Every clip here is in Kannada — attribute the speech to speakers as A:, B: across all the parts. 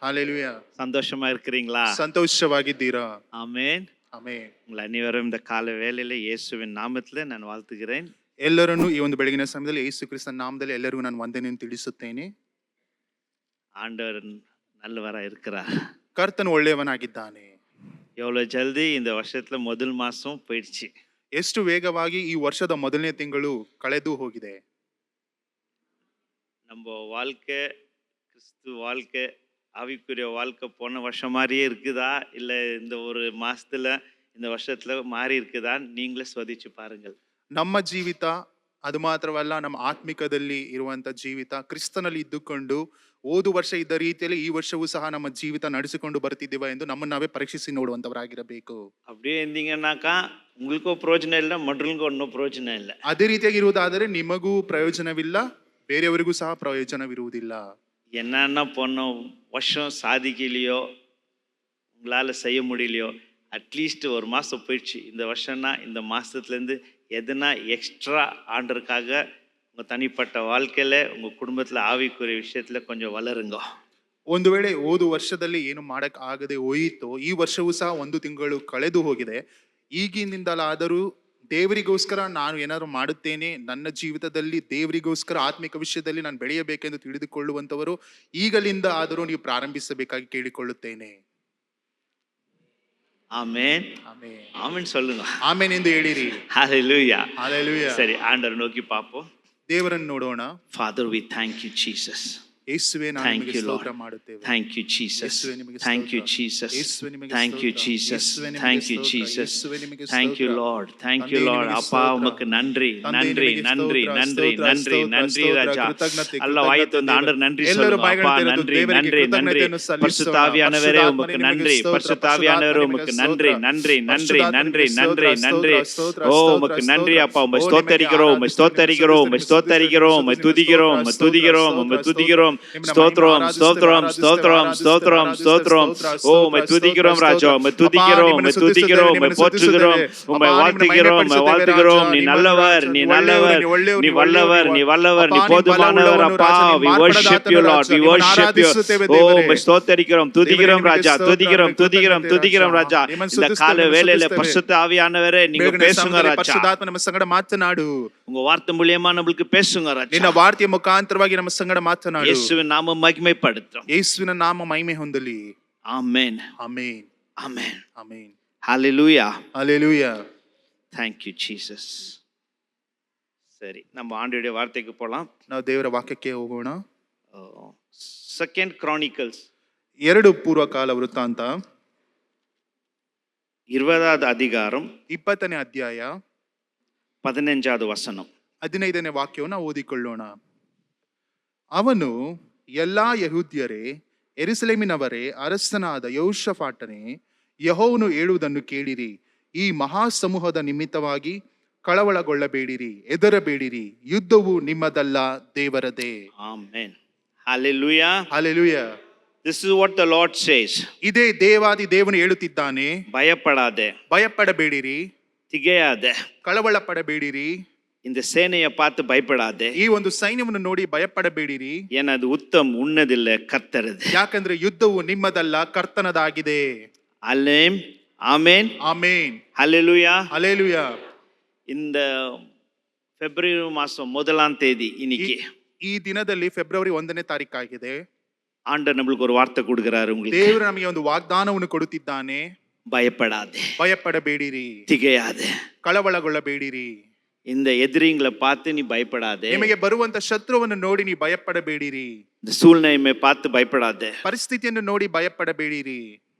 A: ஹalleluya.
B: சந்தோஷமா இருக்கிறீங்களா?
A: சந்தோஷವಾಗಿದ್ದೀರಾ?
B: ஆமென்.
A: ಆಮೆನ್.
B: உங்கள் அனைவரும் இந்த கால வேளையில இயேசுவின் நாமத்தில் நான் வாழ்த்துகிறேன்.
A: ಎಲ್ಲರನ್ನು ಈ ಒಂದು ಬೆಳಗಿನ ಸಮಯದಲ್ಲಿ ಯೇಸು ಕ್ರಿಸ್ತನ ನಾಮದಲ್ಲಿ ಎಲ್ಲರಿಗೂ ನಾನು ವಂದನೆಯನ್ನು ತಿಳಿಸುತ್ತೇನೆ.
B: ஆண்டவர் நல்லவரா இருக்கிறார்.
A: ಕರ್ತನು ಒಳ್ಳೆಯವನಾಗಿದ್ದಾನೆ.
B: எவ்வளவு ஜல்தி இந்த வருஷத்துல முதல் மாசம் போயிடுச்சு.
A: ಎಷ್ಟು ವೇಗವಾಗಿ ಈ ವರ್ಷದ ಮೊದಲನೇ ತಿಂಗಳು ಕಳೆದು ಹೋಗಿದೆ.
B: நம்ம வாழ்க்கை கிறிஸ்து வாழ்க்கை ஆவிக்குரிய வாழ்க்கை போன வருஷம் மாதிரியே இருக்குதா இல்லை இந்த ஒரு மாசத்துல இந்த வருஷத்துல மாறி இருக்குதா நீங்களே சோதிச்சு பாருங்கள்.
A: ನಮ್ಮ ಜೀವಿತ ಅದು ಮಾತ್ರವಲ್ಲ, ನಮ್ಮ ಆತ್ಮಿಕದಲ್ಲಿ ಇರುವಂತ ಜೀವಿತ ಕ್ರಿಸ್ತನಲ್ಲಿ ಇದ್ದುಕೊಂಡು ಹೋದ ವರ್ಷ ಇದ್ದ ರೀತಿಯಲ್ಲಿ ಈ ವರ್ಷವೂ ಸಹ ನಮ್ಮ ಜೀವಿತ ನಡೆಸಿಕೊಂಡು ಬರ್ತಿದ್ದೀವ ಎಂದು ನಮ್ಮನ್ನು ನಾವೇ ಪರೀಕ್ಷಿಸಿ ನೋಡುವಂತವರಾಗಿರಬೇಕು.
B: அப்படியே இருந்தீங்கன்னாக்கா உங்களுக்கும் பிரயோஜனம் இல்லை, மற்றவங்களுக்கும் ஒன்றும் பிரயோஜனம் இல்லை.
A: ಅದೇ ರೀತಿಯಾಗಿ ಇರುವುದಾದರೆ ನಿಮಗೂ ಪ್ರಯೋಜನವಿಲ್ಲ, ಬೇರೆಯವರಿಗೂ ಸಹ ಪ್ರಯೋಜನವಿರುವುದಿಲ್ಲ.
B: என்னன்னா போன வருஷம் சாதிக்கலையோ உங்களால் செய்ய முடியலையோ அட்லீஸ்ட் ஒரு மாதம் போயிடுச்சு. இந்த வருஷம்னா இந்த மாதத்துலேருந்து எதுனா எக்ஸ்ட்ரா ஆண்டருக்காக உங்கள் தனிப்பட்ட வாழ்க்கையில் உங்கள் குடும்பத்தில் ஆவிக்குரிய விஷயத்தில் கொஞ்சம் வளருங்க.
A: ಒಂದು ವೇಳೆ ಹೋದ ವರ್ಷದಲ್ಲಿ ಏನು ಮಾಡಕ್ ಆಗದೆ ಹೋಯಿತೋ ಈ ವರ್ಷವೂ ಸಹ ಒಂದು ತಿಂಗಳು ಕಳೆದು ಹೋಗಿದೆ. ಈಗಿನಿಂದಲಾದರೂ ದೇವರಿಗೋಸ್ಕರ ನಾನು ಏನಾದರೂ ಮಾಡುತ್ತೇನೆ, ನನ್ನ ಜೀವಿತದಲ್ಲಿ ದೇವರಿಗೋಸ್ಕರ ಆತ್ಮಿಕ ವಿಷಯದಲ್ಲಿ ನಾನು ಬೆಳೆಯಬೇಕೆಂದು ತಿಳಿದುಕೊಳ್ಳುವಂತವರು ಈಗಲಿಂದ ಆದರೂ ನೀವು ಪ್ರಾರಂಭಿಸಬೇಕಾಗಿ ಕೇಳಿಕೊಳ್ಳುತ್ತೇನೆ.
B: ஆமென்.
A: ಆಮೆನ್.
B: ஆமென் சொல்லுங்க.
A: ಆಮೆನ್ ಎಂದು ಹೇಳಿರಿ.
B: ஹalleluya.
A: ಹalleluya.
B: சரி, ஆண்டவர் நோக்கி பார்ப்போம்.
A: ದೇವರನ್ನು ನೋಡೋಣ.
B: Father, we thank you, Jesus.
A: ಯೇಸುವೇ, ನಾನು ನಿಮಗೆ ಸ್ತೋತ್ರ ಮಾಡುತ್ತೇವೆ.
B: Thank you, Jesus.
A: ಯೇಸುವೇ, ನಿಮಗೆ
B: Thank you,
A: ಸ್ತೋತ್ರ.
B: Jesus.
A: ಯೇಸುವೇ, ನಿಮಗೆ
B: Thank you,
A: ಸ್ತೋತ್ರ.
B: Jesus.
A: ಯೇಸುವೇ, ನಿಮಗೆ
B: Thank you,
A: ಸ್ತೋತ್ರ.
B: Jesus.
A: ಯೇಸುವೇ, ನಿಮಗೆ
B: Thank you,
A: ಸ್ತೋತ್ರ.
B: Lord. Thank you,
A: ತಂದೆ,
B: Lord.
A: ನಿಮಗೆ
B: அப்பா
A: ಸ್ತೋತ್ರ.
B: உமக்கு நன்றி
A: ತಂದೆ,
B: நன்றி
A: ನಿಮಗೆ
B: நன்றி
A: ಸ್ತೋತ್ರ,
B: நன்றி
A: ಸ್ತೋತ್ರ,
B: நன்றி
A: ಸ್ತೋತ್ರ,
B: நன்றி
A: ಸ್ತೋತ್ರ,
B: ராஜா.
A: ಕೃತಜ್ಞತೆ,
B: அல்ல வாய்த்து வந்து ஆண்டவர் நன்றி
A: ಎಲ್ಲರೂ
B: சொல்லுங்க. அப்பா
A: ಬಾಯಿಗಳನ್ನು
B: நன்றி
A: ದೇವರಿಗೆ
B: நன்றி நன்றி.
A: ಕೃತಜ್ಞತೆಯನ್ನು ಸಲ್ಲಿಸೋಣ.
B: பரிசுத்தாவியானவரே உமக்கு
A: ಪರಶುದ್ಧಾತ್ಮನೇ,
B: நன்றி.
A: ನಿಮಗೆ ಸ್ತೋತ್ರ.
B: பரிசுத்தாவியானவரே உமக்கு நன்றி நன்றி நன்றி நன்றி நன்றி நன்றி. ஓ உமக்கு நன்றி அப்பா. உம்மை ஸ்தோத்தரிக்கிறோம், உம்மை ஸ்தோத்தரிக்கிறோம், உம்மை ஸ்தோத்தரிக்கிறோம், உம்மை துதிக்கிறோம், உம்மை துதிக்கிறோம், உம்மை துதிக்கிறோம். ஸ்தோத்திரம் ஸ்தோத்திரம் ஸ்தோத்திரம் ஸ்தோத்திரம் ஸ்தோத்திரம். ஓ உம்மை துதிக்கிறோம் ராஜா, உம்மை துதிக்கிறோம், உம்மை துதிக்கிறோம், உம்மை போற்றுகிறோம், உம்மை வாழ்த்துகிறோம், உம்மை வாழ்த்துகிறோம். நீ நல்லவர், நீ நல்லவர், நீ வல்லவர், நீ வல்லவர், நீ போதுமானவர் அப்பா. we worship you Lord, we worship you. ஓ உம்மை ஸ்தோத்தரிக்கிறோம், துதிக்கிறோம் ராஜா, துதிக்கிறோம் துதிக்கிறோம் துதிக்கிறோம் ராஜா. இந்த கால வேளையில பரிசுத்த ஆவியானவரே நீங்க பேசுங்க ராஜா.
A: ಪರಿಶುದ್ಧಾತ್ಮ ನಮ್ಮ ಸಂಗಡ ಮಾತನಾಡು.
B: உங்க வார்த்தை மூலமா நம்மளுக்கு பேசுங்க ராஜா.
A: ನಿನ್ನ ವಾರ್ತೆಯ ಮುಖಾಂತರವಾಗಿ ನಮ್ಮ ಸಂಗಡ ಮಾತನಾಡು.
B: ಯೇಸುವಿನ ನಾಮ ಮಹಿಮೆಪಡುತ್ತೋம்.
A: ಯೇಸುವಿನ ನಾಮ ಮಹಿಮೆ ಹೊಂದಲಿ.
B: ಆಮೆನ್.
A: ಆಮೆನ್.
B: ಆಮೆನ್.
A: ಆಮೆನ್.
B: ஹalleluya.
A: ஹalleluya.
B: Thank you Jesus. சரி, நம்ம ஆண்டவருடைய வார்த்தைக்கு போலாம்.
A: ನಾವು ದೇವರ ವಾಕ್ಯಕ್ಕೆ ಹೋಗೋಣ.
B: செகண்ட் ಕ್ರಾನಿಕಲ್ಸ್
A: 2 ಪೂರ್ವಕಾಲ ವೃತ್ತಾಂತ
B: 20வது அதிகாரம்
A: 20ನೇ ಅಧ್ಯಾಯ
B: 15வது ವಚனம்
A: 15ನೇ ವಾಕ್ಯವನ್ನು ಓದಿಕೊಳ್ಳೋಣ. ಅವನು, ಎಲ್ಲಾ ಯಹೂದ್ಯರೇ, ಯೆರೂಸಲೇಮಿನವರೇ, ಅರಸನಾದ ಯೆಹೋಷಾಫಾಟನೇ, ಯೆಹೋವನು ಹೇಳುವುದನ್ನು ಕೇಳಿರಿ. ಈ ಮಹಾ ಸಮೂಹದ ನಿಮಿತ್ತವಾಗಿ ಕಳವಳಗೊಳ್ಳಬೇಡಿರಿ, ಹೆದರಬೇಡಿರಿ. ಯುದ್ಧವು ನಿಮ್ಮದಲ್ಲ, ದೇವರದೇ.
B: ಆಮೆನ್. ಹalleluya.
A: ಹalleluya.
B: This is what the Lord says.
A: ಇದೇ ದೇವಾದಿ ದೇವನು ಹೇಳುತ್ತಿದ್ದಾನೆ.
B: பயப்படாதே,
A: ಭಯಪಡಬೇಡಿರಿ,
B: திகையாதே,
A: ಕಳವಳ ಪಡಬೇಡಿರಿ.
B: இந்த சேனையை பார்த்து பயப்படாதே.
A: ಈ ಒಂದು ಸೈನ್ಯವನ್ನು ನೋಡಿ ಭಯಪಡಬೇಡಿರಿ.
B: ಏನದು ಉತ್ತಮ ಉನ್ನದಿಲ್ಲ ಕರ್ತರದು.
A: ಯಾಕಂದ್ರೆ ಯುದ್ಧವು ನಿಮ್ಮದಲ್ಲ, ಕರ್ತನದಾಗಿದೆ.
B: ಅಲ್ಲೇಮ್. ಆಮೆನ್.
A: ಆಮೆನ್.
B: ஹalleluya.
A: ಹalleluya.
B: இந்த ಫೆಬ್ರವರಿ ಮಾಸ 1ஆம் தேதி இன்னைக்கு.
A: ಈ ದಿನದಲ್ಲಿ ಫೆಬ್ರವರಿ 1ನೇ ತಾರೀಕಾಗಿದೆ.
B: ஆண்டவர் நம்மளுக்கு ஒரு வார்த்தை கொடுக்கிறாரு. உங்களுக்கு
A: ದೇವರು ನಮಗೆ ಒಂದು ವಾಗ್ದಾನವನ್ನು ಕೊಡುತ್ತಿದ್ದಾನೆ.
B: பயப்படாதே,
A: ಭಯಪಡಬೇಡಿರಿ,
B: திகையாதே,
A: ಕಳವಳಗೊಳ್ಳಬೇಡಿರಿ.
B: இந்த எதிரிங்களை பார்த்து நீ பயப்படாதே.
A: ನಿಮಗೆ ಬರುವಂತ ಶತ್ರುವನ್ನು ನೋಡಿ ನೀ ಭಯಪಡಬೇಡಿರಿ.
B: இந்த சூழ்நிலையை பார்த்து பயப்படாதே.
A: ಪರಿಸ್ಥಿತಿಯನ್ನು ನೋಡಿ ಭಯಪಡಬೇಡಿರಿ.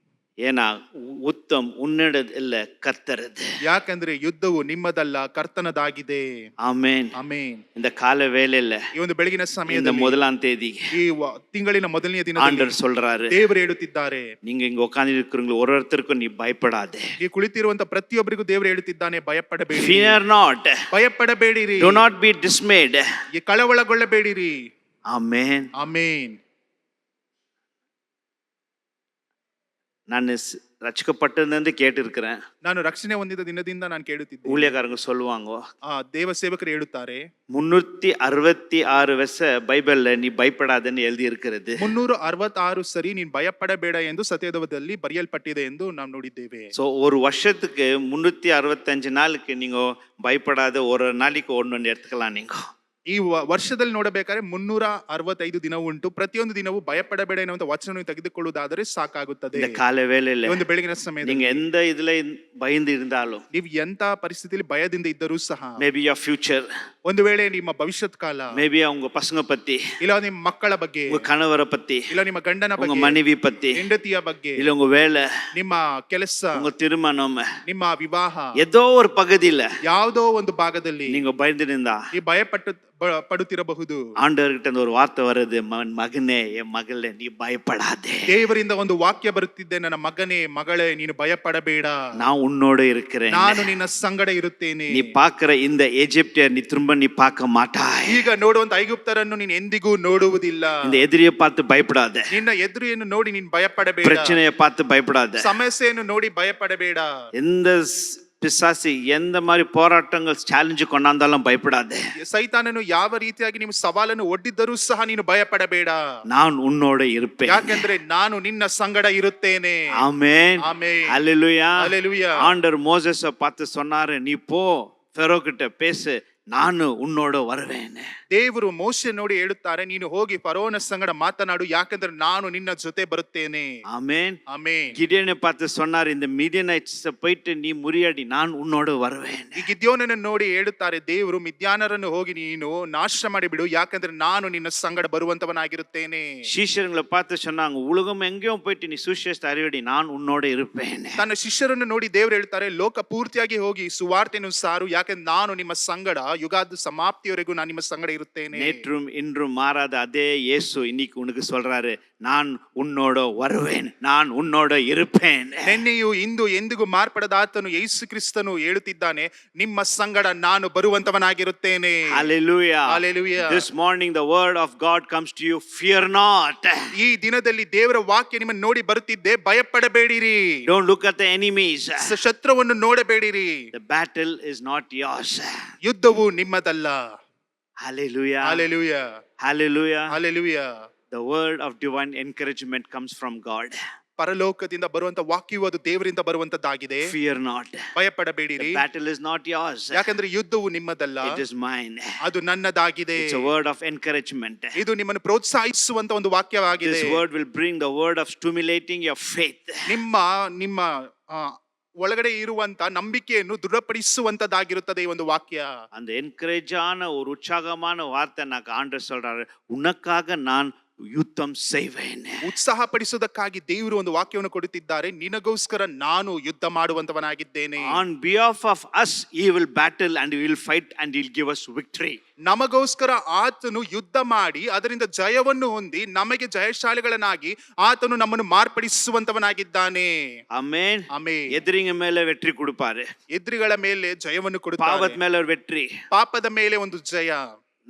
B: ஏன்னா உத்தம் உன்னடது இல்ல கர்த்தரது.
A: ಯಾಕಂದ್ರೆ ಯುದ್ಧವು ನಿಮ್ಮದಲ್ಲ, ಕರ್ತನದಾಗಿದೆ.
B: ಆಮೆನ್.
A: ಆಮೆನ್.
B: இந்த கால வேளையில
A: ಈ ಒಂದು ಬೆಳಗಿನ
B: இந்த
A: ಸಮಯದಲ್ಲಿ
B: 1ஆம் தேதி
A: ಈ ತಿಂಗಳಿನ ಮೊದಲನೇ ದಿನದಲ್ಲಿ
B: ஆண்டவர் சொல்றாரு,
A: ದೇವರು ಹೇಳುತ್ತಿದ್ದಾರೆ,
B: நீங்க இங்க உட்கார்ந்து இருக்கிறவங்க ஒருத்தருக்கும் நீ பயப்படாதே.
A: ಈ ಕುಳಿತಿರುವಂತ ಪ್ರತಿಯೊಬ್ಬರಿಗೂ ದೇವರು ಹೇಳುತ್ತಿದ್ದಾನೆ, ಭಯಪಡಬೇಡಿ.
B: Fear not.
A: ಭಯಪಡಬೇಡಿರಿ.
B: Do not be dismayed.
A: ಈ ಕಳವಳಗೊಳ್ಳಬೇಡಿರಿ.
B: ಆಮೆನ್.
A: ಆಮೆನ್.
B: ನಾನು ரட்சிக்கப்பட்டதுன்னு கேட்டிருக்கிறேன்.
A: ನಾನು ರಕ್ಷಣೆ ಹೊಂದಿದ ದಿನದಿಂದ ನಾನು ಕೇಳುತ್ತಿದ್ದೆ.
B: ஊழியக்காரங்க சொல்லுவாங்க,
A: ದೇವ ಸೇವಕರು ಹೇಳುತ್ತಾರೆ,
B: 366 ವರ್ಷ ಬೈಬಲ್ ನೀ ಭಯಪಡಾದನ್ನು எழுதி இருக்கிறது.
A: 366 ಸರಿ ನೀನು ಭಯಪಡಬೇಡ ಎಂದು ಸತ್ಯವೇದದಲ್ಲಿ ಬರೆಯಲ್ಪಟ್ಟಿದೆ ಎಂದು ನಾವು ನೋಡಿದ್ದೇವೆ.
B: ஸோ ஒரு வருஷத்துக்கு 365 நாளுக்கு நீங்க பயப்படாத ஒரு நாளைக்கு ஒன்று எடுத்துக்கலாம். நீங்க
A: ಈ ವರ್ಷದಲ್ಲಿ ನೋಡಬೇಕಾದ್ರೆ 365 ದಿನ ಉಂಟು. ಪ್ರತಿಯೊಂದು ದಿನವೂ ಭಯಪಡಬೇಡ ಎನ್ನುವಂತ ವಚನವನ್ನು ತೆಗೆದುಕೊಳ್ಳುವುದಾದರೆ ಸಾಕಾಗುತ್ತದೆ.
B: இந்த ಕಾಲ ವೇಳೆಯಲ್ಲಿ
A: ಒಂದು ಬೆಳಗಿನ ಸಮಯದಲ್ಲಿ
B: நீங்க எந்த இதுல பயந்து இருந்தாலும்,
A: ನೀವು ಎಂತ ಪರಿಸ್ಥಿತಿಯಲ್ಲಿ ಭಯದಿಂದ ಇದ್ದರೂ ಸಹ,
B: மேபி your future,
A: ಒಂದು ವೇಳೆ ನಿಮ್ಮ ಭವಿಷ್ಯತ್ ಕಾಲ,
B: மேபி உங்க பசங்க பத்தி,
A: ಇಲ್ಲ ನಿಮ್ಮ ಮಕ್ಕಳ ಬಗ್ಗೆ,
B: உங்க கணவரை பத்தி,
A: ಇಲ್ಲ ನಿಮ್ಮ ಗಂಡನ
B: உங்க
A: ಬಗ್ಗೆ,
B: மனைவி பத்தி,
A: ಹೆಂಡತಿಯ ಬಗ್ಗೆ,
B: இல்ல உங்க வேலை,
A: ನಿಮ್ಮ ಕೆಲಸ,
B: உங்க திருமணம்,
A: ನಿಮ್ಮ ವಿವಾಹ,
B: ஏதோ ஒரு பகுதியில
A: ಯಾವುದೋ ಒಂದು ಭಾಗದಲ್ಲಿ
B: நீங்க பயந்து இருந்தா
A: ಈ ಪಡುತ್ತಿರಬಹುದು.
B: ஆண்டவர்கிட்ட ஒரு வார்த்தை வருது, மகனே என் மகளே நீ பயப்படாதே.
A: ದೇವರಿಂದ ಒಂದು ವಾಕ್ಯ ಬರುತ್ತಿದೆ, ನನ್ನ ಮಗನೇ ಮಗಳೇ ನೀನು ಭಯಪಡಬೇಡ,
B: நான் உன்னோட இருக்கிறேன்,
A: ನಾನು ನಿನ್ನ ಸಂಗಡ ಇರುತ್ತೇನೆ.
B: நீ பாக்குற இந்த எகிப்தியர் நீ திரும்ப நீ பார்க்க மாட்டாய்.
A: ಈಗ ನೋಡುವಂತ ಐಗುಪ್ತರನ್ನು ನೀನು ಎಂದಿಗೂ ನೋಡುವುದಿಲ್ಲ.
B: இந்த எதிரியை பார்த்து பயப்படாத,
A: ನಿನ್ನ ಎದುರಿಯನ್ನು ನೋಡಿ ನೀನು ಭಯಪಡಬೇಡ,
B: பிரச்சனையை பார்த்து பயப்படாத,
A: ಸಮಸ್ಯೆಯನ್ನು ನೋಡಿ ಭಯಪಡಬೇಡ.
B: எந்த பிசாசி எந்த மாதிரி போராட்டங்கள் சேலஞ்சு கொண்டாந்தாலும் பயப்படாதே.
A: ಸೈತಾನನು ಯಾವ ರೀತಿಯಾಗಿ ನೀವು ಸವಾಲನ್ನು ಒಡ್ಡಿದ್ದರೂ ಸಹ ನೀನು ಭಯಪಡಬೇಡ,
B: நான் உன்னோட இருப்பேன்,
A: ಯಾಕೆಂದ್ರೆ ನಾನು ನಿನ್ನ ಸಂಗಡ ಇರುತ್ತೇನೆ.
B: ஆமென்,
A: ಆಮೆನ್,
B: ஹல்லேலூயா.
A: ಹಲ್ಲೆಲೂಯಾ.
B: ஆண்டவர் மோசேஸை பார்த்து சொன்னாரு, நீ போ ஃபெரோ கிட்ட பேசு, ನಾನು ಉನ್ನೋಡ வருவேன்.
A: ದೇವರು ಮೋಶೆ ನೋಡಿ ಹೇಳುತ್ತಾರೆ, ನೀನು ಹೋಗಿ ಫರೋನ ಸಂಗಡ ಮಾತನಾಡು, ಯಾಕಂದ್ರೆ ನಾನು ನಿನ್ನ ಜೊತೆ ಬರುತ್ತೇನೆ.
B: ஆமென்,
A: ಆಮೆನ್.
B: ಗಿಡಿಯೋனை பார்த்து சொன்னார், இந்த மீதியனைட்ஸ் போயிட்டு நீ முறியடி, நான் உன்னோட வருவேன்.
A: ಈ ಗಿದ್ಯೋನನ್ನು ನೋಡಿ ಹೇಳುತ್ತಾರೆ ದೇವರು, ಮಿದ್ಯಾನರನ್ನು ಹೋಗಿ ನೀನು ನಾಶ ಮಾಡಿಬಿಡು, ಯಾಕಂದ್ರೆ ನಾನು ನಿನ್ನ ಸಂಗಡ ಬರುವಂತವನಾಗಿರುತ್ತೇನೆ.
B: ಶಿಷ್ಯರುங்களை பார்த்து சொன்னாங்க, உலகம் எங்கேயும் போயிட்டு நீ சுவிசேஷத்தை அறிவடி, நான் உன்னோட இருப்பேன்.
A: ತನ್ನ ಶಿಷ್ಯರನ್ನು ನೋಡಿ ದೇವರು ಹೇಳ್ತಾರೆ, ಲೋಕ ಪೂರ್ತಿಯಾಗಿ ಹೋಗಿ ಸುವಾರ್ತೆಯನ್ನು ಸಾರು, ಯಾಕಂದ್ರೆ ನಾನು ನಿಮ್ಮ ಸಂಗಡ ಯುಗಾದ ಸಮಾಪ್ತಿಯವರೆಗೂ ನಾನು ನಿಮ್ಮ ಸಂಗಡ ಇರುತ್ತೇನೆ.
B: நேற்றும் இன்றும் மாறாத அதே இயேசு இன்னைக்கு உனக்கு சொல்றாரு, நான் உன்னோட வருவேன், நான் உன்னோட இருப்பேன்.
A: ನೆನ್ನೆಯೂ ಇಂದು ಎಂದಿಗೂ ಮಾರ್ಪಡದ ಆತನು ಯೇಸು ಕ್ರಿಸ್ತನು ಹೇಳುತ್ತಿದ್ದಾನೆ, ನಿಮ್ಮ ಸಂಗಡ ನಾನು ಬರುವಂತವನಾಗಿರುತ್ತೇನೆ.
B: Hallelujah.
A: Hallelujah.
B: This morning the word of God comes to you, fear not.
A: ಈ ದಿನದಲ್ಲಿ ದೇವರ ವಾಕ್ಯ ನಿಮ್ಮನ್ನು ನೋಡಿ ಬರುತ್ತಿದ್ದೆ, ಭಯಪಡಬೇಡಿರಿ.
B: Don't look at the enemies.
A: ಶತ್ರುವನ್ನು ನೋಡಬೇಡಿರಿ.
B: The battle is not yours.
A: ಯುದ್ಧವು ನಿಮ್ಮದಲ್ಲ.
B: Hallelujah.
A: Hallelujah.
B: Hallelujah.
A: Hallelujah.
B: The word of divine encouragement comes from God.
A: ಪರಲೋಕದಿಂದ ಬರುವಂತ ವಾಕ್ಯವು ಅದು ದೇವರಿಂದ ಬರುವಂತದ್ದಾಗಿದೆ.
B: Fear not.
A: ಭಯಪಡಬೇಡಿರಿ.
B: The battle is not yours.
A: ಯಾಕಂದ್ರೆ ಯುದ್ಧವು ನಿಮ್ಮದಲ್ಲ,
B: It is mine.
A: ಅದು ನನ್ನದಾಗಿದೆ.
B: It's a word of encouragement.
A: ಇದು ನಿಮ್ಮನ್ನು ಪ್ರೋತ್ಸಾಹಿಸುವಂತ ಒಂದು ವಾಕ್ಯವಾಗಿದೆ.
B: This word will bring the word of stimulating your faith.
A: ನಿಮ್ಮ ಒಳಗಡೆ ಇರುವಂತ ನಂಬಿಕೆಯನ್ನು ದೃಢಪಡಿಸುವಂತದ್ದಾಗಿರುತ್ತದೆ ಈ ಒಂದು ವಾಕ್ಯ.
B: அந்த என்கரேஜான ஒரு உற்சாகமான வார்த்தை நான் ஆண்டவர் சொல்றாரு, உனக்காக நான் ಯುದ್ಧಂ செய்வேன்.
A: ಉತ್ಸಾಹಪಡಿಸುವುದಕ್ಕಾಗಿ ದೇವರು ಒಂದು ವಾಕ್ಯವನ್ನು ಕೊಡುತ್ತಿದ್ದಾರೆ, ನಿನಗೋಸ್ಕರ ನಾನು ಯುದ್ಧ ಮಾಡುವಂತವನಾಗಿದ್ದೇನೆ.
B: On behalf of us he will battle and he will fight and he will give us victory.
A: ನಮಗೋಸ್ಕರ ಆತನು ಯುದ್ಧ ಮಾಡಿ ಅದರಿಂದ ಜಯವನ್ನು ಹೊಂದಿ ನಮಗೆ ಜಯಶಾಲಿಗಳನ್ನಾಗಿ ಆತನು ನಮ್ಮನ್ನು ಮಾರ್ಪಡಿಸುವಂತವನಾಗಿದ್ದಾನೆ.
B: ಆಮೆನ್.
A: ಆಮೆನ್.
B: ಎದುರಿನ ಮೇಲೆ வெற்றி கொடுப்பாரு,
A: ಎದುರಿಗಳ ಮೇಲೆ ಜಯವನ್ನು ಕೊಡುತ್ತಾರೆ,
B: ಪಾಪದ ಮೇಲೆ வெற்றி,
A: ಪಾಪದ ಮೇಲೆ ಒಂದು ಜಯ,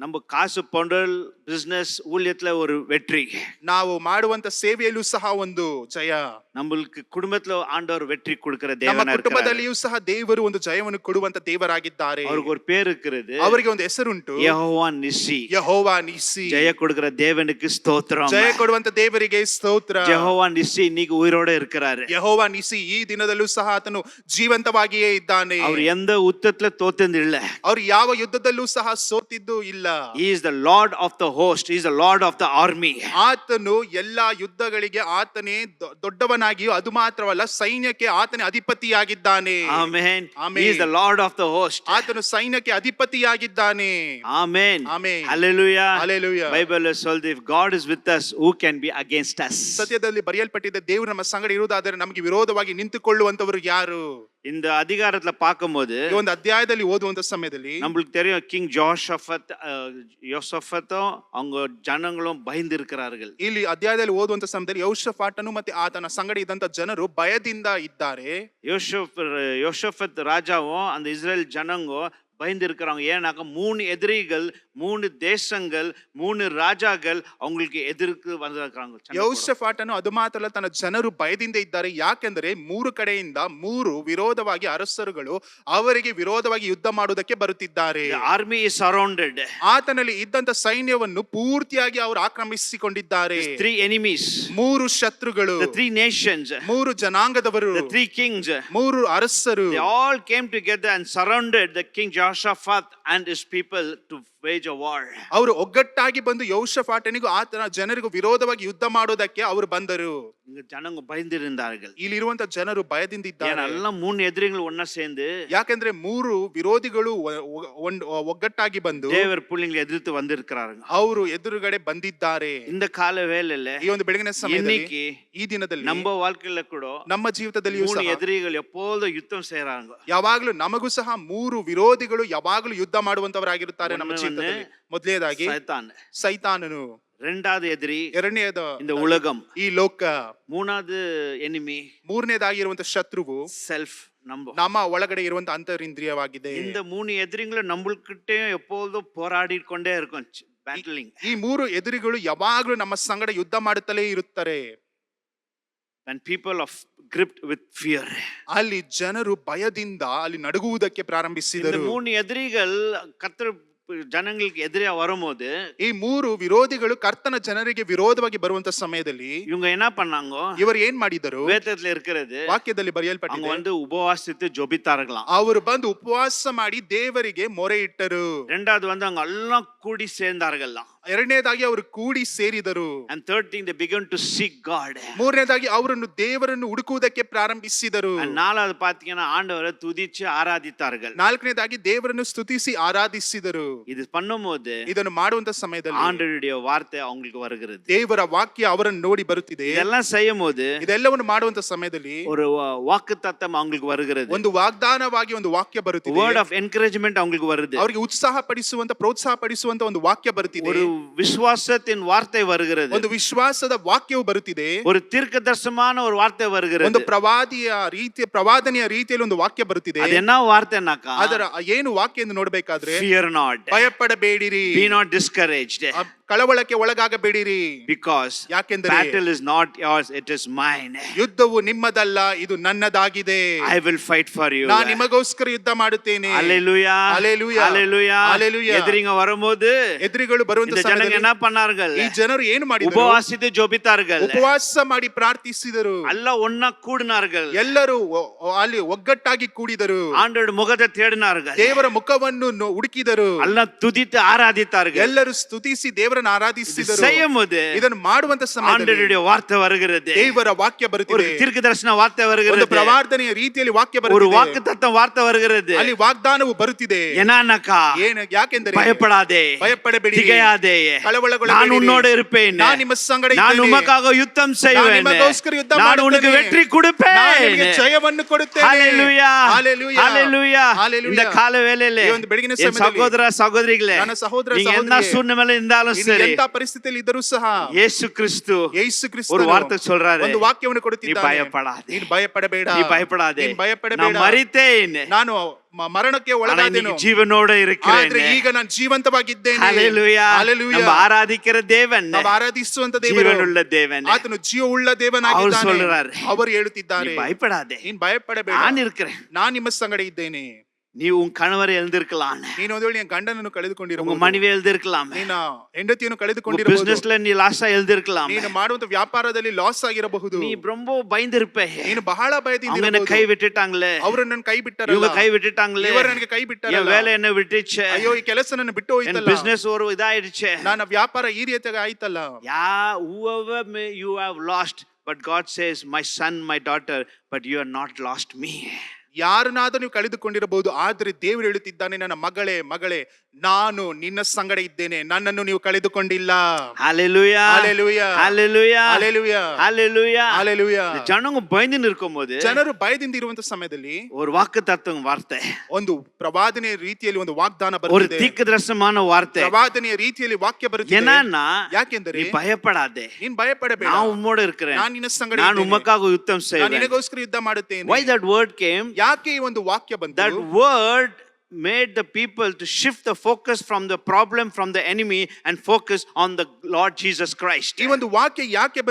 B: நம்ம காசு பொண்டல் பிசினஸ் ஊழியத்துல ஒரு வெற்றி,
A: ನಾವು ಮಾಡುವಂತ ಸೇವೆಯಲ್ಲೂ ಸಹ ಒಂದು ಜಯ,
B: நம்மளுக்கு குடும்பத்துல ஆண்டவர் வெற்றி கொடுக்கிற
A: ನಮ್ಮ
B: தேவனா இருக்கிறார்.
A: ಕುಟುಂಬದಲ್ಲಿಯೂ ಸಹ ದೇವರು ಒಂದು ಜಯವನ್ನು ಕೊಡುವಂತ ದೇವರಾಗಿದ್ದಾರೆ.
B: அவருக்கு ஒரு பேர் இருக்கிறது,
A: ಅವರಿಗೆ ಒಂದು ಹೆಸರುಂಟು,
B: ಯೆಹೋವಾ ನಿಸ್ಸಿ.
A: ಯೆಹೋವಾ ನಿಸ್ಸಿ.
B: ஜெய கொடுக்கிற தேவனுக்கு ஸ்தோத்திரம்.
A: ಜಯ ಕೊಡುವಂತ ದೇವರಿಗೆ ಸ್ತೋತ್ರ.
B: ಯೆಹೋವಾ ನಿಸ್ಸಿ இன்னைக்கு உயிரோட இருக்கிறாரு.
A: ಯೆಹೋವಾ ನಿಸ್ಸಿ ಈ ದಿನದಲ್ಲೂ ಸಹ ಆತನು ಜೀವಂತವಾಗಿಯೇ ಇದ್ದಾನೆ.
B: அவர் எந்த யுத்தத்துல தோத்ததில்லை,
A: ಅವರು ಯಾವ ಯುದ್ಧದಲ್ಲೂ ಸಹ ಸೋತಿದ್ದು ಇಲ್ಲ.
B: he is the lord of the host, he is the lord of the army.
A: ಆತನು ಎಲ್ಲಾ ಯುದ್ಧಗಳಿಗೆ ಆತನೇ ದೊಡ್ಡವನಾಗಿಯೂ ಅದು ಮಾತ್ರವಲ್ಲ, ಸೈನ್ಯಕ್ಕೆ ಆತನೇ ಅಧಿಪತಿಯಾಗಿದ್ದಾನೆ.
B: Amen.
A: Amen.
B: He is the lord of the host.
A: ಆತನು ಸೈನ್ಯಕ್ಕೆ ಅಧಿಪತಿಯಾಗಿದ್ದಾನೆ.
B: Amen.
A: Amen.
B: Hallelujah.
A: Hallelujah.
B: Bible சொல்லுது, if God is with us, who can be against us?
A: ಸತ್ಯದಲ್ಲಿ ಬರೆಯಲ್ಪಟ್ಟಿದೆ, ದೇವರು ನಮ್ಮ ಸಂಗಡ ಇರುವುದಾದರೆ ನಮಗೆ ವಿರೋಧವಾಗಿ ನಿಂತುಕೊಳ್ಳುವಂತವರು ಯಾರು?
B: இந்த அதிகாரத்துல பார்க்கும்போது
A: ಈ ಒಂದು ಅಧ್ಯಾಯದಲ್ಲಿ ಓದುವಂತ ಸಮಯದಲ್ಲಿ
B: நம்மளுக்கு தெரியும், கிங் யோசபத்தும் அவங்க ஜனங்களும் பயந்து இருக்கிறார்கள்.
A: ಇಲ್ಲಿ ಅಧ್ಯಾಯದಲ್ಲಿ ಓದುವಂತ ಸಮಯದಲ್ಲಿ ಯೆಹೋಷಾಫಾಟನು ಮತ್ತೆ ಆತನ ಸಂಗಡ ಇದ್ದಂತ ಜನರು ಭಯದಿಂದ ಇದ್ದಾರೆ.
B: யோசபத் ராஜாவும் அந்த இஸ்ரேல் ஜனங்க பயந்து இருக்கிறாங்க. ஏன்னாக்க 3 எதிரிகள், 3 தேசங்கள், 3 ರಾಜாக்கள் அவங்களுக்கு ಎದುருக்கு வந்திருக்காங்க.
A: ಯೆಹೋಷಾಫಾಟನು ಅದು ಮಾತ್ರಲ್ಲ, ತನ್ನ ಜನರು ಭಯದಿಂದ ಇದ್ದಾರೆ. ಯಾಕೆಂದರೆ 3 ಕಡೆಯಿಂದ 3 ವಿರೋಧವಾಗಿ ಅರಸರುಗಳು ಅವರಿಗೆ ವಿರೋಧವಾಗಿ ಯುದ್ಧ ಮಾಡುವುದಕ್ಕೆ ಬರುತ್ತಿದ್ದಾರೆ.
B: The army is surrounded.
A: ಆತನಲ್ಲಿ ಇದ್ದಂತ ಸೈನ್ಯವನ್ನು ಪೂರ್ತಿಯಾಗಿ ಅವರು ಆಕ್ರಮಿಸಿಕೊಂಡಿದ್ದಾರೆ.
B: 3 enemies.
A: 3 ಶತ್ರುಗಳು,
B: The 3 nations.
A: 3 ಜನಾಂಗದವರು,
B: The 3 kings.
A: 3 ಅರಸರು.
B: They all came together and surrounded the king Jehoshaphat and his people to wage a war.
A: ಅವರು ಒಗ್ಗಟ್ಟಾಗಿ ಬಂದು ಯೆಹೋಷಾಫಾಟನಿಗೂ ಆತನ ಜನರಿಗೂ ವಿರೋಧವಾಗಿ ಯುದ್ಧ ಮಾಡೋದಕ್ಕೆ ಅವರು ಬಂದರು.
B: இங்க ஜனங்க பயந்திருந்தார்கள்.
A: ಇಲ್ಲಿರುವಂತ ಜನರು ಭಯದಿಂದ ಇದ್ದಾರೆ.
B: ஏன்னா 3 எதிரிகள் ஒண்ணா சேர்ந்து
A: ಯಾಕೆಂದ್ರೆ 3 ವಿರೋಧಿಗಳು ಒಗ್ಗಟ್ಟಾಗಿ ಬಂದು
B: ದೇವರ புள்ளிங்களை எதிர்த்து வந்திருக்கிறாங்க.
A: ಅವರು ಎದುರುಗಡೆ ಬಂದಿದ್ದಾರೆ.
B: இந்த கால வேளையில
A: ಈ ಒಂದು ಬೆಳಗಿನ ಸಮಯದಲ್ಲಿ,
B: இன்னைக்கு
A: ಈ ದಿನದಲ್ಲಿ
B: நம்ம வாழ்க்கையில கூட
A: ನಮ್ಮ ಜೀವಿತದಲ್ಲಿಯೂ
B: 3
A: ಸಹ
B: எதிரிகள் எப்போதும் யுத்தம் செய்றாங்க.
A: ಯಾವಾಗಲೂ ನಮಗೂ ಸಹ 3 ವಿರೋಧಿಗಳು ಯಾವಾಗಲೂ ಯುದ್ಧ ಮಾಡುವಂತವರಾಗಿರುತ್ತಾರೆ ನಮ್ಮ ಜೀವಿತದಲ್ಲಿ. ಮೊದಲನೇದಾಗಿ ಸೈತಾನನು,
B: ரெண்டாவது எதிரி
A: ಎರಡನೆಯದು
B: இந்த உலகம்,
A: ಈ ಲೋಕ,
B: மூணாவது எனிமி
A: ಮೂರನೇದಾಗಿರುವಂತ ಶತ್ರುವು
B: செல்ஃப்,
A: ನಮ್ಮ ಒಳಗಡೆ ಇರುವಂತ ಅಂತರಿಂದ್ರಿಯವಾಗಿದೆ.
B: இந்த 3 எதிரிகளும் நம்மள்கிட்ட எப்போதும் போராடி கொண்டே இருக்கும். ಬ್ಯಾಟಲಿಂಗ್.
A: ಈ 3 ಎದುರಿಗಳು ಯಾವಾಗಲೂ ನಮ್ಮ ಸಂಗಡ ಯುದ್ಧ ಮಾಡುತ್ತಲೇ ಇರುತ್ತಾರೆ.
B: And people of gripped with fear.
A: ಅಲ್ಲಿ ಜನರು ಭಯದಿಂದ ಅಲ್ಲಿ ನಡುಗುವುದಕ್ಕೆ ಪ್ರಾರಂಭಿಸಿದರು.
B: 3 எதிரிகள் கர்த்தர் ಜನಗಳಿಗೆ ಎದುರೇ வரும்போது,
A: ಈ 3 ವಿರೋಧಿಗಳು ಕರ್ತನ ಜನರಿಗೆ ವಿರೋಧವಾಗಿ ಬರುವಂತ ಸಮಯದಲ್ಲಿ
B: இவங்க என்ன பண்ணாங்க?
A: ಇವರು ಏನ್ ಮಾಡಿದರು?
B: ವೇದದಲ್ಲಿ இருக்கிறது,
A: ವಾಕ್ಯದಲ್ಲಿ ಬರೆಯಲ್ಪಟ್ಟಿದೆ,
B: அவங்க வந்து உபவாசித்து ஜெபித்தார்களாம்.
A: ಅವರು ಬಂದು ಉಪವಾಸ ಮಾಡಿ ದೇವರಿಗೆ ಮೊರೆ ಇಟ್ಟರು.
B: ரெண்டாவது வந்து அவங்க எல்லாம் கூடி சேர்ந்தார்களாம்.
A: ಎರಡನೇದಾಗಿ ಅವರು ಕೂಡಿ ಸೇರಿದರು.
B: And third thing, they began to seek God.
A: ಮೂರನೇದಾಗಿ ಅವರನ್ನು ದೇವರನ್ನು ಹುಡುಕುವುದಕ್ಕೆ ಪ್ರಾರಂಭಿಸಿದರು.
B: And நாலாவது பாத்தீங்கன்னா ஆண்டவரை துதிச்சு ஆராதித்தார்கள்.
A: ನಾಲ್ಕನೇದಾಗಿ ದೇವರನ್ನು ಸ್ತುತಿಸಿ ಆರಾಧಿಸಿದರು.
B: இது பண்ணும்போது,
A: ಇದನ್ನು ಮಾಡುವಂತ ಸಮಯದಲ್ಲಿ
B: ஆண்டவருடைய வார்த்தை அவங்களுக்கு வருகிறது.
A: ದೇವರ ವಾಕ್ಯ ಅವರನ್ನು ನೋಡಿ ಬರುತ್ತಿದೆ.
B: இதெல்லாம் செய்யும்போது,
A: ಇದೆಲ್ಲವನ್ನು ಮಾಡುವಂತ ಸಮಯದಲ್ಲಿ
B: ஒரு வாக்குத்தத்தம் அவங்களுக்கு வருகிறது.
A: ಒಂದು ವಾಗ್ದಾನವಾಗಿ ಒಂದು ವಾಕ್ಯ ಬರುತ್ತಿದೆ.
B: ವರ್ಡ್ ಆಫ್ ಎನ್ಕರೇಜ್ಮೆಂಟ್ ಅವங்களுக்கு வருது.
A: ಅವರಿಗೆ ಉತ್ಸಾಹ ಪಡಿಸುವಂತ, ಪ್ರೋತ್ಸಾಹ ಪಡಿಸುವಂತ ಒಂದು ವಾಕ್ಯ ಬರುತ್ತಿದೆ.
B: ஒரு விசுவாசத்தின் வார்த்தை வருகிறது.
A: ಒಂದು ವಿಶ್ವಾಸದ ವಾಕ್ಯವು ಬರುತ್ತಿದೆ.
B: ஒரு தீர்க்கதரிசனமான ஒரு வார்த்தை வருகிறது.
A: ಒಂದು ಪ್ರವಾದನೆಯ ರೀತಿಯಲ್ಲಿ ಒಂದು ವಾಕ್ಯ ಬರುತ್ತಿದೆ.
B: ಅದು என்ன ವಾರ್ತೆನಾಕ?
A: ಅದರ ಏನು ವಾಕ್ಯ ಎಂದು ನೋಡಬೇಕಾದ್ರೆ,
B: fear not,
A: ಭಯಪಡಬೇಡಿರಿ,
B: be not discouraged,
A: ಕಳವಳಕ್ಕೆ ಒಳಗಾಗಬೇಡಿರಿ.
B: because
A: ಯಾಕೆಂದರೆ
B: battle is not yours, it is mine.
A: ಯುದ್ಧವು ನಿಮ್ಮದಲ್ಲ, ಇದು ನನ್ನದಾಗಿದೆ.
B: I will fight for you.
A: ನಾನು ನಿಮಗೋಸ್ಕರ ಯುದ್ಧ ಮಾಡುತ್ತೇನೆ.
B: Hallelujah,
A: Hallelujah,
B: Hallelujah,
A: Hallelujah.
B: ಎದುರಿಗ வரும்போது
A: ಎದುರಿಗಳು ಬರುವಂತ
B: இந்த ஜனங்க என்ன பண்ணார்கள்?
A: ಈ ಜನರು ಏನು ಮಾಡಿದರು?
B: உபவாசித்து ஜெபித்தார்கள்.
A: ಉಪವಾಸ ಮಾಡಿ ಪ್ರಾರ್ಥಿಸಿದರು.
B: ಎಲ್ಲ ஒண்ணா கூடினார்கள்.
A: ಎಲ್ಲರೂ ಅಲ್ಲಿ ಒಗ್ಗಟ್ಟಾಗಿ ಕೂಡಿದರು.
B: ஆண்டவருடைய முகத்தை தேடினார்கள்.
A: ದೇವರ ಮುಖವನ್ನು ಹುಡುಕಿದರು.
B: ಎಲ್ಲ ತುದಿத்து ಆರಾಧಿத்தார்கள்.
A: ಎಲ್ಲರೂ ಸ್ತುತಿಸಿ ದೇವರನ್ನು ಆರಾಧಿಸಿದರು.
B: செய்யும்போது
A: ಇದನ್ನು ಮಾಡುವಂತ ಸಮಯದಲ್ಲಿ
B: ஆண்டவருடைய வார்த்தை வருகிறது.
A: ದೇವರ ವಾಕ್ಯ
B: ஒரு
A: ಬರುತ್ತಿದೆ.
B: தீர்க்கதரிசன வார்த்தை
A: ಒಂದು
B: வருகிறது.
A: ಪ್ರವಾದನೆಯ ರೀತಿಯಲ್ಲಿ ವಾಕ್ಯ
B: ஒரு
A: ಬರುತ್ತಿದೆ.
B: வாக்குத்தத்த வார்த்தை வருகிறது.
A: ಅಲ್ಲಿ ವಾಗ್ದಾನವು ಬರುತ್ತಿದೆ.
B: என்னன்னாக்கா,
A: ಯಾಕೆಂದರೆ
B: பயப்படாதே,
A: ಭಯಪಡಬೇಡಿ,
B: திகையாதே,
A: ಕಳವಳಗೊಳ್ಳಬೇಡಿ,
B: நான் உன்னோடு இருப்பேன்,
A: ನಾನು ನಿಮ್ಮ ಸಂಗಡ
B: நான்
A: ಇದ್ದೇನೆ,
B: உமக்காக யுத்தம்
A: ನಾನು
B: செய்வேன்,
A: ನಿಮಗೋಸ್ಕರ ಯುದ್ಧ
B: நான் உனக்கு
A: ಮಾಡುತ್ತೇನೆ,
B: வெற்றி
A: ನಾನು
B: கொடுப்பேன்.
A: ನಿಮಗೆ ಜಯವನ್ನು ಕೊಡುತ್ತೇನೆ.
B: ஹalleluya,
A: Hallelujah,
B: ஹalleluya.
A: Hallelujah.
B: இந்த கால வேளையில
A: ಈ ಒಂದು ಬೆಳಗಿನ
B: என்
A: ಸಮಯದಲ್ಲಿ
B: சகோதர சகோதரிகளே,
A: ನನ್ನ ಸಹೋದರ
B: நீங்க என்ன
A: ಸಹೋದರಿಯರೇ,
B: சூழ்நிலையில இருந்தாலும்
A: ನೀನು
B: சரி,
A: ಎಂತ ಪರಿಸ್ಥಿತಿಯಲ್ಲಿ ಇದ್ದರೂ ಸಹ
B: ಯೇಸು ಕ್ರಿಸ್ತು
A: ಯೇಸು
B: ஒரு
A: ಕ್ರಿಸ್ತನು
B: வார்த்தை சொல்றாரு,
A: ಒಂದು ವಾಕ್ಯವನ್ನು
B: நீ
A: ಕೊಡುತ್ತಿದ್ದಾನೆ.
B: பயப்படாதே,
A: ನೀನು ಭಯಪಡಬೇಡ,
B: நீ பயப்படாதே,
A: ನೀನು ಭಯಪಡಬೇಡ,
B: நான் மரித்தேன்,
A: ನಾನು ಮರಣಕ್ಕೆ
B: ஆனா
A: ಒಳಗಾದೆನು,
B: இன்னைக்கு ஜீவனோட
A: ಆದ್ರೆ
B: இருக்கிறேன்.
A: ಈಗ ನಾನು ಜೀವಂತವಾಗಿದ್ದೇನೆ.
B: ஹalleluya.
A: Hallelujah.
B: நம்ம ஆராதிக்கிற தேவன்
A: ನಾವು ಆರಾಧಿಸುವಂತ ದೇವರು
B: ஜீவனுள்ள தேவன்.
A: ಆತನು ಜೀವವುಳ್ಳ ದೇವನಾಗಿದ್ದಾನೆ.
B: ಅವರು சொல்றாரு,
A: ಅವರು
B: நீ
A: ಹೇಳುತ್ತಿದ್ದಾರೆ,
B: பயப்படாதே,
A: ನೀನು ಭಯಪಡಬೇಡ,
B: நான் இருக்கிறேன்.
A: ನಾನು ನಿಮ್ಮ ಸಂಗಡ ಇದ್ದೇನೆ.
B: நீ உன் கணவரை எழுந்திருக்கலாம்,
A: ನೀನು ಒಂದು ವೇಳೆ ನಿನ್ನ ಗಂಡನನ್ನು
B: உங்க
A: ಕಳೆದುಕೊಂಡಿರಬಹುದು,
B: மனைவி எழுந்திருக்கலாம்,
A: ನಿನ್ನ ಹೆಂಡತಿಯನ್ನು
B: உங்க
A: ಕಳೆದುಕೊಂಡಿರಬಹುದು,
B: பிசினஸ்ல நீ லாஸா எழுந்திருக்கலாம்,
A: ನೀನು ಮಾಡುವಂತ ವ್ಯಾಪಾರದಲ್ಲಿ ಲಾಸ್ ಆಗಿರಬಹುದು,
B: நீ ரொம்ப பயந்திருப்ப,
A: ನೀನು ಬಹಳ ಭಯದಿಂದ
B: அவங்க என்ன கை விட்டுட்டாங்களே,
A: ಅವರು ನನ್ನ ಕೈ ಬಿಟ್ಟರಲ್ಲ,
B: இவங்க கை விட்டுட்டாங்களே,
A: ಇವರು ನನಗೆ ಕೈ
B: என்
A: ಬಿಟ್ಟರಲ್ಲ,
B: வேலை என்ன விட்டுச்சு,
A: ಅಯ್ಯೋ ಈ ಕೆಲಸ ನನ್ನ ಬಿಟ್ಟು
B: என்
A: ಹೋಯ್ತಲ್ಲ,
B: பிசினஸ் ஒரு இதாயிடுச்சு.
A: ನನ್ನ ವ್ಯಾಪಾರ ಈ ರೀತಿಯಾಗಿ ಆಯ್ತಲ್ಲ.
B: whoever you have lost, but God says, my son, my daughter, but you are not lost me.
A: ಯಾರನ್ನಾದ್ರೂ ನೀವು ಕಳೆದುಕೊಂಡಿರಬಹುದು, ಆದ್ರೆ ದೇವರು ಹೇಳುತ್ತಿದ್ದಾನೆ, ನನ್ನ ಮಗಳೇ ಮಗಳೇ, ನಾನು ನಿನ್ನ ಸಂಗಡ ಇದ್ದೇನೆ, ನನ್ನನ್ನು ನೀವು ಕಳೆದುಕೊಂಡಿಲ್ಲ.
B: Hallelujah,
A: Hallelujah,
B: Hallelujah,
A: Hallelujah,
B: Hallelujah,
A: Hallelujah.
B: ஜனங்க பயந்து இருக்கும்போது
A: ಜನರು ಭಯದಿಂದ ಇರುವಂತ ಸಮಯದಲ್ಲಿ
B: ஒரு வாக்குத்தத்தம் வார்த்தை,
A: ಒಂದು ಪ್ರವಾದನೆಯ ರೀತಿಯಲ್ಲಿ ಒಂದು ವಾಗ್ದಾನ
B: ஒரு
A: ಬರುತ್ತದೆ,
B: தீர்க்கதரிசனமான வார்த்தை.
A: ಪ್ರವಾದನೆಯ ರೀತಿಯಲ್ಲಿ ವಾಕ್ಯ ಬರುತ್ತದೆ.
B: என்னன்னா,
A: ಯಾಕೆಂದರೆ
B: நீ பயப்படாதே,
A: ನೀನ್ ಭಯಪಡಬೇಡ,
B: நான் உம்மோட இருக்கிறேன்,
A: ನಾನು ನಿನ್ನ ಸಂಗಡ
B: நான்
A: ಇದ್ದೇನೆ,
B: உமக்காக யுத்தம்
A: ನಾನು
B: செய்வேன்.
A: ನಿನಗೋಸ್ಕರ ಯುದ್ಧ ಮಾಡುತ್ತೇನೆ.
B: Why that word came?
A: ಯಾಕೆ ಈ ಒಂದು ವಾಕ್ಯ ಬಂತು?
B: That word
C: made the people to shift the focus from the problem, from the enemy, and focus on the Lord Jesus Christ.
A: ಈ ಒಂದು ವಾಕ್ಯ ಯಾಕೆ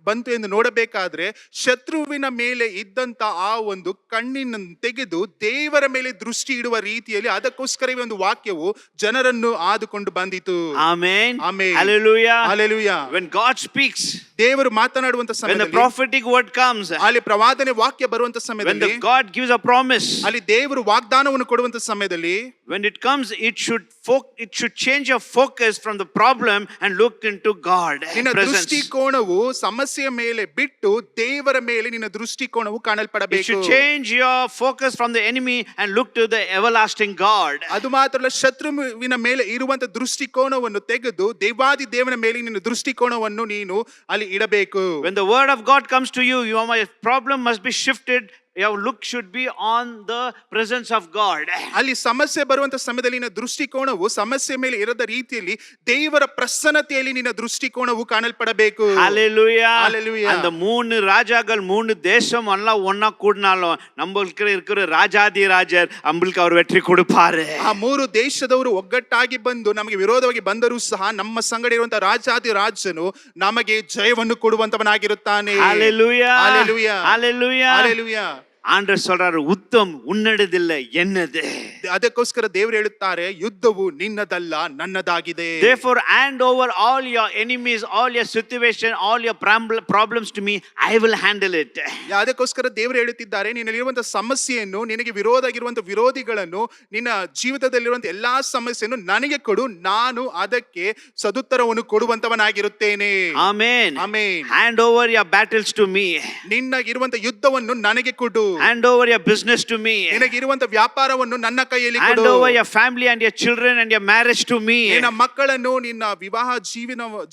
A: ಬಂತು ಎಂದು ನೋಡಬೇಕಾದ್ರೆ, ಶತ್ರುವಿನ ಮೇಲೆ ಇದ್ದಂತ ಆ ಒಂದು ಕಣ್ಣಿನ ತೆಗೆದು ದೇವರ ಮೇಲೆ ದೃಷ್ಟಿ ಇಡುವ ರೀತಿಯಲ್ಲಿ, ಅದಕ್ಕೋಸ್ಕರ ಈ ಒಂದು ವಾಕ್ಯವು ಜನರನ್ನು ಆದುಕೊಂಡು ಬಂದಿತು.
C: Amen.
A: Amen.
C: Hallelujah.
A: Hallelujah.
C: When God speaks,
A: ದೇವರು ಮಾತನಾಡುವಂತ
C: when the
A: ಸಮಯದಲ್ಲಿ,
C: prophetic word comes,
A: ಅಲ್ಲಿ ಪ್ರವಾದನೆ ವಾಕ್ಯ ಬರುವಂತ
C: when
A: ಸಮಯದಲ್ಲಿ,
C: the God gives a promise,
A: ಅಲ್ಲಿ ದೇವರು ವಾಗ್ದಾನವನ್ನು ಕೊಡುವಂತ ಸಮಯದಲ್ಲಿ,
C: when it comes, it should change your focus from the problem and look into God
A: ನಿನ್ನ
C: presence.
A: ದೃಷ್ಟಿಕೋನವು ಸಮಸ್ಯೆಯ ಮೇಲೆ ಬಿಟ್ಟು ದೇವರ ಮೇಲೆ ನಿನ್ನ ದೃಷ್ಟಿಕೋನವು
C: It
A: ಕಾಣಲ್ಪಡಬೇಕು.
C: should change your focus from the enemy and look to the everlasting God.
A: ಅದು ಮಾತ್ರ ಅಲ್ಲ, ಶತ್ರುವಿನ ಮೇಲೆ ಇರುವಂತ ದೃಷ್ಟಿಕೋನವನ್ನು ತೆಗೆದು ದೇವಾದಿ ದೇವನ ಮೇಲೆ ನಿನ್ನ ದೃಷ್ಟಿಕೋನವನ್ನು ನೀನು ಅಲ್ಲಿ ಇಡಬೇಕು.
C: When the word of God comes to you, your problem must be shifted. Your look should be on the presence of God.
A: ಅಲ್ಲಿ ಸಮಸ್ಯೆ ಬರುವಂತ ಸಮಯದಲ್ಲಿ ನಿನ್ನ ದೃಷ್ಟಿಕೋನವು ಸಮಸ್ಯೆ ಮೇಲೆ ಇರದ ರೀತಿಯಲ್ಲಿ ದೇವರ ಪ್ರಸನ್ನತೆಯಲ್ಲಿ ನಿನ್ನ ದೃಷ್ಟಿಕೋನವು ಕಾಣಲ್ಪಡಬೇಕು.
C: Hallelujah.
A: Hallelujah.
C: அந்த மூணு ராஜாக்கள் மூணு தேசம் எல்லாம் ஒண்ணா கூடினாலும் நம்மளுக்கு இருக்கிற ராஜாதி ராஜர் நம்மளுக்கு அவர் வெற்றி கொடுப்பாரு.
A: ಆ ಮೂರು ದೇಶದವರು ಒಗ್ಗಟ್ಟಾಗಿ ಬಂದು ನಮಗೆ ವಿರೋಧವಾಗಿ ಬಂದರೂ ಸಹ ನಮ್ಮ ಸಂಗಡ ಇರುವಂತ ರಾಜಾದಿ ರಾಜನು ನಮಗೆ ಜಯವನ್ನು ಕೊಡುವಂತವನಾಗಿರುತ್ತಾನೆ.
C: Hallelujah.
A: Hallelujah.
C: Hallelujah.
A: Hallelujah.
C: ஆண்டவர் சொல்றாரு, உத்தம் உன்னடதில்லை என்னது.
A: ಅದಕ್ಕೋಸ್ಕರ ದೇವರು ಹೇಳುತ್ತಾರೆ, ಯುದ್ಧವು ನಿನ್ನದಲ್ಲ ನನ್ನದಾಗಿದೆ.
C: Therefore hand over all your enemies, all your situation, all your problems to me. I will handle it.
A: ಅದಕ್ಕೋಸ್ಕರ ದೇವರು ಹೇಳುತ್ತಿದ್ದಾರೆ, ನಿನ್ನಲ್ಲಿರುವಂತಹ ಸಮಸ್ಯೆಯನ್ನು, ನಿನಗೆ ವಿರೋಧವಾಗಿರುವಂತಹ ವಿರೋಧಿಗಳನ್ನು, ನಿನ್ನ ಜೀವಿತದಲ್ಲಿರುವಂತಹ ಎಲ್ಲಾ ಸಮಸ್ಯೆಯನ್ನು ನನಗೆ ಕೊಡು, ನಾನು ಅದಕ್ಕೆ ಸದುತ್ತರವನ್ನು ಕೊಡುವಂತವನಾಗಿರುತ್ತೇನೆ.
C: Amen.
A: Amen.
C: Hand over your battles to me.
A: ನಿನ್ನಗಿರುವಂತಹ ಯುದ್ಧವನ್ನು ನನಗೆ ಕೊಡು.
C: Hand over your business to me.
A: ನಿನಗಿರುವಂತಹ ವ್ಯಾಪಾರವನ್ನು ನನ್ನ ಕೈಯಲ್ಲಿ ಕೊಡು.
C: Hand over your family and your children and your marriage to me.
A: ನಿನ್ನ ಮಕ್ಕಳನ್ನು, ನಿನ್ನ ವಿವಾಹ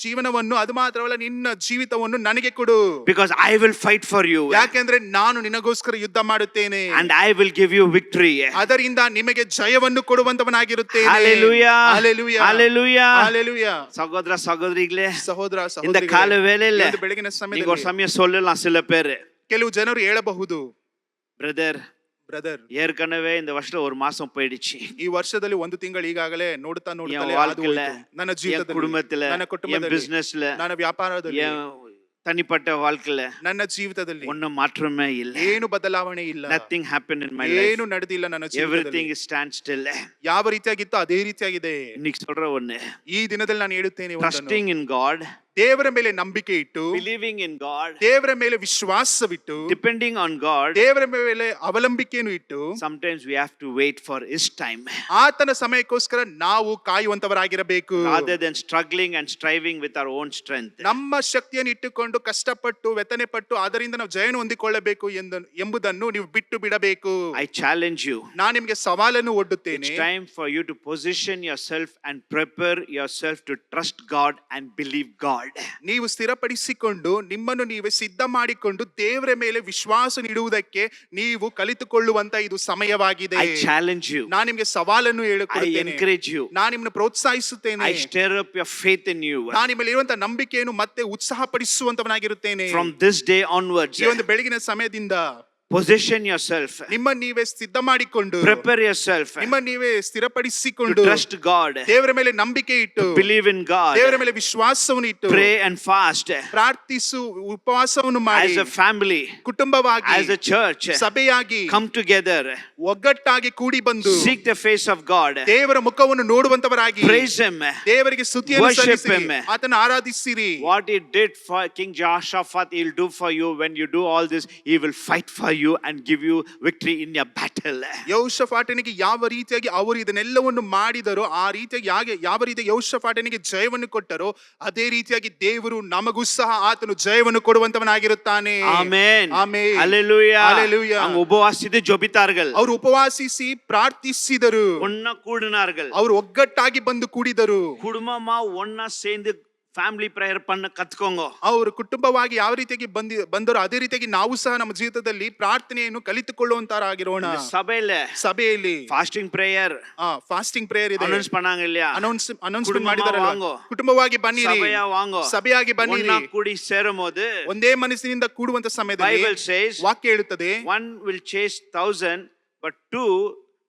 A: ಜೀವನವನ್ನು, ಅದು ಮಾತ್ರವಲ್ಲ ನಿನ್ನ ಜೀವಿತವನ್ನು ನನಗೆ ಕೊಡು.
C: Because I will fight for you.
A: ಯಾಕೆಂದ್ರೆ ನಾನು ನಿನಗೋಸ್ಕರ ಯುದ್ಧ ಮಾಡುತ್ತೇನೆ.
C: And I will give you victory.
A: ಅದರಿಂದ ನಿಮಗೆ ಜಯವನ್ನು ಕೊಡುವಂತವನಾಗಿರುತ್ತೇನೆ.
C: Hallelujah.
A: Hallelujah.
C: Hallelujah.
A: Hallelujah.
C: சகோதர சகோதரிகளே,
A: ಸಹೋದರ
C: இந்த கால
A: ಸಹೋದರಿಗಳೇ,
C: வேளையில
A: ಈ ಒಂದು ಬೆಳಗಿನ
C: நீங்க
A: ಸಮಯದಲ್ಲಿ
C: ஒரு சமயம் சொல்லலாம் சில பேர்,
A: ಕೆಲವು ಜನರು ಹೇಳಬಹುದು,
C: ಬ್ರದರ್
A: ಬ್ರದರ್,
C: ஏற்கனவே இந்த வருஷத்துல ஒரு மாசம் போயிடுச்சு.
A: ಈ ವರ್ಷದಲ್ಲಿ ಒಂದು ತಿಂಗಳು ಈಗಾಗಲೇ ನೋಡ್ತಾ
C: என்
A: ನೋಡ್ತಾ
C: வாழ்க்கையில,
A: ನನ್ನ
C: என்
A: ಜೀವಿತದಲ್ಲಿ,
C: குடும்பத்துல,
A: ನನ್ನ
C: என்
A: ಕುಟುಂಬದಲ್ಲಿ,
C: பிசினஸ்ல,
A: ನನ್ನ ವ್ಯಾಪಾರದಲ್ಲಿ,
C: என் தனிப்பட்ட வாழ்க்கையில
A: ನನ್ನ ಜೀವಿತದಲ್ಲಿ
C: ஒன்னும் மாற்றமே இல்ல.
A: ಏನು ಬದಲಾವಣೆ ಇಲ್ಲ.
C: Nothing happened in my life.
A: ಏನು ನಡೆದಿಲ್ಲ ನನ್ನ
C: Everything
A: ಜೀವಿತದಲ್ಲಿ.
C: is stand still.
A: ಯಾವ ರೀತಿಯಾಗಿತ್ತು ಅದೇ ರೀತಿಯಾಗಿದೆ.
C: இன்னைக்கு சொல்ற ஒண்ணு,
A: ಈ ದಿನದಲ್ಲಿ ನಾನು ಹೇಳುತ್ತೇನೆ, ಒಂದನ್ನು,
C: trusting in God,
A: ದೇವರ ಮೇಲೆ ನಂಬಿಕೆ ಇಟ್ಟು,
C: believing in God,
A: ದೇವರ ಮೇಲೆ ವಿಶ್ವಾಸವಿಟ್ಟು,
C: depending on God.
A: ದೇವರ ಮೇಲೆ ಅವಲಂಬಿಕೆಯನ್ನು ಇಟ್ಟು,
C: Sometimes we have to wait for His time
A: ಆತನ ಸಮಯಕ್ಕೋಸ್ಕರ ನಾವು ಕಾಯುವಂತವರಾಗಿರಬೇಕು.
C: rather than struggling and striving with our own strength.
A: ನಮ್ಮ ಶಕ್ತಿಯನ್ನು ಇಟ್ಟುಕೊಂಡು ಕಷ್ಟಪಟ್ಟು ವೆತನೆ ಪಟ್ಟು ಅದರಿಂದ ನಾವು ಜಯನ ಹೊಂದಿಕೊಳ್ಳಬೇಕು ಎಂಬುದನ್ನು ನೀವು ಬಿಟ್ಟು ಬಿಡಬೇಕು.
C: I challenge you.
A: ನಾನು ನಿಮಗೆ ಸವಾಲನ್ನು ಒಡ್ಡುತ್ತೇನೆ.
C: It's time for you to position yourself and prepare yourself to trust God and believe God.
A: ನೀವು ಸ್ಥಿರಪಡಿಸಿಕೊಂಡು ನಿಮ್ಮನ್ನು ನೀವೇ ಸಿದ್ಧ ಮಾಡಿಕೊಂಡು ದೇವರ ಮೇಲೆ ವಿಶ್ವಾಸ ನೀಡುವುದಕ್ಕೆ ನೀವು ಕಲಿತುಕೊಳ್ಳುವಂತ ಇದು ಸಮಯವಾಗಿದೆ.
C: I challenge you.
A: ನಾನು ನಿಮಗೆ ಸವಾಲನ್ನು
C: I
A: ಹೇಳಿಕೊಡುತ್ತೇನೆ.
C: encourage you.
A: ನಾನು ನಿಮ್ಮನ್ನು ಪ್ರೋತ್ಸಾಹಿಸುತ್ತೇನೆ.
C: I stir up your faith in you.
A: ನಾನು ನಿಮ್ಮಲ್ಲಿ ಇರುವಂತ ನಂಬಿಕೆಯನ್ನು ಮತ್ತೆ ಉತ್ಸಾಹಪಡಿಸುವಂತವನಾಗಿರುತ್ತೇನೆ.
C: From this day onwards,
A: ಈ ಒಂದು ಬೆಳಗಿನ ಸಮಯದಿಂದ
C: position yourself,
A: ನಿಮ್ಮನ್ನು ನೀವೇ ಸಿದ್ಧ ಮಾಡಿಕೊಂಡು,
C: prepare yourself
A: ನಿಮ್ಮನ್ನು ನೀವೇ
C: to
A: ಸ್ಥಿರಪಡಿಸಿಕೊಂಡು,
C: trust God,
A: ದೇವರ ಮೇಲೆ ನಂಬಿಕೆ ಇಟ್ಟು,
C: believe in God,
A: ದೇವರ ಮೇಲೆ ವಿಶ್ವಾಸವನ್ನು ಇಟ್ಟು,
C: pray and fast
A: ಪ್ರಾರ್ಥಿಸು, ಉಪವಾಸವನ್ನು ಮಾಡಿ,
C: as a family,
A: ಕುಟುಂಬವಾಗಿ,
C: as a church,
A: ಸಭೆಯಾಗಿ,
C: come together,
A: ಒಗ್ಗಟ್ಟಾಗಿ ಕೂಡಿ ಬಂದು
C: seek the face of God,
A: ದೇವರ ಮುಖವನ್ನು ನೋಡುವಂತವರಾಗಿ,
C: praise Him,
A: ದೇವರಿಗೆ ಸ್ತುತಿಯನ್ನು
C: worship
A: ಸಲ್ಲಿಸಿರಿ,
C: Him.
A: ಆತನ ಆರಾಧಿಸಿರಿ.
C: What He did for King Jehoshaphat, He'll do for you. When you do all this, He will fight for you and give you victory in your battle.
A: ಯೆಹೋಷಾಫಾಟನಿಗೆ ಯಾವ ರೀತಿಯಾಗಿ ಅವರು ಇದನ್ನೆಲ್ಲವನ್ನು ಮಾಡಿದರೋ, ಆ ರೀತಿಯಾಗಿ ಯಾವ ರೀತಿಯಾಗಿ ಯೆಹೋಷಾಫಾಟನಿಗೆ ಜಯವನ್ನು ಕೊಟ್ಟರೋ, ಅದೇ ರೀತಿಯಾಗಿ ದೇವರು ನಮಗೂ ಸಹ ಆತನು ಜಯವನ್ನು ಕೊಡುವಂತವನಾಗಿರುತ್ತಾನೆ.
C: Amen.
A: ಆಮೆನ್.
C: Hallelujah.
A: Hallelujah.
C: அவங்க உபவாசித்து ஜெபித்தார்கள்,
A: ಅವರು ಉಪವಾಸಿಸಿ ಪ್ರಾರ್ಥಿಸಿದರು,
C: ஒண்ணா கூடினார்கள்,
A: ಅವರು ಒಗ್ಗಟ್ಟಾಗಿ ಬಂದು ಕೂಡಿದರು.
C: குடும்பமா ஒண்ணா சேர்ந்து ಫ್ಯಾಮಿಲಿ ಪ್ರೇಯರ್ பண்ண ಕತ್ಕೊಂಗೋ.
A: ಅವರು ಕುಟುಂಬವಾಗಿ ಯಾವ ರೀತಿಯಾಗಿ ಬಂದರೋ ಅದೇ ರೀತಿಯಾಗಿ ನಾವು ಸಹ ನಮ್ಮ ಜೀವಿತದಲ್ಲಿ ಪ್ರಾರ್ಥನೆಯನ್ನು ಕಲಿತುಕೊಳ್ಳುವಂತರಾಗಿರೋಣ. ಸಭೆಯಲ್ಲಿ
C: ಫಾಸ್ಟಿಂಗ್ ಪ್ರೇಯರ್,
A: ಫಾಸ್ಟಿಂಗ್ ಪ್ರೇಯರ್ ಇದೆ,
C: ಅನೌನ್ಸ್ பண்ணாங்க இல்லையா?
A: ಅನೌನ್ಸ್ಮೆಂಟ್ ಮಾಡಿದಾರಲ್ಲ, ಕುಟುಂಬವಾಗಿ ಬನ್ನಿರಿ, ಸಭೆಯಾಗಿ ಬನ್ನಿರಿ.
C: ஒண்ணா கூடி சேரும்போது
A: ಒಂದೇ ಮನಸ್ಸಿನಿಂದ ಕೂಡುವಂತ ಸಮಯದಲ್ಲಿ
C: Bible says,
A: ವಾಕ್ಯ ಹೇಳುತ್ತದೆ,
C: one will chase 1,000 but two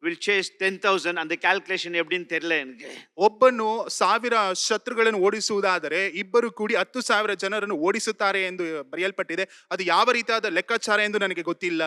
C: will chase 10,000 and the calculation எப்படின்னு தெரியல எனக்கு.
A: ಒಬ್ಬನು 1000 ಶತ್ರುಗಳನ್ನು ಓಡಿಸುವುದಾದರೆ ಇಬ್ಬರು ಕೂಡಿ 10,000 ಜನರನ್ನು ಓಡಿಸುತ್ತಾರೆ ಎಂದು ಬರೆಯಲ್ಪಟ್ಟಿದೆ. ಅದು ಯಾವ ರೀತಿಯಾದ ಲೆಕ್ಕಾಚಾರ ಎಂದು ನನಗೆ ಗೊತ್ತಿಲ್ಲ.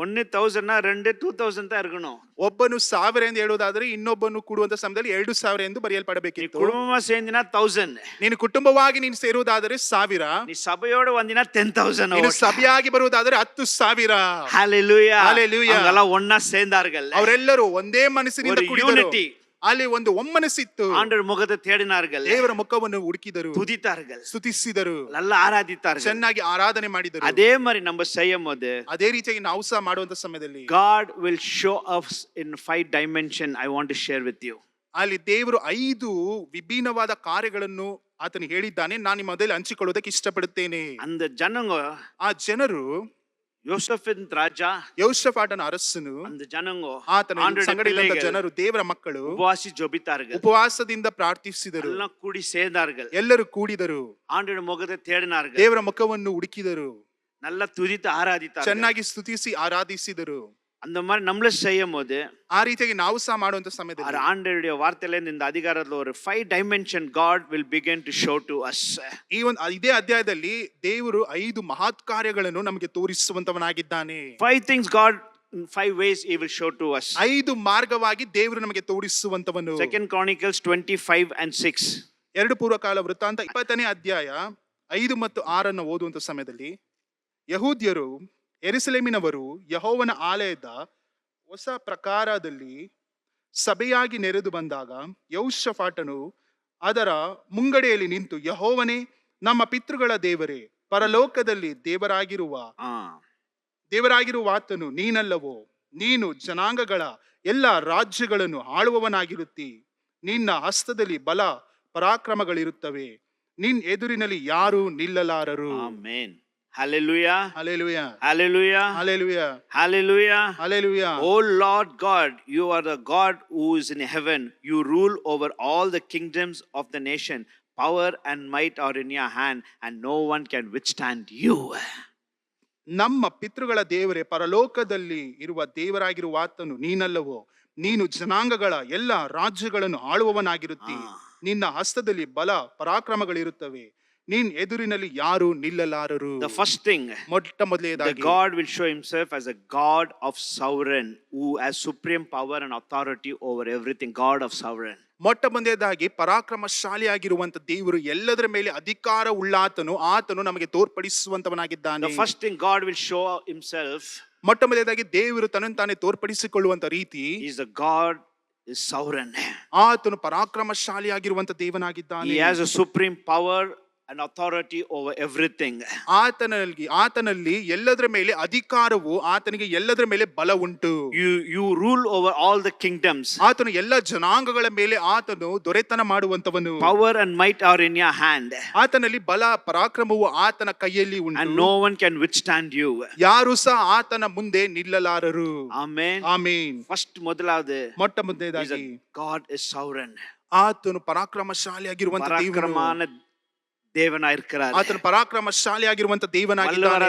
C: 1,000 ನ 2,000 தான் இருக்கணும்.
A: ಒಬ್ಬನು 1000 ಎಂದು ಹೇಳುವುದಾದರೆ ಇನ್ನೊಬ್ಬನು ಕೂಡುವಂತ ಸಮಯದಲ್ಲಿ 2,000 ಎಂದು ಬರೆಯಲ್ಪಡಬೇಕಿತ್ತು.
C: ಕುಟುಂಬ ಸೇರಿದಿನ 1000.
A: ನೀನು ಕುಟುಂಬವಾಗಿ ನೀನು ಸೇರುವುದಾದರೆ 1000.
C: ನೀ ಸಭೆಯೋடு ಒಂದಿನ 10,000.
A: ನೀನು ಸಭೆಯಾಗಿ ಬರುವುದಾದರೆ 10,000.
C: Hallelujah.
A: Hallelujah.
C: அவங்கெல்லாம் ஒண்ணா சேர்ந்தார்கள்.
A: ಅವರೆಲ್ಲರೂ ಒಂದೇ ಮನಸ್ಸಿನಿಂದ
C: ஒரு
A: ಕೂಡಿದರು.
C: unity.
A: ಅಲ್ಲಿ ಒಂದು ಒಮ್ಮನಸ್ಸಿತ್ತು.
C: ஆண்டவர் முகத்தை தேடினார்கள்.
A: ದೇವರ ಮುಖವನ್ನು ಹುಡುಕಿದರು,
C: துதித்தார்கள்,
A: ಸ್ತುತಿಸಿದರು,
C: நல்லா ஆராதித்தார்கள்.
A: ಚೆನ್ನಾಗಿ ಆರಾಧನೆ ಮಾಡಿದರು.
C: அதே மாதிரி நம்ம செய்யும்போது
A: ಅದೇ ರೀತಿಯಾಗಿ ನಾವು ಸಹ ಮಾಡುವಂತ ಸಮಯದಲ್ಲಿ
C: God will show us in 5 dimension. I want to share with you.
A: ಅಲ್ಲಿ ದೇವರು 5 ವಿಭಿನ್ನವಾದ ಕಾರ್ಯಗಳನ್ನು ಆತನು ಹೇಳಿದ್ದಾನೆ. ನಾನು ನಿಮ್ಮ ಮೊದಲು ಹಂಚಿಕೊಳ್ಳೋದಕ್ಕೆ ಇಷ್ಟಪಡುತ್ತೇನೆ.
C: அந்த ஜனங்க,
A: ಆ ಜನರು
C: யோசேப்பின் ராஜா,
A: ಯೋಷಾಫಾಟನ ಅರಸನು,
C: அந்த ஜனங்க
A: ಆತನ ಸಂಗಡಿದಂತ ಜನರು, ದೇವರ ಮಕ್ಕಳು
C: உபவாசி ஜெபித்தார்கள்.
A: ಉಪವಾಸದಿಂದ ಪ್ರಾರ್ಥಿಸಿದರು.
C: எல்லாம் கூடி சேர்ந்தார்கள்.
A: ಎಲ್ಲರೂ ಕೂಡಿದರು,
C: ஆண்டவருடைய முகத்தை தேடினார்கள்.
A: ದೇವರ ಮುಖವನ್ನು ಹುಡುಕಿದರು,
C: நல்லா துதித்து ஆராதித்தார்கள்.
A: ಚೆನ್ನಾಗಿ ಸ್ತುತಿಸಿ ಆರಾಧಿಸಿದರು.
C: அந்த மாதிரி நம்மள செய்யும்போது
A: ಆ ರೀತಿಯಾಗಿ ನಾವು ಸಹ ಮಾಡುವಂತ ಸಮಯದಲ್ಲಿ
C: ஆண்டவருடைய வார்த்தையில இந்த அதிகாரத்துல ஒரு 5 dimension God will begin to show to us.
A: ಈ ಒಂದು ಇದೇ ಅಧ್ಯಾಯದಲ್ಲಿ ದೇವರು 5 ಮಹತ್ ಕಾರ್ಯಗಳನ್ನು ನಮಗೆ ತೋರಿಸುವಂತವನಾಗಿದ್ದಾನೆ.
C: 5 things God in 5 ways he will show to us.
A: 5 ಮಾರ್ಗವಾಗಿ ದೇವರು ನಮಗೆ ತೋರಿಸುವಂತವನು.
C: 2 Chronicles 25 and 6.
A: 2 ಪೂರ್ವಕಾಲ ವೃತ್ತಾಂತ 20ನೇ ಅಧ್ಯಾಯ 5 ಮತ್ತು 6 ಓದುವಂತ ಸಮಯದಲ್ಲಿ, ಯಹೂದ್ಯರು ಯೆರೂಸಲೇಮಿನವರು ಯೆಹೋವನ ಆಲಯದ ಹೊಸ ಪ್ರಕಾರದಲ್ಲಿ ಸಭೆಯಾಗಿ ನೆರೆದು ಬಂದಾಗ ಯೆಹೋಷಾಫಾಟನು ಅದರ ಮುಂಗಡೆಯಲ್ಲಿ ನಿಂತು, ಯೆಹೋವನೇ, ನಮ್ಮ ಪಿತೃಗಳ ದೇವರೇ, ಪರಲೋಕದಲ್ಲಿ ದೇವರಾಗಿರುವ ಆತನು ನೀನಲ್ಲವೋ? ನೀನು ಜನಾಂಗಗಳ ಎಲ್ಲ ರಾಜ್ಯಗಳನ್ನು ಆಳುವವನಾಗಿರುತ್ತಿ. ನಿನ್ನ ಹಸ್ತದಲ್ಲಿ ಬಲ ಪರಾಕ್ರಮಗಳಿರುತ್ತವೆ. ನಿನ್ನ ಎದುರಿನಲ್ಲಿ ಯಾರು ನಿಲ್ಲಲಾರರು.
C: Amen. Hallelujah.
A: Hallelujah.
C: Hallelujah.
A: Hallelujah.
C: Hallelujah.
A: Hallelujah.
C: Oh Lord God, you are the God who is in heaven. You rule over all the kingdoms of the nation. Power and might are in your hand, and no one can withstand you.
A: ನಮ್ಮ ಪಿತೃಗಳ ದೇವರೇ, ಪರಲೋಕದಲ್ಲಿ ಇರುವ ದೇವರಾಗಿರುವ ಆತನು ನೀನಲ್ಲವೋ? ನೀನು ಜನಾಂಗಗಳ ಎಲ್ಲ ರಾಜ್ಯಗಳನ್ನು ಆಳುವವನಾಗಿರುತ್ತಿ. ನಿನ್ನ ಹಸ್ತದಲ್ಲಿ ಬಲ ಪರಾಕ್ರಮಗಳಿರುತ್ತವೆ. ನಿನ್ನ ಎದುರಿನಲ್ಲಿ ಯಾರು ನಿಲ್ಲಲಾರರು.
C: The first thing,
A: ಮೊಟ್ಟ ಮೊದಲನೇದಾಗಿ,
C: the God will show himself as a God of sovereign, who has supreme power and authority over everything. God of sovereign.
A: ಮೊಟ್ಟ ಮೊದಲನೇದಾಗಿ ಪರಾಕ್ರಮಶಾಲಿಯಾಗಿರುವಂತ ದೇವರು, ಎಲ್ಲದರ ಮೇಲೆ ಅಧಿಕಾರ ಉಳ್ಳಾತನು, ಆತನು ನಮಗೆ ತೋರ್ಪಡಿಸುವಂತವನಾಗಿದ್ದಾನೆ.
C: The first thing God will show himself,
A: ಮೊಟ್ಟ ಮೊದಲನೇದಾಗಿ ದೇವರು ತನ್ನನ್ನು ತಾನೇ ತೋರ್ಪಡಿಸಿಕೊಳ್ಳುವಂತ ರೀತಿ,
C: is a God is sovereign.
A: ಆತನು ಪರಾಕ್ರಮಶಾಲಿಯಾಗಿರುವಂತ ದೇವನಾಗಿದ್ದಾನೆ.
C: He has a supreme power and authority over everything.
A: ಆತನಲ್ಲಿ ಎಲ್ಲದರ ಮೇಲೆ ಅಧಿಕಾರವು, ಆತನಿಗೆ ಎಲ್ಲದರ ಮೇಲೆ ಬಲ ಉಂಟು.
C: You rule over all the kingdoms.
A: ಆತನು ಎಲ್ಲ ಜನಾಂಗಗಳ ಮೇಲೆ ಆತನು ದೊರೆತನ ಮಾಡುವಂತವನು.
C: Power and might are in your hand.
A: ಆತನಲ್ಲಿ ಬಲ ಪರಾಕ್ರಮವು ಆತನ ಕೈಯಲ್ಲಿ ಉಂಟು.
C: And no one can withstand you.
A: ಯಾರು ಸಹ ಆತನ ಮುಂದೆ ನಿಲ್ಲಲಾರರು.
C: Amen.
A: ಆಮೆನ್.
C: First ಮೊದಲಾದ,
A: ಮೊಟ್ಟ ಮೊದಲನೇದಾಗಿ
C: God is sovereign.
A: ಆತನು ಪರಾಕ್ರಮಶಾಲಿಯಾಗಿರುವಂತ ದೇವನು.
C: ದೇವನಾಗಿರುತ್ತಾರೆ.
A: ಆತನು ಪರಾಕ್ರಮಶಾಲಿಯಾಗಿರುವಂತ ದೇವನಾಗಿದ್ದಾನೆ.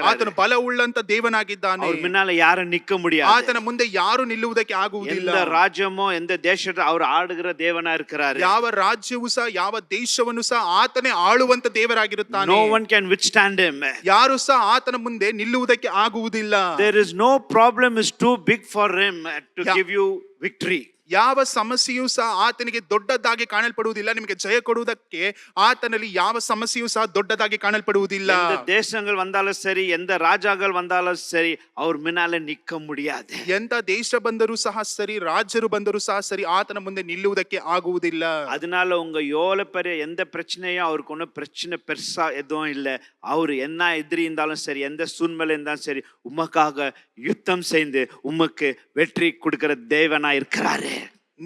A: ಆತನು ಬಲ ಉಳ್ಳಂತ ದೇವನಾಗಿದ್ದಾನೆ.
C: ಅವ್ರ ಮುನ್ನಾಲ ಯಾರು ನಿಕ್ಕ முடியாது.
A: ಆತನ ಮುಂದೆ ಯಾರು ನಿಲ್ಲುವುದಕ್ಕೆ ಆಗುವುದಿಲ್ಲ.
C: ಎಂದ ರಾಜ್ಯಮೋ ಎಂದ ದೇಶದ ಅವರು ಆಳುಗಿற ದೇವನಾಗಿರುತ್ತಾರೆ.
A: ಯಾವ ರಾಜ್ಯವೂ ಸಹ, ಯಾವ ದೇಶವನ್ನು ಸಹ ಆತನೇ ಆಳುವಂತ ದೇವರಾಗಿರುತ್ತಾನೆ.
C: No one can withstand him.
A: ಯಾರು ಸಹ ಆತನ ಮುಂದೆ ನಿಲ್ಲುವುದಕ್ಕೆ ಆಗುವುದಿಲ್ಲ.
C: There is no problem is too big for him to give you victory.
A: ಯಾವ ಸಮಸ್ಯೆಯೂ ಸಹ ಆತನಿಗೆ ದೊಡ್ಡದಾಗಿ ಕಾಣಲ್ಪಡುವುದಿಲ್ಲ. ನಿಮಗೆ ಜಯ ಕೊಡುವುದಕ್ಕೆ ಆತನಲ್ಲಿ ಯಾವ ಸಮಸ್ಯೆಯೂ ಸಹ ದೊಡ್ಡದಾಗಿ ಕಾಣಲ್ಪಡುವುದಿಲ್ಲ.
C: எந்த தேசங்கள் வந்தாலும் சரி, எந்த ராஜாக்கள் வந்தாலும் சரி, அவர் முன்னால நிக்க முடியாது.
A: ಎಂತ ದೇಶ ಬಂದರೂ ಸಹ ಸರಿ, ರಾಜ್ಯರು ಬಂದರೂ ಸಹ ಸರಿ, ಆತನ ಮುಂದೆ ನಿಲ್ಲುವುದಕ್ಕೆ ಆಗುವುದಿಲ್ಲ.
C: அதனால உங்க எவ்வளவு பெரிய எந்த பிரச்சனையும் அவருக்கு ஒன்றும் பிரச்சனை பெருசா எதுவும் இல்லை. அவரு என்ன எதிரி இருந்தாலும் சரி, எந்த சூழ்நிலை இருந்தாலும் சரி, உமக்காக யுத்தம் செய்து உமக்கு வெற்றி கொடுக்கிற தேவனா இருக்கிறாரு.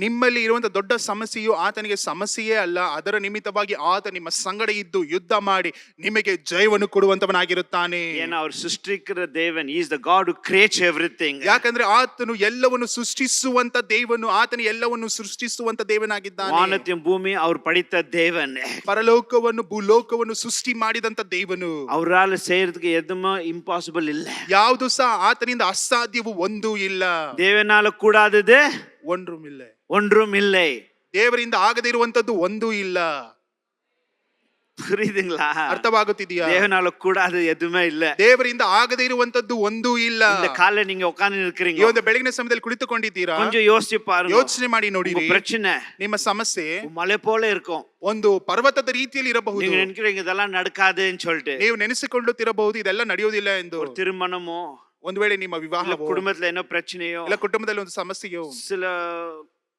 A: ನಿಮ್ಮಲ್ಲಿ ಇರುವಂತ ದೊಡ್ಡ ಸಮಸ್ಯೆಯು ಆತನಿಗೆ ಸಮಸ್ಯೆಯೇ ಅಲ್ಲ. ಅದರ ನಿಮಿತ್ತವಾಗಿ ಆತ ನಿಮ್ಮ ಸಂಗಡ ಇದ್ದು ಯುದ್ಧ ಮಾಡಿ ನಿಮಗೆ ಜಯವನ್ನು ಕೊಡುವಂತವನಾಗಿರುತ್ತಾನೆ.
C: ஏன்னா அவர் சிருஷ்டிக்கிற தேவன், he is the God who creates everything.
A: ಯಾಕಂದ್ರೆ ಆತನು ಎಲ್ಲವನ್ನು ಸೃಷ್ಟಿಸುವಂತ ದೇವನು, ಆತನು ಎಲ್ಲವನ್ನು ಸೃಷ್ಟಿಸುವಂತ ದೇವನಾಗಿದ್ದಾನೆ.
C: வானத்தையும் பூமி அவர் படைத்த தேவன்.
A: ಪರಲೋಕವನ್ನು ಭೂಲೋಕವನ್ನು ಸೃಷ್ಟಿ ಮಾಡಿದಂತ ದೇವನು.
C: அவரால் செய்யறதுக்கு எதுவுமே இம்பாசிபிள் இல்ல.
A: ಯಾವುದು ಸಹ ಆತನಿಂದ ಅಸಾಧ್ಯವೂ ಒಂದೂ ಇಲ್ಲ.
C: தேவனால கூடாதது
A: ஒன்றும்
C: இல்லை.
A: ದೇವರಿಂದ ಆಗದೇ ಇರುವಂತದ್ದು ಒಂದೂ ಇಲ್ಲ.
C: புரியுதுங்களா?
A: ಅರ್ಥವಾಗುತ್ತಿದೆಯಾ?
C: தேவனால கூடாது எதுவுமே இல்ல.
A: ದೇವರಿಂದ ಆಗದೇ ಇರುವಂತದ್ದು ಒಂದೂ ಇಲ್ಲ.
C: இந்த ಕಾಲ நீங்க உட்கார்ந்து இருக்கிறீங்க.
A: ಈ ಒಂದು ಬೆಳಗಿನ ಸಮಯದಲ್ಲಿ ಕುಳಿತುಕೊಂಡಿದ್ದೀರಾ?
C: கொஞ்சம் யோசிச்சு பாருங்க.
A: ಯೋಚನೆ ಮಾಡಿ ನೋಡಿ.
C: பிரச்சனை,
A: ನಿಮ್ಮ ಸಮಸ್ಯೆ
C: மலை போல இருக்கும்.
A: ಒಂದು ಪರ್ವತದ ರೀತಿಯಲ್ಲಿ ಇರಬಹುದು.
C: நீங்க நினைக்கிறீங்க இதெல்லாம் நடக்காதுன்னு சொல்லிட்டு.
A: ನೀವು ನೆನೆಸಿಕೊಳ್ಳುತ್ತಿರಬಹುದು ಇದೆಲ್ಲ ನಡೆಯೋದಿಲ್ಲ ಎಂದು.
C: ஒரு திருமணமோ,
A: ಒಂದು ವೇಳೆ ನಿಮ್ಮ ವಿವಾಹವೋ,
C: குடும்பத்துல என்ன பிரச்சனையோ,
A: ಇಲ್ಲ ಕುಟುಂಬದಲ್ಲಿ ಒಂದು ಸಮಸ್ಯೆಯೋ,
C: சில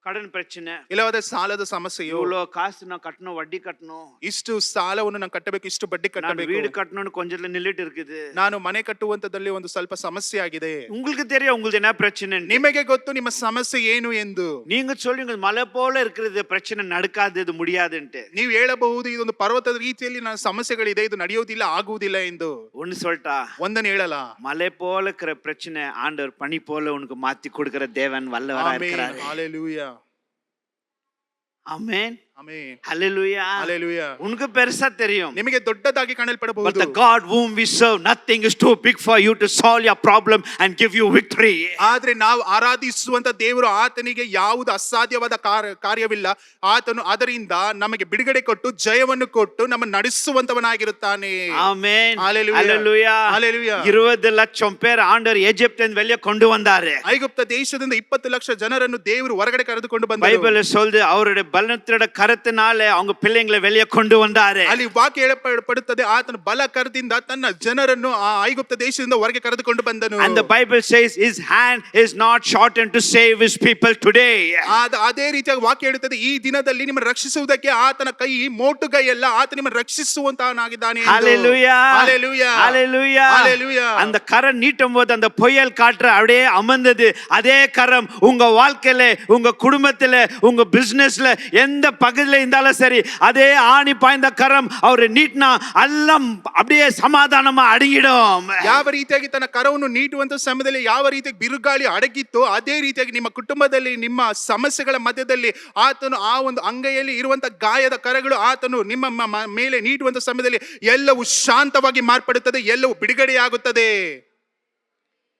C: கடன் பிரச்சனை,
A: ಇಲ್ಲವಾದ ಸಾಲದ ಸಮಸ್ಯೆಯೋ,
C: இவ்வளவு காசு நான் கட்டணும், வட்டி கட்டணும்,
A: ಇಷ್ಟು ಸಾಲವನ್ನು ನಾನು ಕಟ್ಟಬೇಕು, ಇಷ್ಟು ಬಡ್ಡಿ
C: நான்
A: ಕಟ್ಟಬೇಕು,
C: வீடு கட்டணும்னு கொஞ்சத்துல நில்லிட்டு இருக்குது.
A: ನಾನು ಮನೆ ಕಟ್ಟುವಂತದಲ್ಲಿ ಒಂದು ಸ್ವಲ್ಪ ಸಮಸ್ಯೆ ಆಗಿದೆ.
C: உங்களுக்கு தெரியும் உங்களுக்கு என்ன பிரச்சனை.
A: ನಿಮಗೆ ಗೊತ್ತು ನಿಮ್ಮ ಸಮಸ್ಯೆ ಏನು ಎಂದು.
C: நீங்க சொல்லுங்க மலை போல இருக்கிறது பிரச்சனை நடக்காது, இது முடியாதுன்ட்டு.
A: ನೀವು ಹೇಳಬಹುದು ಇದೊಂದು ಪರ್ವತದ ರೀತಿಯಲ್ಲಿ ನನ್ನ ಸಮಸ್ಯೆಗಳಿದೆ, ಇದು ನಡೆಯೋದಿಲ್ಲ, ಆಗುವುದಿಲ್ಲ ಎಂದು.
C: ஒன்னு சொல்லிட்டா,
A: ಒಂದನ್ನು ಹೇಳಲ್ಲ,
C: மலை போல இருக்கிற பிரச்சனை ஆண்டவர் பனி போல உனக்கு மாத்தி கொடுக்கிற தேவன் வல்லவரா இருக்கிறார்.
A: ஹalleluya,
C: ஆமென்,
A: ಆಮೆನ್,
C: ஹalleluya,
A: ಹalleluya.
C: உனக்கு பெருசா தெரியும்.
A: ನಿಮಗೆ ದೊಡ್ಡದಾಗಿ
C: But
A: ಕಾಣಲ್ಪಡಬಹುದು.
C: the God whom we serve, nothing is too big for you to solve your problem and give you victory.
A: ಆದ್ರೆ ನಾವು ಆರಾಧಿಸುವಂತ ದೇವರು, ಆತನಿಗೆ ಯಾವುದು ಅಸಾಧ್ಯವಾದ ಕಾರ್ಯವಿಲ್ಲ. ಆತನು ಅದರಿಂದ ನಮಗೆ ಬಿಡುಗಡೆ ಕೊಟ್ಟು ಜಯವನ್ನು ಕೊಟ್ಟು ನಮ್ಮ ನಡೆಸುವಂತವನಾಗಿರುತ್ತಾನೆ.
C: Amen.
A: Hallelujah.
C: Hallelujah.
A: Hallelujah.
C: 20 லட்சம் பேர் ஆண்டவர் எகிப்தின் வெளியே கொண்டு வந்தாரு.
A: ಐಗುಪ್ತ ದೇಶದಿಂದ 20 ಲಕ್ಷ ಜನರನ್ನು ದೇವರು ಹೊರಗಡೆ ಕರೆದುಕೊಂಡು ಬಂದರು.
C: பைபிள் சொல்லுது அவருடைய பலத்தோட கரத்தினாலே அவங்க பிள்ளைங்களை வெளியே கொண்டு வந்தாரு.
A: ಅಲ್ಲಿ ವಾಕ್ಯ ಹೇಳಲ್ಪಡುತ್ತದೆ, ಆತನ ಬಲ ಕರದಿಂದ ತನ್ನ ಜನರನ್ನು ಆ ಐಗುಪ್ತ ದೇಶದಿಂದ ಹೊರಗೆ ಕರೆದುಕೊಂಡು ಬಂದನು.
C: And the Bible says his hand is not shortened to save his people today.
A: ಅದೇ ರೀತಿಯಾಗಿ ವಾಕ್ಯ ಹೇಳುತ್ತದೆ, ಈ ದಿನದಲ್ಲಿ ನಿಮ್ಮನ್ನು ರಕ್ಷಿಸುವುದಕ್ಕೆ ಆತನ ಕೈ ಮೋಟುಗೈ ಅಲ್ಲ, ಆತ ನಿಮ್ಮನ್ನು ರಕ್ಷಿಸುವಂತವನಾಗಿದ್ದಾನೆ.
C: Hallelujah.
A: Hallelujah.
C: Hallelujah.
A: Hallelujah.
C: அந்த கரம் நீட்டும் போது அந்த புயல் காற்று அப்படியே அமர்ந்தது. அதே கரம் உங்க வாழ்க்கையில, உங்க குடும்பத்துல, உங்க பிசினஸ்ல எந்த பகுதியில இருந்தாலும் சரி, அதே ஆணி பாய்ந்த கரம் அவர் நீட்டினா எல்லாம் அப்படியே சமாதானமா அடங்கிடும்.
A: ಯಾವ ರೀತಿಯಾಗಿ ತನ್ನ ಕರವನ್ನು ನೀಟುವಂತ ಸಮಯದಲ್ಲಿ ಯಾವ ರೀತಿಯಾಗಿ ಬಿರುಗಾಳಿ ಅಡಗಿತ್ತು, ಅದೇ ರೀತಿಯಾಗಿ ನಿಮ್ಮ ಕುಟುಂಬದಲ್ಲಿ, ನಿಮ್ಮ ಸಮಸ್ಯೆಗಳ ಮಧ್ಯದಲ್ಲಿ ಆತನು ಆ ಒಂದು ಅಂಗೈಯಲ್ಲಿ ಇರುವಂತ ಗಾಯದ ಕರಗಳು ಆತನು ನಿಮ್ಮ ಮೇಲೆ ನೀಟುವಂತ ಸಮಯದಲ್ಲಿ ಎಲ್ಲವೂ ಶಾಂತವಾಗಿ ಮಾರ್ಪಡುತ್ತದೆ, ಎಲ್ಲವೂ ಬಿಡುಗಡೆಯಾಗುತ್ತದೆ.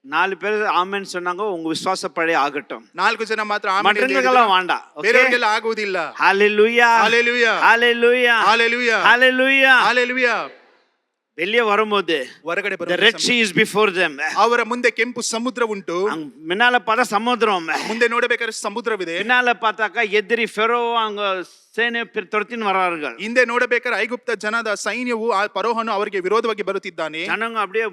C: 4 பேர் ஆமென் சொன்னாங்க, உங்க விசுவாச பழி ஆகட்டும்.
A: 4 ಜನ ಮಾತ್ರ ಆಮೆನ್ ಎಂದು
C: மற்றவங்களுக்கெல்லாம் வேண்டாம்.
A: ಬೇರೆಯವರಿಗೆಲ್ಲ ಆಗುವುದಿಲ್ಲ.
C: ஹalleluya,
A: Hallelujah.
C: ஹalleluya,
A: Hallelujah.
C: ஹalleluya.
A: Hallelujah.
C: வெளியே வரும்போது
A: ಹೊರಗಡೆ
C: the red sea is before them.
A: ಅವರ ಮುಂದೆ ಕೆಂಪು ಸಮುದ್ರ ಉಂಟು.
C: முன்னால பார்த்தா சமுத்திரம்,
A: ಮುಂದೆ ನೋಡಬೇಕಾದ್ರೆ ಸಮುದ್ರವಿದೆ.
C: பின்னால பார்த்தாக்கா எதிரி ஃபெரோ அங்க ಸೇನೆ ತುರತಿನ ವರಾர்கள்.
A: ಹಿಂದೆ ನೋಡಬೇಕಾದ್ರೆ ಐಗುಪ್ತ ಜನದ ಸೈನ್ಯವು ಆ ಫರೋಹನು ಅವರಿಗೆ ವಿರೋಧವಾಗಿ ಬರುತ್ತಿದ್ದಾನೆ.
C: ಜನங்க அப்படியே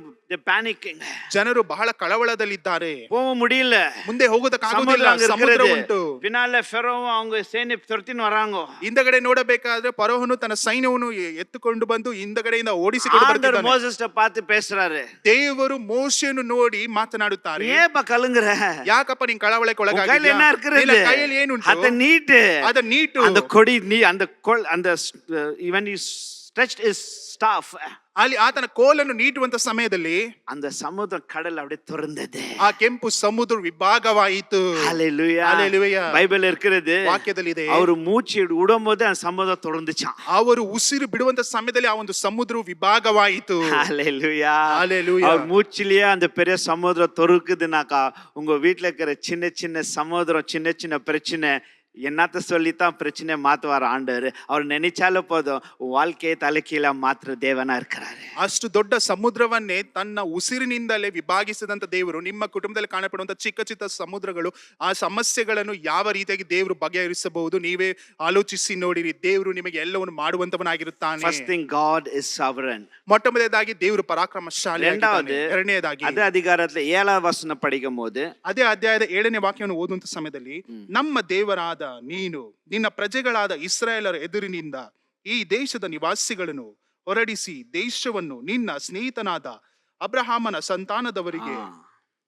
C: ಪ್ಯಾನಿಕಿಂಗ್,
A: ಜನರು ಬಹಳ ಕಳವಳದಲ್ಲಿದ್ದಾರೆ.
C: போக முடியல,
A: ಮುಂದೆ ಹೋಗೋದಕ್ಕಾಗುವುದಿಲ್ಲ, ಸಮುದ್ರ ಉಂಟು.
C: பின்னால ஃபெரோ அவங்க ಸೇನೆ ತುರತಿನ ವರಾಂಗ.
A: ಹಿಂದಗಡೆ ನೋಡಬೇಕಾದ್ರೆ ಫರೋಹನು ತನ್ನ ಸೈನ್ಯವನ್ನು ಎತ್ತುಕೊಂಡು ಬಂದು ಹಿಂದಗಡೆಯಿಂದ ಓಡಿಸಿಕೊಂಡು ಬರ್ತಿದ್ದಾನೆ.
C: ಮೋಸೆಸ್ பார்த்து பேசுறாரு.
A: ದೇವರು ಮೋಶೆಯನ್ನು ನೋಡಿ ಮಾತನಾಡುತ್ತಾರೆ.
C: ஏப்பா கலங்குற,
A: ಯಾಕಪ್ಪ ನೀನು ಕಳವಳಕ್ಕೆ ಒಳಗಾಗಿದ್ದೀಯಾ?
C: கையில என்ன இருக்குது?
A: ನಿನ್ನ ಕೈಯಲ್ಲಿ ಏನುಂಟು?
C: ಅದ ನೀಟು,
A: ಅದ ನೀಟು.
C: அந்த கொடி நீ அந்த when he stretched his staff,
A: ಅಲ್ಲಿ ಆತನ ಕೋಲನ್ನು ನೀಟುವಂತ ಸಮಯದಲ್ಲಿ
C: அந்த சமுத்திர கடல் அப்படியே திறந்தது.
A: ಆ ಕೆಂಪು ಸಮುದ್ರ ವಿಭಾಗವಾಯಿತು.
C: ஹalleluya,
A: ஹalleluya.
C: பைபிள் இருக்குது,
A: ವಾಕ್ಯದಲ್ಲಿದೆ,
C: ಅವರು ಮೂச்சு விடும்போது அந்த சமுத்திரம் திறந்துச்சாம்.
A: ಅವರು ಉಸಿರು ಬಿಡುವಂತ ಸಮಯದಲ್ಲಿ ಆ ಒಂದು ಸಮುದ್ರ ವಿಭಾಗವಾಯಿತು.
C: ஹalleluya,
A: ஹalleluya.
C: அவர் மூச்சிலேயே அந்த பெரிய சமுத்திரம் திறக்குதுனாக்கா, உங்க வீட்டுல இருக்கிற சின்ன சின்ன சமுத்திரம், சின்ன சின்ன பிரச்சனை என்னத்த சொல்லித்தான் பிரச்சனை மாத்துவார் ஆண்டவர். அவர் நினைச்சாலும் போதும் வாழ்க்கையை தலைಕೀಳ ಮಾತ್ರ ದೇವನ இருக்கிறாரு.
A: ಅಷ್ಟು ದೊಡ್ಡ ಸಮುದ್ರವನ್ನೇ ತನ್ನ ಉಸಿರಿನಿಂದಲೇ ವಿಭಾಗಿಸಿದಂತ ದೇವರು ನಿಮ್ಮ ಕುಟುಂಬದಲ್ಲಿ ಕಾಣಪಡುವಂತ ಚಿಕ್ಕ ಚಿಕ್ಕ ಸಮುದ್ರಗಳು, ಆ ಸಮಸ್ಯೆಗಳನ್ನು ಯಾವ ರೀತಿಯಾಗಿ ದೇವರು ಬಗೆಹರಿಸಬಹುದು ನೀವೇ ಆಲೋಚಿಸಿ ನೋಡಿರಿ. ದೇವರು ನಿಮಗೆ ಎಲ್ಲವನ್ನು ಮಾಡುವಂತವನಾಗಿರುತ್ತಾನೆ.
C: First thing, God is sovereign.
A: ಮೊಟ್ಟ ಮೊದಲನೇದಾಗಿ ದೇವರು ಪರಾಕ್ರಮಶಾಲಿಯಾಗಿದ್ದಾನೆ. ಎರಡನೇದಾಗಿ
C: ಅದೇ ಅಧಿಕಾರದಲ್ಲಿ 7ನೇ ವಚನ படிக்கும்போது,
A: ಅದೇ ಅಧ್ಯಾಯದ 7ನೇ ವಾಕ್ಯವನ್ನು ಓದುವಂತ ಸಮಯದಲ್ಲಿ, ನಮ್ಮ ದೇವರಾದ ನೀನು ನಿನ್ನ ಪ್ರಜೆಗಳಾದ ಇಸ್ರಾಯೇಲರ ಎದುರಿನಿಂದ ಈ ದೇಶದ ನಿವಾಸಿಗಳನ್ನು ಹೊರಡಿಸಿ ದೇಶವನ್ನು ನಿನ್ನ ಸ್ನೇಹಿತನಾದ ಅಬ್ರಹಾಮನ ಸಂತಾನದವರಿಗೆ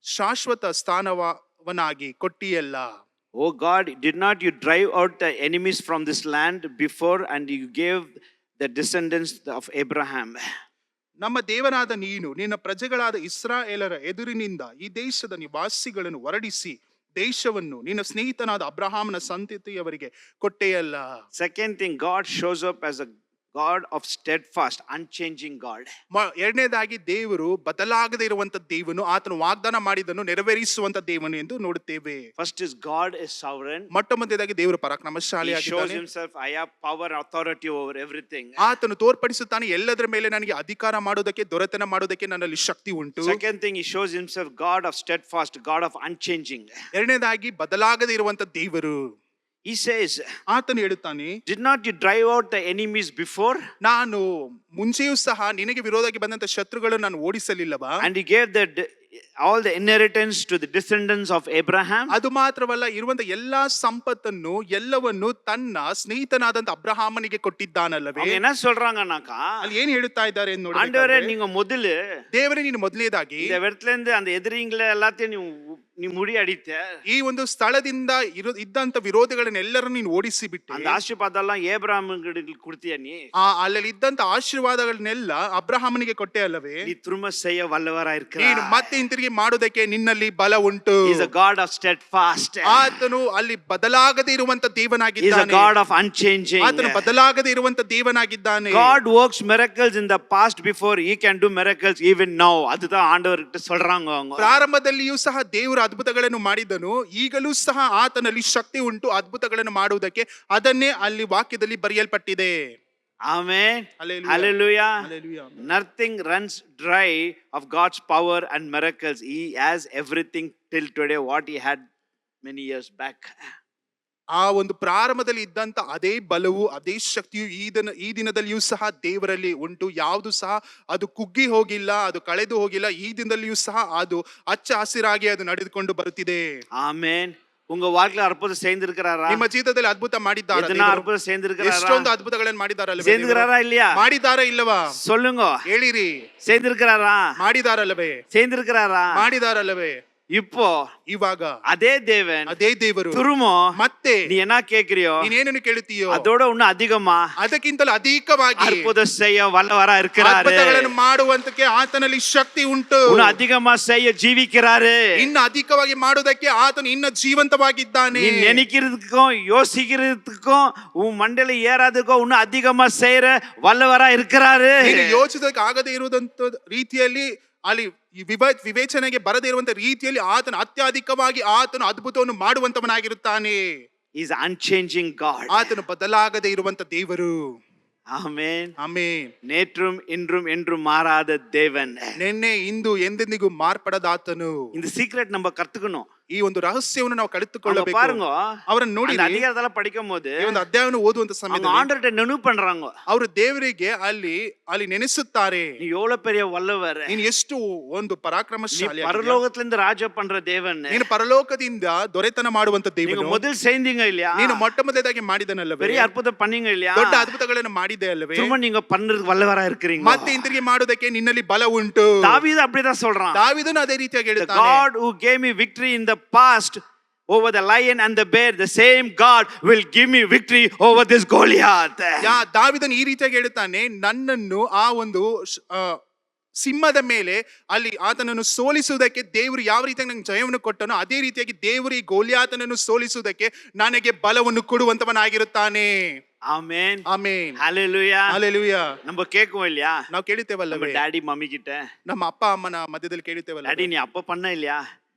A: ಶಾಶ್ವತ ಸ್ಥಾನವನ್ನಾಗಿ ಕೊಟ್ಟಿಯಲ್ಲ.
C: Oh God, did not you drive out the enemies from this land before, and you gave the descendants of Abraham?
A: ನಮ್ಮ ದೇವರಾದ ನೀನು ನಿನ್ನ ಪ್ರಜೆಗಳಾದ ಇಸ್ರಾಯೇಲರ ಎದುರಿನಿಂದ ಈ ದೇಶದ ನಿವಾಸಿಗಳನ್ನು ಹೊರಡಿಸಿ ದೇಶವನ್ನು ನಿನ್ನ ಸ್ನೇಹಿತನಾದ ಅಬ್ರಹಾಮನ ಸಂತತಿಯವರಿಗೆ ಕೊಟ್ಟೆಯಲ್ಲ.
C: Second thing, God shows up as a God of steadfast, unchanging God.
A: ಎರಡನೇದಾಗಿ ದೇವರು ಬದಲಾಗದೇ ಇರುವಂತ ದೇವನು, ಆತನು ವಾಗ್ದಾನ ಮಾಡಿದನ್ನು ನೆರವೇರಿಸುವಂತ ದೇವನು ಎಂದು ನೋಡುತ್ತೇವೆ.
C: First is God is sovereign.
A: ಮೊಟ್ಟ ಮೊದಲನೇದಾಗಿ ದೇವರು
C: He shows
A: ಪರಾಕ್ರಮಶಾಲಿಯಾಗಿದ್ದಾನೆ.
C: himself, I have power, authority over everything.
A: ಆತನು ತೋರ್ಪಡಿಸುತ್ತಾನೆ, ಎಲ್ಲದರ ಮೇಲೆ ನನಗೆ ಅಧಿಕಾರ ಮಾಡೋದಕ್ಕೆ, ದೊರೆತನ ಮಾಡೋದಕ್ಕೆ ನನ್ನಲ್ಲಿ ಶಕ್ತಿ ಉಂಟು.
C: Second thing, he shows himself God of steadfast, God of unchanging.
A: ಎರಡನೇದಾಗಿ ಬದಲಾಗದೇ ಇರುವಂತ ದೇವರು.
C: He says,
A: ಆತನು ಹೇಳುತ್ತಾನೆ,
C: did not you drive out the enemies before?
A: ನಾನು ಮುಂಚೆಯೂ ಸಹ ನಿನಗೆ ವಿರೋಧವಾಗಿ ಬಂದಂತ ಶತ್ರುಗಳನ್ನು ನಾನು ಓಡಿಸಲಿಲ್ಲವಾ?
C: And he gave all the inheritance to the descendants of Abraham.
A: ಅದು ಮಾತ್ರವಲ್ಲ, ಇರುವಂತ ಎಲ್ಲಾ ಸಂಪತ್ತನ್ನು ಎಲ್ಲವನ್ನು ತನ್ನ ಸ್ನೇಹಿತನಾದಂತ ಅಬ್ರಹಾಮನಿಗೆ ಕೊಟ್ಟಿದ್ದಾನಲ್ಲವೇ?
C: அவங்க என்ன சொல்றாங்கன்னாக்கா,
A: ಅಲ್ಲಿ ಏನ್ ಹೇಳುತ್ತಾ ಇದ್ದಾರೆ ಎಂದು
C: ஆண்டவரே
A: ನೋಡಿ.
C: நீங்க முதல்ல
A: ದೇವರೇ, ನೀನು ಮೊದಲನೇದಾಗಿ
C: இந்த இடத்துல இருந்து அந்த எதிரிங்களை எல்லாத்தையும் நீ முறியடித்த,
A: ಈ ಒಂದು ಸ್ಥಳದಿಂದ ಇದ್ದಂತ ವಿರೋಧಿಗಳನ್ನೆಲ್ಲರನ್ನು ನೀನು ಓಡಿಸಿ ಬಿಟ್ಟೆ.
C: அந்த ಆಶೀರ್ವಾದೆಲ್ಲ ஏப்ராமுக்கு கொடுத்தியா நீ?
A: ಅಲ್ಲಿ ಇದ್ದಂತ ಆಶೀರ್ವಾದಗಳನ್ನೆಲ್ಲ ಅಬ್ರಹಾಮನಿಗೆ ಕೊಟ್ಟೆ ಅಲ್ಲವೇ?
C: நீ திரும்ப செய்ய வல்லவராய்
A: ನೀನು
C: இருக்கிறாய்.
A: ಮತ್ತೆ ಹಿಂತಿರುಗಿ ಮಾಡೋದಕ್ಕೆ ನಿನ್ನಲ್ಲಿ ಬಲ ಉಂಟು.
C: He is a God of steadfast.
A: ಆತನು ಅಲ್ಲಿ ಬದಲಾಗದೇ ಇರುವಂತ
C: He is a
A: ದೇವನಾಗಿದ್ದಾನೆ.
C: God of unchanging.
A: ಆತನು ಬದಲಾಗದೇ ಇರುವಂತ ದೇವನಾಗಿದ್ದಾನೆ.
C: God works miracles in the past before he can do miracles even now. அதுதான் ஆண்டவர்கிட்ட சொல்றாங்க அவங்க.
A: ಪ್ರಾರಂಭದಲ್ಲಿಯೂ ಸಹ ದೇವರು ಅದ್ಭುತಗಳನ್ನು ಮಾಡಿದನು, ಈಗಲೂ ಸಹ ಆತನಲ್ಲಿ ಶಕ್ತಿ ಉಂಟು ಅದ್ಭುತಗಳನ್ನು ಮಾಡುವುದಕ್ಕೆ. ಅದನ್ನೇ ಅಲ್ಲಿ ವಾಕ್ಯದಲ್ಲಿ ಬರೆಯಲ್ಪಟ್ಟಿದೆ.
C: Amen.
A: Hallelujah.
C: Hallelujah.
A: Hallelujah.
C: Nothing runs dry of God's power and miracles. He has everything till today what he had many years back.
A: ಆ ಒಂದು ಪ್ರಾರಂಭದಲ್ಲಿ ಇದ್ದಂತ ಅದೇ ಬಲವು, ಅದೇ ಶಕ್ತಿಯು ಈ ದಿನದಲ್ಲಿಯೂ ಸಹ ದೇವರಲ್ಲಿ ಉಂಟು. ಯಾವುದು ಸಹ ಅದು ಕುಗ್ಗಿ ಹೋಗಿಲ್ಲ, ಅದು ಕಳೆದು ಹೋಗಿಲ್ಲ. ಈ ದಿನದಲ್ಲಿಯೂ ಸಹ ಅದು ಹಚ್ಚ ಹಸಿರಾಗಿ ಅದು ನಡೆದುಕೊಂಡು ಬರುತ್ತಿದೆ.
C: Amen. உங்க வாழ்க்கையில அற்புதம் செய்திருக்கிறாரா?
A: ನಿಮ್ಮ ಜೀವಿತದಲ್ಲಿ ಅದ್ಭುತ ಮಾಡಿದ್ದಾರಾ?
C: எத்தனை அற்புதம் செய்திருக்கிறாரா?
A: ಎಷ್ಟೊಂದು ಅದ್ಭುತಗಳನ್ನು ಮಾಡಿದ್ದಾರಲ್ಲವೇ?
C: செய்திருக்கிறாரா இல்லையா?
A: ಮಾಡಿದ್ದಾರಾ ಇಲ್ಲವಾ?
C: சொல்லுங்க.
A: ಹೇಳಿರಿ.
C: செய்திருக்கிறாரா?
A: ಮಾಡಿದಾರಲ್ಲವೇ?
C: செய்திருக்கிறாரா?
A: ಮಾಡಿದಾರಲ್ಲವೇ?
C: இப்போ
A: ಇವಾಗ
C: அதே தேவன்
A: ಅದೇ ದೇವರು
C: திரும்ப
A: ಮತ್ತೆ
C: நீ என்ன கேக்குறியோ
A: ನೀನೇನನ್ನು ಕೇಳುತ್ತೀಯೋ
C: அதோட இன்னும் அதிகமா
A: ಅದಕ್ಕಿಂತಲೂ ಅಧಿಕವಾಗಿ
C: அற்புதம் செய்ய வல்லவரா இருக்கிறாரு.
A: ಅದ್ಭುತಗಳನ್ನು ಮಾಡುವಂತಕ್ಕೆ ಆತನಲ್ಲಿ ಶಕ್ತಿ ಉಂಟು.
C: இன்னும் அதிகமா செய்ய ஜீவிக்கிறாரு.
A: ಇನ್ನು ಅಧಿಕವಾಗಿ ಮಾಡುವುದಕ್ಕೆ ಆತನು ಇನ್ನು ಜೀವಂತವಾಗಿದ್ದಾನೆ.
C: நீ நினைக்கிறதுக்கும் யோசிக்கிறதுக்கும் உன் மண்டையில ஏறாததுக்கும் இன்னும் அதிகமா செய்யற வல்லவரா இருக்கிறாரு.
A: ನೀನು ಯೋಚಿಸೋದಕ್ಕೆ ಆಗದೇ ಇರುವುದಂತ ರೀತಿಯಲ್ಲಿ, ಅಲ್ಲಿ ವಿವೇಚನೆಗೆ ಬರದೇ ಇರುವಂತ ರೀತಿಯಲ್ಲಿ ಆತನು ಅತ್ಯಧಿಕವಾಗಿ ಆತನು ಅದ್ಭುತವನ್ನು ಮಾಡುವಂತವನಾಗಿರುತ್ತಾನೆ.
C: He's unchanging God.
A: ಆತನು ಬದಲಾಗದೇ ಇರುವಂತ ದೇವರು.
C: Amen.
A: ಆಮೆನ್.
C: நேற்றும் இன்றும் என்றும் மாறாத தேவன்.
A: ನಿನ್ನೆ ಇಂದು ಎಂದೆಂದಿಗೂ ಮಾರ್ಪಡದಾತನು.
C: இந்த சீக்ரெட் நம்ம கத்துக்கணும்.
A: ಈ ಒಂದು ರಹಸ್ಯವನ್ನು ನಾವು
C: அவங்க
A: ಕಲಿತುಕೊಳ್ಳಬೇಕು.
C: பாருங்க,
A: ಅವರನ್ನು ನೋಡಿ
C: அந்த அதிகாரத்தெல்லாம் படிக்கும் போது
A: ಈ ಒಂದು ಅಧ್ಯಾಯವನ್ನು ಓದುವಂತ
C: அவங்க
A: ಸಮಯದಲ್ಲಿ
C: ஆண்டவர்ட்ட நினைவு பண்றாங்க,
A: ಅವರು ದೇವರಿಗೆ ಅಲ್ಲಿ ನೆನೆಸುತ್ತಾರೆ,
C: நீ எவ்வளவு பெரிய வல்லவர்,
A: ನೀನು ಎಷ್ಟು ಒಂದು
C: நீ
A: ಪರಾಕ್ರಮಶಾಲಿ,
C: பரலோகத்துல இருந்து ராஜா பண்ற தேவன்,
A: ನೀನು ಪರಲೋಕದಿಂದ ದೊರೆತನ ಮಾಡುವಂತ
C: நீங்க
A: ದೇವನು.
C: முதல் செய்தீங்க இல்லையா?
A: ನೀನು ಮೊಟ್ಟ ಮೊದಲದಾಗಿ ಮಾಡಿದನಲ್ಲವೇ?
C: பெரிய ಅದ್ಭುತ பண்ணீங்க இல்லையா?
A: ದೊಡ್ಡ ಅದ್ಭುತಗಳನ್ನು ಮಾಡಿದೆ ಅಲ್ಲವೇ?
C: திரும்ப நீங்க பண்றதுக்கு வல்லவரா இருக்கிறீங்க.
A: ಮತ್ತೆ ಹಿಂತಿರುಗಿ ಮಾಡೋದಕ್ಕೆ ನಿನ್ನಲ್ಲಿ ಬಲ ಉಂಟು.
C: தாவீது அப்படிதான் சொல்றான்.
A: ದಾವೀದನು ಅದೇ ರೀತಿಯಾಗಿ
C: The
A: ಹೇಳುತ್ತಾನೆ,
C: God who gave me victory in the past over the lion and the bear, the same God will give me victory over this Goliath.
A: ದಾವೀದನು ಈ ರೀತಿಯಾಗಿ ಹೇಳುತ್ತಾನೆ, ನನ್ನನ್ನು ಆ ಒಂದು ಸಿಂಹದ ಮೇಲೆ ಅಲ್ಲಿ ಆತನನ್ನು ಸೋಲಿಸುವುದಕ್ಕೆ ದೇವರು ಯಾವ ರೀತಿಯಾಗಿ ನಂಗೆ ಜಯವನ್ನು ಕೊಟ್ಟನೋ ಅದೇ ರೀತಿಯಾಗಿ ದೇವರು ಈ ಗೋಲಿಯಾತನನ್ನು ಸೋಲಿಸುವುದಕ್ಕೆ ನನಗೆ ಬಲವನ್ನು ಕೊಡುವಂತವನಾಗಿರುತ್ತಾನೆ.
C: Amen.
A: ಆಮೆನ್.
C: Hallelujah.
A: ಹಲ್ಲೆಲೂಯಾ.
C: நம்ம கேட்கும் இல்லையா?
A: ನಾವು ಕೇಳುತ್ತೇವಲ್ಲವೇ?
C: நம்ம டாடி மம்மி கிட்ட,
A: ನಮ್ಮ ಅಪ್ಪ ಅಮ್ಮನ ಮಧ್ಯದಲ್ಲಿ ಕೇಳುತ್ತೇವಲ್ಲ,
C: டாடி நீ அப்ப பண்ண இல்லையா?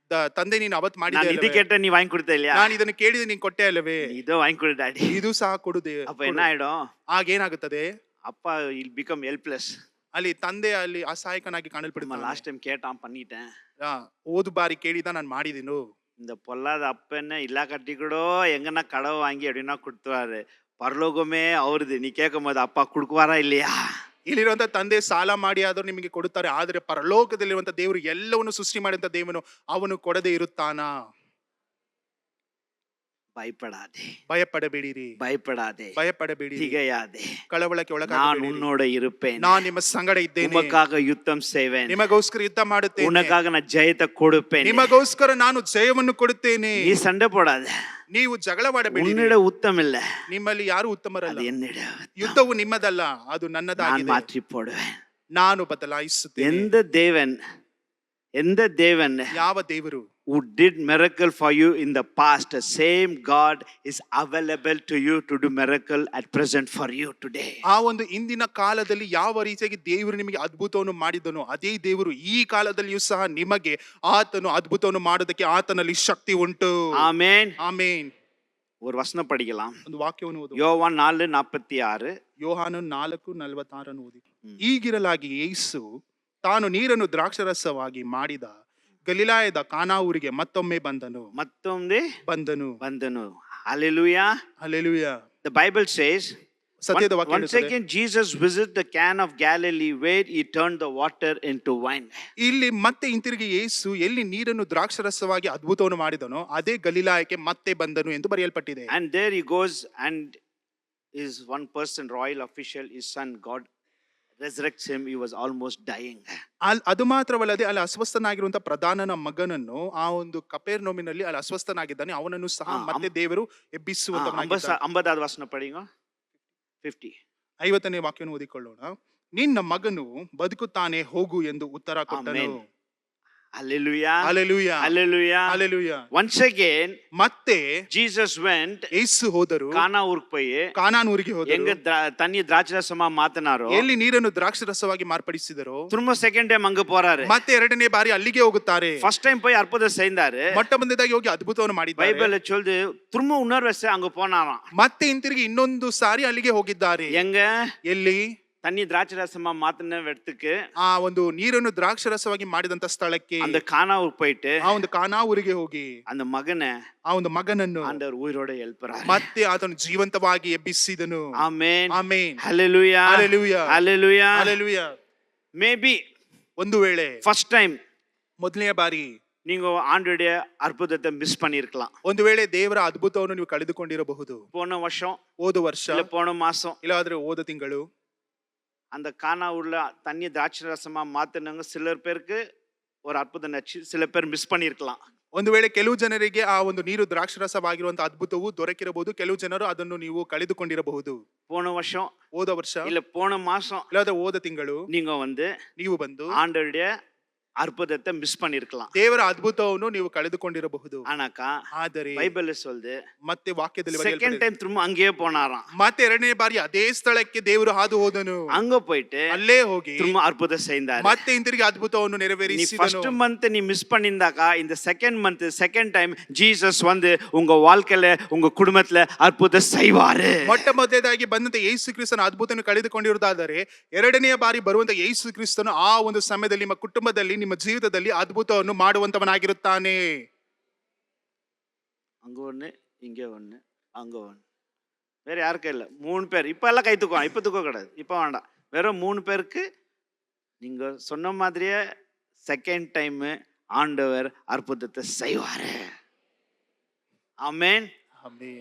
A: ತಂದೆ ನೀನು ಅವತ್ತು
C: நான்
A: ಮಾಡಿದೆ
C: இது கேட்ட நீ வாங்கி கொடுத்த இல்லையா?
A: ನಾನು ಇದನ್ನು ಕೇಳಿದೆ, ನೀನು ಕೊಟ್ಟೆ ಅಲ್ಲವೇ?
C: நீ இதோ வாங்கி கொடு டாடி.
A: ಇದು ಸಹ ಕೊಡುದೆ.
C: அப்ப என்ன ஆயிடும்?
A: ಆಗೇನಾಗುತ್ತದೆ?
C: அப்பா will become helpless.
A: ಅಲ್ಲಿ ತಂದೆ ಅಲ್ಲಿ ಅಸಹಾಯಕನಾಗಿ
C: நம்ம
A: ಕಾಣಲ್ಪಡುತ್ತಾನೆ.
C: லாஸ்ட் டைம் கேட்டான் பண்ணிட்டேன்.
A: ಓದು ಬಾರಿ ಕೇಳಿದ ನಾನು ಮಾಡಿದೀನು.
C: இந்த பொல்லாத அப்பன்னு இல்லா கட்டி கூட எங்கன்னா கடவை வாங்கி அப்படின்னா கொடுத்துவாரு. பரலோகமே அவருது. நீ கேட்கும் போது அப்பா கொடுக்குவாரா இல்லையா?
A: ಇಲ್ಲಿರುವಂತ ತಂದೆ ಸಾಲ ಮಾಡಿ ಆದರೂ ನಿಮಗೆ ಕೊಡುತ್ತಾರೆ, ಆದ್ರೆ ಪರಲೋಕದಲ್ಲಿರುವಂತ ದೇವರು ಎಲ್ಲವನ್ನು ಸೃಷ್ಟಿ ಮಾಡಿದಂತ ದೇವನು ಅವನು ಕೊಡದೇ ಇರುತ್ತಾನಾ?
C: பயப்படாதே,
A: ಭಯಪಡಬೇಡಿರಿ,
C: பயப்படாதே,
A: ಭಯಪಡಬೇಡಿರಿ,
C: திகையாதே.
A: ಕಳವಳಕ್ಕೆ
C: நான்
A: ಒಳಗಾಗಬೇಡಿರಿ.
C: உன்னோட இருப்பேன்.
A: ನಾನು ನಿಮ್ಮ ಸಂಗಡ ಇದ್ದೇನೆ,
C: உமக்காக யுத்தம் செய்வேன்.
A: ನಿಮಗೋಸ್ಕರ ಯುದ್ಧ ಮಾಡುತ್ತೇನೆ,
C: உனக்காக நான் ஜெயத்தை கொடுப்பேன்.
A: ನಿಮಗೋಸ್ಕರ ನಾನು ಜಯವನ್ನು ಕೊಡುತ್ತೇನೆ.
C: நீ சண்டை போடாத,
A: ನೀವು ಜಗಳವಾಡಬೇಡಿ,
C: உன்னிட உத்தம் இல்ல,
A: ನಿಮ್ಮಲ್ಲಿ ಯಾರು ಉತ್ತಮರಲ್ಲ,
C: அது என்னிட உத்தம்.
A: ಯುದ್ಧವು ನಿಮ್ಮದಲ್ಲ, ಅದು
C: நான்
A: ನನ್ನದಾಗಿದೆ,
C: மாற்றி போடுவேன்.
A: ನಾನು ಬದಲಾಯಿಸುತ್ತೇನೆ.
C: எந்த தேவன்
A: ಯಾವ ದೇವರು
C: who did miracle for you in the past, the same God is available to you to do miracle at present for you today.
A: ಆ ಒಂದು ಇಂದಿನ ಕಾಲದಲ್ಲಿ ಯಾವ ರೀತಿಯಾಗಿ ದೇವರು ನಿಮಗೆ ಅದ್ಭುತವನ್ನು ಮಾಡಿದನೋ ಅದೇ ದೇವರು ಈ ಕಾಲದಲ್ಲಿಯೂ ಸಹ ನಿಮಗೆ ಆತನು ಅದ್ಭುತವನ್ನು ಮಾಡೋದಕ್ಕೆ ಆತನಲ್ಲಿ ಶಕ್ತಿ ಉಂಟು.
C: ஆமென்.
A: ಆಮೇನ್.
C: ஒரு வசனம் படிக்கலாம்.
A: ಒಂದು ವಾಕ್ಯವನ್ನು ಓದು.
C: யோவான் 4:46.
A: ಯೋಹಾನ 4:46 ಓದಿ. ಈಗಿರಲಾಗಿ ಯೇಸು ತಾನು ನೀರನ್ನು ದ್ರಾಕ್ಷರಸವಾಗಿ ಮಾಡಿದ ಗಲಿಲಾಯದ ಕಾನಾ ಊರಿಗೆ ಮತ್ತೊಮ್ಮೆ ಬಂದನು.
C: Hallelujah.
A: Hallelujah.
C: The Bible says,
A: ಸತ್ಯದ ವಾಕ್ಯ
C: once again Jesus visited the Cana of Galilee where he turned the water into wine.
A: ಇಲ್ಲಿ ಮತ್ತೆ ಹಿಂತಿರುಗಿ ಯೇಸು ಎಲ್ಲಿ ನೀರನ್ನು ದ್ರಾಕ್ಷರಸವಾಗಿ ಅದ್ಭುತವನ್ನು ಮಾಡಿದನೋ ಅದೇ ಗಲಿಲಾಯಕ್ಕೆ ಮತ್ತೆ ಬಂದನು ಎಂದು ಬರೆಯಲ್ಪಟ್ಟಿದೆ.
C: And there he goes and is one person, royal official, his son, God resurrects him. He was almost dying.
A: ಅದು ಮಾತ್ರವಲ್ಲದೆ ಅಲ್ಲಿ ಅಸ್ವಸ್ಥನಾಗಿರುವಂತಹ ಪ್ರಧಾನನ ಮಗನನ್ನು ಆ ಒಂದು ಕಪೆರ್ನೌಮಿನಲ್ಲಿ ಅಲ್ಲಿ ಅಸ್ವಸ್ಥನಾಗಿದ್ದಾನೆ, ಅವನನ್ನು ಸಹ ಮತ್ತೆ ದೇವರು ಎಬ್ಬಿಸುವಂತವನಾಗಿದ್ದಾನೆ.
C: 50வது ವಚನ ಪಡಿಗೋ. 50.
A: 50ನೇ ವಾಕ್ಯವನ್ನು ಓದಿಕೊಳ್ಳೋಣ. ನಿನ್ನ ಮಗನು ಬದುಕುತ್ತಾನೆ, ಹೋಗು ಎಂದು ಉತ್ತರ ಕೊಟ್ಟನು.
C: Hallelujah.
A: Hallelujah.
C: Hallelujah.
A: Hallelujah.
C: Once again
A: ಮತ್ತೆ
C: Jesus went,
A: ಯೇಸು ಹೋದರು,
C: ಕಾನಾ ಊರಿಗೆ போய்
A: ಕಾನಾನ್ ಊರಿಗೆ ಹೋದರು,
C: எங்க தண்ணி திராட்சரசமா மாத்தினாரோ,
A: ಎಲ್ಲಿ ನೀರನ್ನು ದ್ರಾಕ್ಷರಸವಾಗಿ ಮಾರ್ಪಡಿಸಿದರೋ
C: திரும்ப செகண்ட் டைம் அங்க போறாரு.
A: ಮತ್ತೆ ಎರಡನೇ ಬಾರಿ ಅಲ್ಲಿಗೆ ಹೋಗುತ್ತಾರೆ.
C: ಫಸ್ಟ್ டைம் போய் அற்புதம் செய்தாரு,
A: ಮೊಟ್ಟ ಮೊದಲನೇದಾಗಿ ಹೋಗಿ ಅದ್ಭುತವನ್ನು ಮಾಡಿದ್ದಾರೆ.
C: ಬೈಬಲ್ சொல்லுது திரும்ப இன்னொரு வருஷம் அங்க போனாராம்.
A: ಮತ್ತೆ ಹಿಂತಿರುಗಿ ಇನ್ನೊಂದು ಸಾರಿ ಅಲ್ಲಿಗೆ ಹೋಗಿದ್ದಾರೆ.
C: எங்க?
A: ಎಲ್ಲಿ?
C: தண்ணி திராட்சரசமா மாத்தின இடத்துக்கு,
A: ಆ ಒಂದು ನೀರನ್ನು ದ್ರಾಕ್ಷರಸವಾಗಿ ಮಾಡಿದಂತ ಸ್ಥಳಕ್ಕೆ,
C: அந்த கானாவுக்கு போயிட்டு
A: ಆ ಒಂದು ಕಾನಾ ಊರಿಗೆ ಹೋಗಿ
C: அந்த மகனை,
A: ಆ ಒಂದು ಮಗನನ್ನು
C: ஆண்டவர் உயிரோட எழுப்புறார்.
A: ಮತ್ತೆ ಆತನು ಜೀವಂತವಾಗಿ ಎಬ್ಬಿಸಿದನು.
C: ಆಮೆನ್.
A: ಆಮೆನ್.
C: ಹಲ್ಲೆಲೂಯಾ.
A: ಹಲ್ಲೆಲೂಯಾ.
C: ಹಲ್ಲೆಲೂಯಾ.
A: ಹಲ್ಲೆಲೂಯಾ.
C: ಮೇಬಿ
A: ಒಂದು ವೇಳೆ
C: ಫಸ್ಟ್ ಟೈಮ್
A: ಮೊದಲನೇ ಬಾರಿ
C: நீங்க ஆண்டவருடைய அற்புதத்தை மிஸ் பண்ணிருக்கலாம்.
A: ಒಂದು ವೇಳೆ ದೇವರ ಅದ್ಭುತವನ್ನು ನೀವು ಕಳೆದುಕೊಂಡಿರಬಹುದು.
C: போன வருஷம்,
A: ಹೋದ ವರ್ಷ,
C: இல்ல போன மாசம்,
A: ಇಲ್ಲಾದ್ರೆ ಹೋದ ತಿಂಗಳು
C: அந்த கானா ஊர்ல தண்ணி திராட்சை ரசமா மாத்தினவங்க சிலர் பேருக்கு ஒரு அற்புதம் நச்சு, சில பேர் மிஸ் பண்ணிருக்கலாம்.
A: ಒಂದು ವೇಳೆ ಕೆಲವು ಜನರಿಗೆ ಆ ಒಂದು ನೀರು ದ್ರಾಕ್ಷರಸವಾಗಿರುವಂತಹ ಅದ್ಭುತವು ದೊರಕಿರಬಹುದು, ಕೆಲವು ಜನರು ಅದನ್ನು ನೀವು ಕಳೆದುಕೊಂಡಿರಬಹುದು.
C: போன வருஷம்,
A: ಹೋದ ವರ್ಷ,
C: இல்ல போன மாசம்,
A: ಇಲ್ಲಾದ್ರೆ ಹೋದ ತಿಂಗಳು
C: ನೀವು ಬಂದು ಆಂಡವருடைய அற்புதத்தை மிஸ் பண்ணிருக்கலாம்.
A: ದೇವರ ಅದ್ಭುತವನ್ನು ನೀವು ಕಳೆದುಕೊಂಡಿರಬಹುದು. ಆದರೆ
C: ಬೈಬಲ್ சொல்லுது,
A: ಮತ್ತೆ ವಾಕ್ಯದಲ್ಲಿ
C: ಸೆಕೆಂಡ್ ಟೈಮ್ திரும்ப அங்கேயே போனாராம்.
A: ಮತ್ತೆ ಎರಡನೇ ಬಾರಿ ಅದೇ ಸ್ಥಳಕ್ಕೆ ದೇವರು ಹಾದು ಹೋದನು.
C: அங்க போயிட்டு
A: ಅಲ್ಲೇ ಹೋಗಿ
C: திரும்ப அற்புதம் செய்தார்.
A: ಮತ್ತೆ ಹಿಂತಿರುಗಿ ಅದ್ಭುತವನ್ನು ನೆರವೇರಿಸಿದನು.
C: ಫಸ್ಟ್ ಮಂತ್ ನೀ ಮಿಸ್ பண்ணிருந்தாக்கா, இந்த second month second time Jesus வந்து உங்க வாழ்க்கையில உங்க குடும்பத்துல அற்புதம் செய்வாரு.
A: ಮೊಟ್ಟ ಮೊದಲನೇದಾಗಿ ಬಂದಂತ ಯೇಸು ಕ್ರಿಸ್ತನ ಅದ್ಭುತವನ್ನು ಕಳೆದುಕೊಂಡಿರುವುದಾದರೆ ಎರಡನೇ ಬಾರಿ ಬರುವಂತ ಯೇಸು ಕ್ರಿಸ್ತನು ಆ ಒಂದು ಸಮಯದಲ್ಲಿ ನಿಮ್ಮ ಕುಟುಂಬದಲ್ಲಿ, ನಿಮ್ಮ ಜೀವಿತದಲ್ಲಿ ಅದ್ಭುತವನ್ನು ಮಾಡುವಂತವನಾಗಿರುತ್ತಾನೆ.
C: அங்க ஒண்ணு, இங்க ஒண்ணு, அங்க ஒண்ணு, வேற யாருக்கும் இல்ல. 3 பேர் இப்ப எல்லாம் கை தூக்குவாங்க, இப்ப தூக்க கூடாது, இப்ப வேண்டாம். வெறும் 3 பேருக்கு நீங்க சொன்ன மாதிரியே செகண்ட் டைம் ஆண்டவர் அற்புதத்தை செய்வாரு. ஆமென்.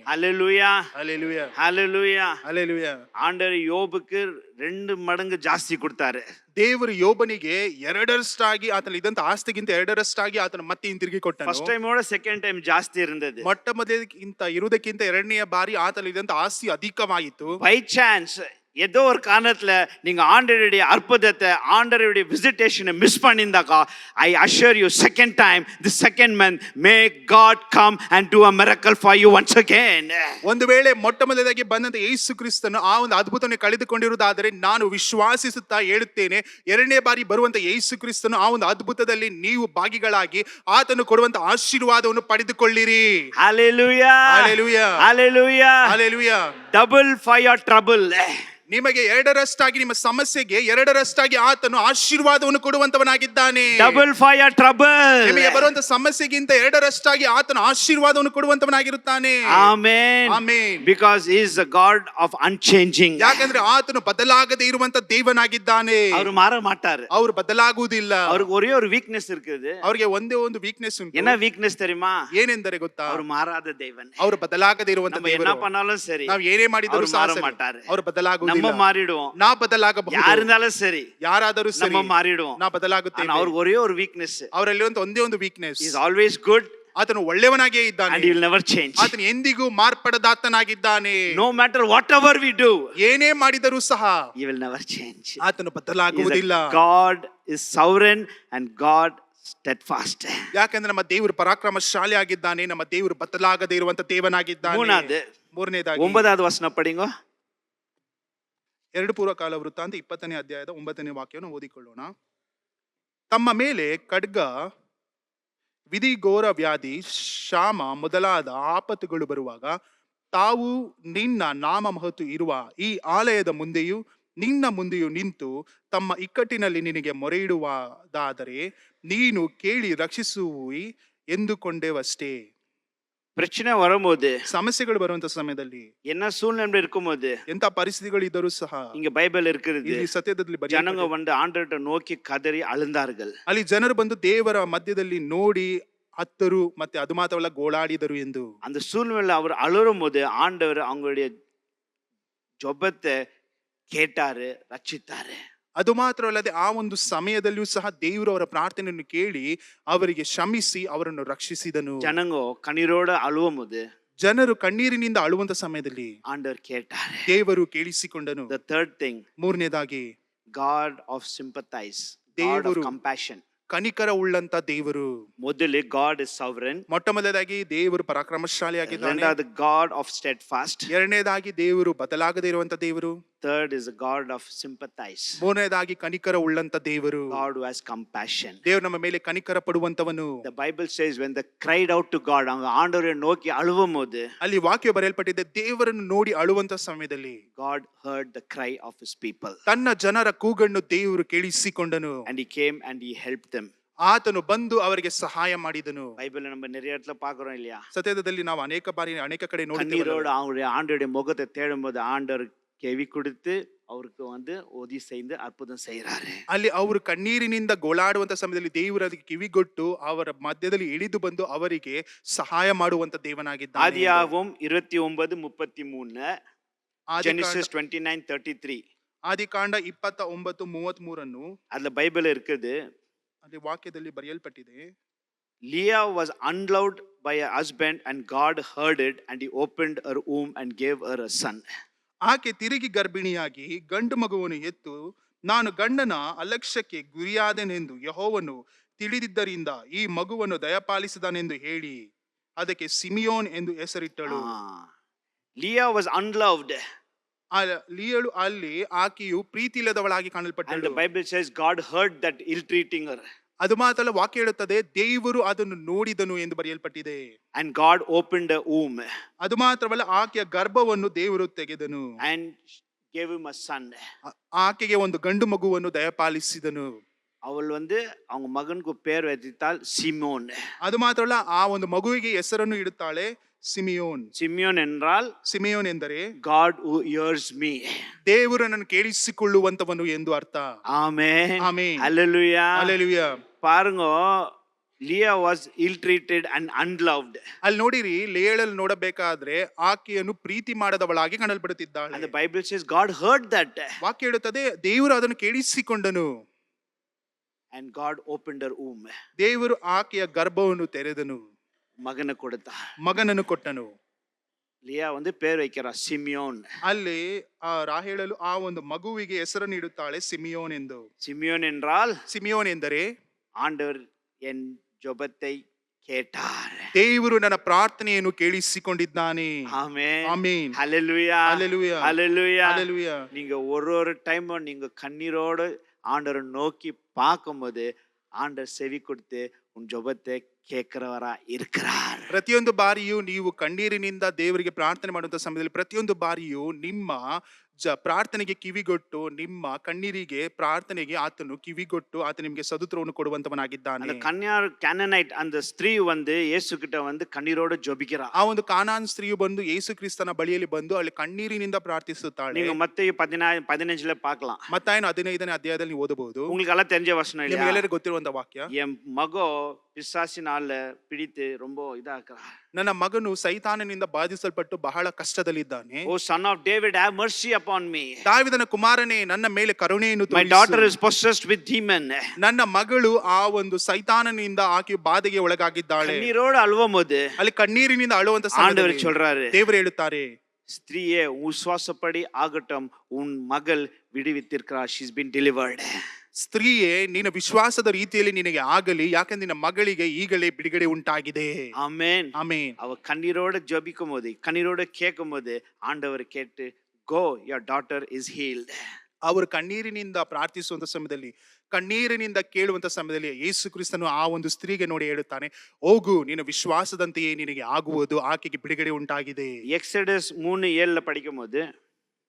C: ஹல்லேலூயா.
A: ஹல்லேலூயா.
C: ஹல்லேலூயா.
A: ஹல்லேலூயா.
C: ஆண்டவர் யோபுக்கு 2 மடங்கு ಜಾಸ್ತಿ ಕೊಡ್ತಾರೆ.
A: ದೇವರು ಯೋಬನಿಗೆ ಎರಡರಷ್ಟಾಗಿ ಆತನ ಇದ್ದಂತ ಆಸ್ತಿಗಿಂತ ಎರಡರಷ್ಟಾಗಿ ಆತನ ಮತ್ತೆ ಹಿಂತಿರುಗಿ ಕೊಟ್ಟನು.
C: ಫಸ್ಟ್ ಟೈಮ್ ಓಡ ಸೆಕೆಂಡ್ ಟೈಮ್ ಜಾಸ್ತಿ ಇರುತ್ತದೆ.
A: ಮೊಟ್ಟ ಮೊದಲಿಗಿಂತ ಇರುವುದಕ್ಕಿಂತ ಎರಡನೆಯ ಬಾರಿ ಆತನ ಇದ್ದಂತ ಆಸ್ತಿ ಅಧಿಕವಾಯಿತು.
C: ಬೈ ಚಾನ್ಸ್ ஏதோ ஒரு காரணத்துல நீங்க ஆண்டவருடைய அற்புதத்தை, ஆண்டவருடைய விசிட்டேஷனை மிஸ் பண்ணிருந்தாக்கா, I assure you second time, the second month, may God come and do a miracle for you once again.
A: ಒಂದು ವೇಳೆ ಮೊಟ್ಟ ಮೊದಲಾಗಿ ಬಂದಂತ ಯೇಸು ಕ್ರಿಸ್ತನು ಆ ಒಂದು ಅದ್ಭುತವನ್ನು ಕಳೆದುಕೊಂಡಿರುವುದಾದರೆ ನಾನು ವಿಶ್ವಾಸಿಸುತ್ತಾ ಹೇಳುತ್ತೇನೆ, ಎರಡನೇ ಬಾರಿ ಬರುವಂತ ಯೇಸು ಕ್ರಿಸ್ತನು ಆ ಒಂದು ಅದ್ಭುತದಲ್ಲಿ ನೀವು ಭಾಗಿಗಳಾಗಿ ಆತನು ಕೊಡುವಂತ ಆಶೀರ್ವಾದವನ್ನು ಪಡೆದುಕೊಳ್ಳಿರಿ.
C: ಹಲ್ಲೆಲೂಯಾ.
A: ಹಲ್ಲೆಲೂಯಾ.
C: ಹಲ್ಲೆಲೂಯಾ.
A: ಹಲ್ಲೆಲೂಯಾ.
C: Double for your trouble.
A: ನಿಮಗೆ ಎರಡರಷ್ಟಾಗಿ, ನಿಮ್ಮ ಸಮಸ್ಯೆಗೆ ಎರಡರಷ್ಟಾಗಿ ಆತನು ಆಶೀರ್ವಾದವನ್ನು ಕೊಡುವಂತವನಾಗಿದ್ದಾನೆ.
C: Double for your trouble.
A: ನಿಮಗೆ ಬರುವಂತ ಸಮಸ್ಯೆಗಿಂತ ಎರಡರಷ್ಟಾಗಿ ಆತನು ಆಶೀರ್ವಾದವನ್ನು ಕೊಡುವಂತವನಾಗಿರುತ್ತಾನೆ.
C: ಆಮೆನ್.
A: ಆಮೆನ್.
C: Because he is the God of unchanging.
A: ಯಾಕಂದ್ರೆ ಆತನು ಬದಲಾಗದೆ ಇರುವಂತ ದೇವನಾಗಿದ್ದಾನೆ.
C: ಅವರು ಮಾರ ಮಾட்டாரு,
A: ಅವರು ಬದಲಾಗುವುದಿಲ್ಲ.
C: ಅವರಿಗೆ ஒரே ஒரு வீக்னஸ் இருக்குது.
A: ಅವರಿಗೆ ಒಂದೇ ಒಂದು ವೀಕ್ನೆಸ್ ಉಂಟು.
C: என்ன வீக்னஸ் தெரியுமா?
A: ಏನೆಂದರೆ ಗೊತ್ತಾ?
C: ಅವರು ಮಾರಾದ ದೇವನೇ.
A: ಅವರು ಬದಲಾಗದೆ ಇರುವಂತ ದೇವರು.
C: என்ன பண்ணாலும் சரி,
A: ನಾವು ಏನೇ ಮಾಡಿದರೂ ಸಹ ಅವರು ಬದಲಾಗುವುದಿಲ್ಲ.
C: நம்ம மாறிடுவோம்,
A: ನಾ ಬದಲಾಗಬಹುದು.
C: ಯಾರು இருந்தாலும் ಸರಿ,
A: ಯಾರಾದರೂ ಸರಿ,
C: நம்ம மாறிடுவோம்,
A: ನಾ ಬದಲಾಗುತ್ತೇವೆ.
C: ಅವರಿಗೆ ஒரே ஒரு வீக்னஸ்,
A: ಅವರಲ್ಲಿ ಒಂದೇ ಒಂದು ವೀಕ್ನೆಸ್.
C: is always good,
A: ಆತನು ಒಳ್ಳೆಯವನಾಗಿಯೇ
C: and
A: ಇದ್ದಾನೆ,
C: he will never change.
A: ಆತನು ಎಂದಿಗೂ ಮಾರ್ಪಡದಾತನಾಗಿದ್ದಾನೆ.
C: No matter whatever we do,
A: ಏನೇ ಮಾಡಿದರೂ ಸಹ
C: he will never change.
A: ಆತನು ಬದಲಾಗುವುದಿಲ್ಲ.
C: God is sovereign and God steadfast.
A: ಯಾಕಂದ್ರೆ ನಮ್ಮ ದೇವರು ಪರಾಕ್ರಮಶಾಲಿ ಆಗಿದ್ದಾನೆ, ನಮ್ಮ ದೇವರು ಬದಲಾಗದೇ ಇರುವಂತ ದೇವನಾಗಿದ್ದಾನೆ. ಮೂರನೇದಾಗಿ
C: 9வது ವಚನ ಪಡಿಂಗೋ.
A: 2 ಪೂರ್ವಕಾಲ ವೃತ್ತಾಂತ 20ನೇ ಅಧ್ಯಾಯದ 9ನೇ ವಾಕ್ಯವನ್ನು ಓದಿಕೊಳ್ಳೋಣ. ತಮ್ಮ ಮೇಲೆ ಖಡ್ಗ, ವಿಧಿಘೋರ ವ್ಯಾಧಿ, ಕ್ಷಾಮ ಮೊದಲಾದ ಆಪತ್ತುಗಳು ಬರುವಾಗ ತಾವು ನಿನ್ನ ನಾಮ ಮಹತ್ತು ಇರುವ ಈ ಆಲಯದ ಮುಂದೆಯೂ ನಿನ್ನ ಮುಂದೆಯೂ ನಿಂತು ತಮ್ಮ ಇಕ್ಕಟ್ಟಿನಲ್ಲಿ ನಿನಗೆ ಮೊರೆಯಿಡುವುದಾದರೆ ನೀನು ಕೇಳಿ ರಕ್ಷಿಸುವಿ ಎಂದುಕೊಂಡೇವಷ್ಟೇ.
C: பிரச்சனை வரும்போது,
A: ಸಮಸ್ಯೆಗಳು ಬರುವಂತ ಸಮಯದಲ್ಲಿ,
C: என்ன சூழ்நிலை இருக்கும்போது,
A: ಎಂತ ಪರಿಸ್ಥಿತಿಗಳು ಇದ್ದರೂ ಸಹ
C: இங்க பைபிள் இருக்கிறது,
A: ಇಲ್ಲಿ ಸತ್ಯದಲ್ಲಿ
C: ஜனங்க வந்து ஆண்டவர்கிட்ட நோக்கி கதறி அழுந்தார்கள்.
A: ಅಲ್ಲಿ ಜನರು ಬಂದು ದೇವರ ಮಧ್ಯದಲ್ಲಿ ನೋಡಿ ಅತ್ತರು, ಮತ್ತೆ ಅದು ಮಾತ್ರವಲ್ಲ ಗೋಳಾಡಿದರು ಎಂದು.
C: அந்த சூழ்நிலையில அவர் அழுறும் போது ஆண்டவர் அவங்களுடைய ஜெபத்தை கேட்டாரு, ரட்சித்தாரு.
A: ಅದು ಮಾತ್ರವಲ್ಲದೆ ಆ ಒಂದು ಸಮಯದಲ್ಲಿಯೂ ಸಹ ದೇವರು ಅವರ ಪ್ರಾರ್ಥನೆಯನ್ನು ಕೇಳಿ ಅವರಿಗೆ ಕ್ಷಮಿಸಿ ಅವರನ್ನು ರಕ್ಷಿಸಿದನು.
C: ஜனங்க கண்ணீரோட அழுவும் போது,
A: ಜನರು ಕಣ್ಣೀರಿನಿಂದ ಅಳುವಂತ ಸಮಯದಲ್ಲಿ
C: ஆண்டவர் கேட்டாரு.
A: ದೇವರು ಕೇಳಿಸಿಕೊಂಡನು.
C: The third thing,
A: ಮೂರನೇದಾಗಿ
C: God of sympathize, God of
A: ದೇವರು
C: compassion.
A: ಕನಿಕರ ಉಳ್ಳಂತ ದೇವರು.
C: ಮೊದಲು God is sovereign,
A: ಮೊಟ್ಟ ಮೊದಲಾಗಿ ದೇವರು ಪರಾಕ್ರಮಶಾಲಿ ಆಗಿದ್ದಾನೆ.
C: ಎರಡನೇದು God of steadfast,
A: ಎರಡನೇದಾಗಿ ದೇವರು ಬದಲಾಗದೇ ಇರುವಂತ ದೇವರು.
C: third is God of sympathize,
A: ಮೂರನೇದಾಗಿ ಕನಿಕರ ಉಳ್ಳಂತ ದೇವರು.
C: God who has compassion.
A: ದೇವರು ನಮ್ಮ ಮೇಲೆ ಕನಿಕರ ಪಡುವಂತವನು.
C: The Bible says when they cried out to God, அவங்க ஆண்டவரை நோக்கி அழுவும் போது,
A: ಅಲ್ಲಿ ವಾಕ್ಯ ಬರೆಯಲ್ಪಟ್ಟಿದೆ, ದೇವರನ್ನು ನೋಡಿ ಅಳುವಂತ ಸಮಯದಲ್ಲಿ
C: God heard the cry of his people
A: ತನ್ನ ಜನರ ಕೂಗನ್ನು ದೇವರು ಕೇಳಿಸಿಕೊಂಡನು.
C: and he came and he helped them.
A: ಆತನು ಬಂದು ಅವರಿಗೆ ಸಹಾಯ ಮಾಡಿದನು.
C: பைபிள் நம்ம நிறைய இடத்துல பார்க்கிறோம் இல்லையா?
A: ಸತ್ಯದಲ್ಲಿ ನಾವು ಅನೇಕ ಬಾರಿ ಅನೇಕ ಕಡೆ ನೋಡ್ತೀವಿ.
C: கண்ணீரோடு அவருடைய ஆண்டவருடைய முகத்தை தேடும்போது ஆண்டவர் செவி கொடுத்து அவருக்கு வந்து உதவி செய்து அற்புதம் செய்யறாரு. ಅಲ್ಲಿ
A: ಅವರು ಕಣ್ಣೀರಿನಿಂದ ಗೋಳಾಡುವಂತ ಸಮಯದಲ್ಲಿ ದೇವರು ಅದಕ್ಕೆ ಕಿವಿಗೊಟ್ಟು ಅವರ ಮಧ್ಯದಲ್ಲಿ ಇಳಿದು ಬಂದು ಅವರಿಗೆ ಸಹಾಯ ಮಾಡುವಂತ ದೇವನಾಗಿದ್ದಾನೆ.
C: ஆதியாகமம் 29:33, Genesis 29:33,
A: ಆದಿಕಾಂಡ 29:33
C: அதுல பைபிள் இருக்குது.
A: ಅಲ್ಲಿ ವಾಕ್ಯದಲ್ಲಿ ಬರೆಯಲ್ಪಟ್ಟಿದೆ,
C: Leah was unloved by her husband and God heard it and he opened her womb and gave her a son.
A: ಆಕೆ ತಿರುಗಿ ಗರ್ಭಿಣಿಯಾಗಿ ಗಂಡು ಮಗುವನ್ನು ಎತ್ತು ನಾನು ಗಂಡನ ಅಲಕ್ಷ್ಯಕ್ಕೆ ಗುರಿಯಾದೆನೆಂದು ಯೆಹೋವನು ತಿಳಿದಿದ್ದರಿಂದ ಈ ಮಗುವನ್ನು ದಯಪಾಲಿಸಿದನೆಂದು ಹೇಳಿ ಅದಕ್ಕೆ ಸಿಮಿಯೋನ್ ಎಂದು ಹೆಸರಿಟ್ಟಳು.
C: Leah was unloved.
A: ಲೀಯಳು ಅಲ್ಲಿ ಆಕೆಯು ಪ್ರೀತಿ ಇಲ್ಲದವಳಾಗಿ
C: And
A: ಕಾಣಲ್ಪಟ್ಟಳು.
C: the Bible says God heard that ill-treating her.
A: ಅದು ಮಾತ್ರಲ್ಲ, ವಾಕ್ಯ ಹೇಳುತ್ತದೆ ದೇವರು ಅದನ್ನು ನೋಡಿದನು ಎಂದು ಬರೆಯಲ್ಪಟ್ಟಿದೆ.
C: And God opened her womb
A: ಅದು ಮಾತ್ರವಲ್ಲ, ಆಕೆಯ ಗರ್ಭವನ್ನು ದೇವರು ತೆಗೆದನು
C: and gave him a son.
A: ಆಕೆಗೆ ಒಂದು ಗಂಡು ಮಗುವನ್ನು ದಯಪಾಲಿಸಿದನು.
C: அவள் வந்து அவங்க மகனுக்கு பேர் வைத்தால் சிமோன்.
A: ಅದು ಮಾತ್ರವಲ್ಲ, ಆ ಒಂದು ಮಗುವಿಗೆ ಹೆಸರನ್ನು ಇಡುತ್ತಾಳೆ ಸಿಮಿಯೋನ್.
C: ಸಿಮಿಯೋನ್ என்றால்,
A: ಸಿಮಿಯೋನ್ ಎಂದರೆ
C: God who hears me.
A: ದೇವರು ನನ್ನನ್ನು ಕೇಳಿಸಿಕೊಳ್ಳುವಂತವನು ಎಂದು ಅರ್ಥ.
C: ಆಮೆನ್.
A: ಆಮೆನ್.
C: Hallelujah.
A: ಹಲ್ಲೆಲೂಯಾ.
C: பாருங்க, Leah was ill-treated and unloved.
A: ಅಲ್ಲಿ ನೋಡಿರಿ, ಲೇಯಳಲ್ಲಿ ನೋಡಬೇಕಾದ್ರೆ ಆಕೆಯನ್ನು ಪ್ರೀತಿ ಮಾಡದವಳಾಗಿ
C: And
A: ಕಾಣಲ್ಪಡುತ್ತಿದ್ದಾಳೆ.
C: the Bible says God heard that
A: ವಾಕ್ಯ ಹೇಳುತ್ತದೆ ದೇವರು ಅದನ್ನು ಕೇಳಿಸಿಕೊಂಡನು.
C: and God opened her womb.
A: ದೇವರು ಆಕೆಯ ಗರ್ಭವನ್ನು ತೆರೆದನು,
C: மகனை கொடுத்தார்.
A: ಮಗನನ್ನು ಕೊಟ್ಟನು.
C: ಲಿಯಾ வந்து பேர் வைக்கிறா சிமியோன்.
A: ಅಲ್ಲಿ ಆ ರಾಹೇಳಲು ಆ ಒಂದು ಮಗುವಿಗೆ ಹೆಸರನ್ನು ಇಡುತ್ತಾಳೆ ಸಿಮಿಯೋನ್ ಎಂದು.
C: சிமியோன் என்றால்,
A: ಸಿಮಿಯೋನ್ ಎಂದರೆ
C: ஆண்டவர் என் ஜெபத்தை கேட்டார்.
A: ದೇವರು ನನ್ನ ಪ್ರಾರ್ಥನೆಯನ್ನು ಕೇಳಿಸಿಕೊಂಡಿದ್ದಾನೆ.
C: ஆமென்.
A: ಆಮೆನ್.
C: ஹல்லேலூயா.
A: ஹல்லேலூயா.
C: ஹல்லேலூயா.
A: ஹல்லேலூயா.
C: நீங்க ஒரு டைமும் நீங்க கண்ணீரோடு ஆண்டவரை நோக்கி பார்க்கும்போது ஆண்டவர் செவி கொடுத்து உன் ஜெபத்தை ಕೇಳ್ಕರವರ ಇರ್ಕರಾರ್.
A: ಪ್ರತಿಯೊಂದು ಬಾರಿಯೂ ನೀವು ಕಣ್ಣೀರಿನಿಂದ ದೇವರಿಗೆ ಪ್ರಾರ್ಥನೆ ಮಾಡುವಂತ ಸಮಯದಲ್ಲಿ ಪ್ರತಿಯೊಂದು ಬಾರಿಯೂ ನಿಮ್ಮ ಪ್ರಾರ್ಥನೆಗೆ ಕಿವಿಗೊಟ್ಟು, ನಿಮ್ಮ ಕಣ್ಣೀರಿಗೆ ಪ್ರಾರ್ಥನೆಗೆ ಆತನು ಕಿವಿಗೊಟ್ಟು ಆತ ನಿಮಗೆ ಸದುತ್ರವನ್ನು ಕೊಡುವಂತವನಾಗಿದ್ದಾನೆ.
C: அந்த கானானைட் அந்த ஸ்திரீ வந்து இயேசு கிட்ட வந்து கண்ணீரோடு ஜெபிக்கிறா.
A: ಆ ಒಂದು ಕಾನಾನ್ ಸ್ತ್ರೀಯು ಬಂದು ಯೇಸು ಕ್ರಿಸ್ತನ ಬಳಿಯಲ್ಲಿ ಬಂದು ಅಲ್ಲಿ ಕಣ್ಣೀರಿನಿಂದ ಪ್ರಾರ್ಥಿಸುತ್ತಾಳೆ.
C: நீங்க மத்தேயு 15 பார்க்கலாம்.
A: ಮತ್ತಾಯನು 15ನೇ ಅಧ್ಯಾಯದಲ್ಲಿ ನೀವು ಓದಬಹುದು.
C: உங்களுக்கு எல்லாம் தெரிஞ்ச வசனம் இல்லையா?
A: ನಿಮಗೆಲ್ಲರಿಗೂ ಗೊತ್ತಿರುವಂತ ವಾಕ್ಯ.
C: என் மகோ பிசாசினால பிடித்து ரொம்ப இதாக்குறா.
A: ನನ್ನ ಮಗನು ಸೈತಾನನಿಂದ ಬಾಧಿಸಲ್ಪಟ್ಟು ಬಹಳ ಕಷ್ಟದಲ್ಲಿದ್ದಾನೆ.
C: Oh son of David, have mercy upon me.
A: ದಾವೀದನ ಕುಮಾರನೇ, ನನ್ನ ಮೇಲೆ ಕರುಣೆಯನ್ನು
C: My
A: ತೋರಿಸು.
C: daughter is possessed with demon.
A: ನನ್ನ ಮಗಳು ಆ ಒಂದು ಸೈತಾನನಿಂದ ಆಕೆ ಬಾಧೆಗೆ ಒಳಗಾಗಿದ್ದಾಳೆ.
C: கண்ணீரோடு அழுவும் போது
A: ಅಲ್ಲಿ ಕಣ್ಣೀರಿನಿಂದ ಅಳುವಂತ
C: ஆண்டவர்
A: ಸಮಯದಲ್ಲಿ
C: சொல்றாரு,
A: ದೇವರು ಹೇಳುತ್ತಾರೆ,
C: ஸ்திரீயே விசுவாசப்படி ஆகட்டும், உன் மகள் விடுவித்திருக்கிறார். She's been delivered.
A: ಸ್ತ್ರೀಯೇ, ನಿನ್ನ ವಿಶ್ವಾಸದ ರೀತಿಯಲ್ಲಿ ನಿನಗೆ ಆಗಲಿ, ಯಾಕಂದ್ರೆ ನಿನ್ನ ಮಗಳಿಗೆ ಈಗಲೇ ಬಿಡುಗಡೆ ಉಂಟಾಗಿದೆ.
C: ஆமென்.
A: ಆಮೆನ್.
C: அவ கண்ணீரோடு ஜெபிக்கும் போது, கண்ணீரோடு கேட்கும் போது ஆண்டவர் கேட்டு, go, your daughter is healed.
A: ಅವರು ಕಣ್ಣೀರಿನಿಂದ ಪ್ರಾರ್ಥಿಸುವಂತ ಸಮಯದಲ್ಲಿ, ಕಣ್ಣೀರಿನಿಂದ ಕೇಳುವಂತ ಸಮಯದಲ್ಲಿ ಯೇಸು ಕ್ರಿಸ್ತನು ಆ ಒಂದು ಸ್ತ್ರೀಗೆ ನೋಡಿ ಹೇಳುತ್ತಾನೆ, ಹೋಗು, ನಿನ್ನ ವಿಶ್ವಾಸದಂತೆಯೇ ನಿನಗೆ ಆಗುವುದು, ಆಕೆಗೆ ಬಿಡುಗಡೆ ಉಂಟಾಗಿದೆ.
C: எக்ஸடஸ் 3:7 படிக்கும் போது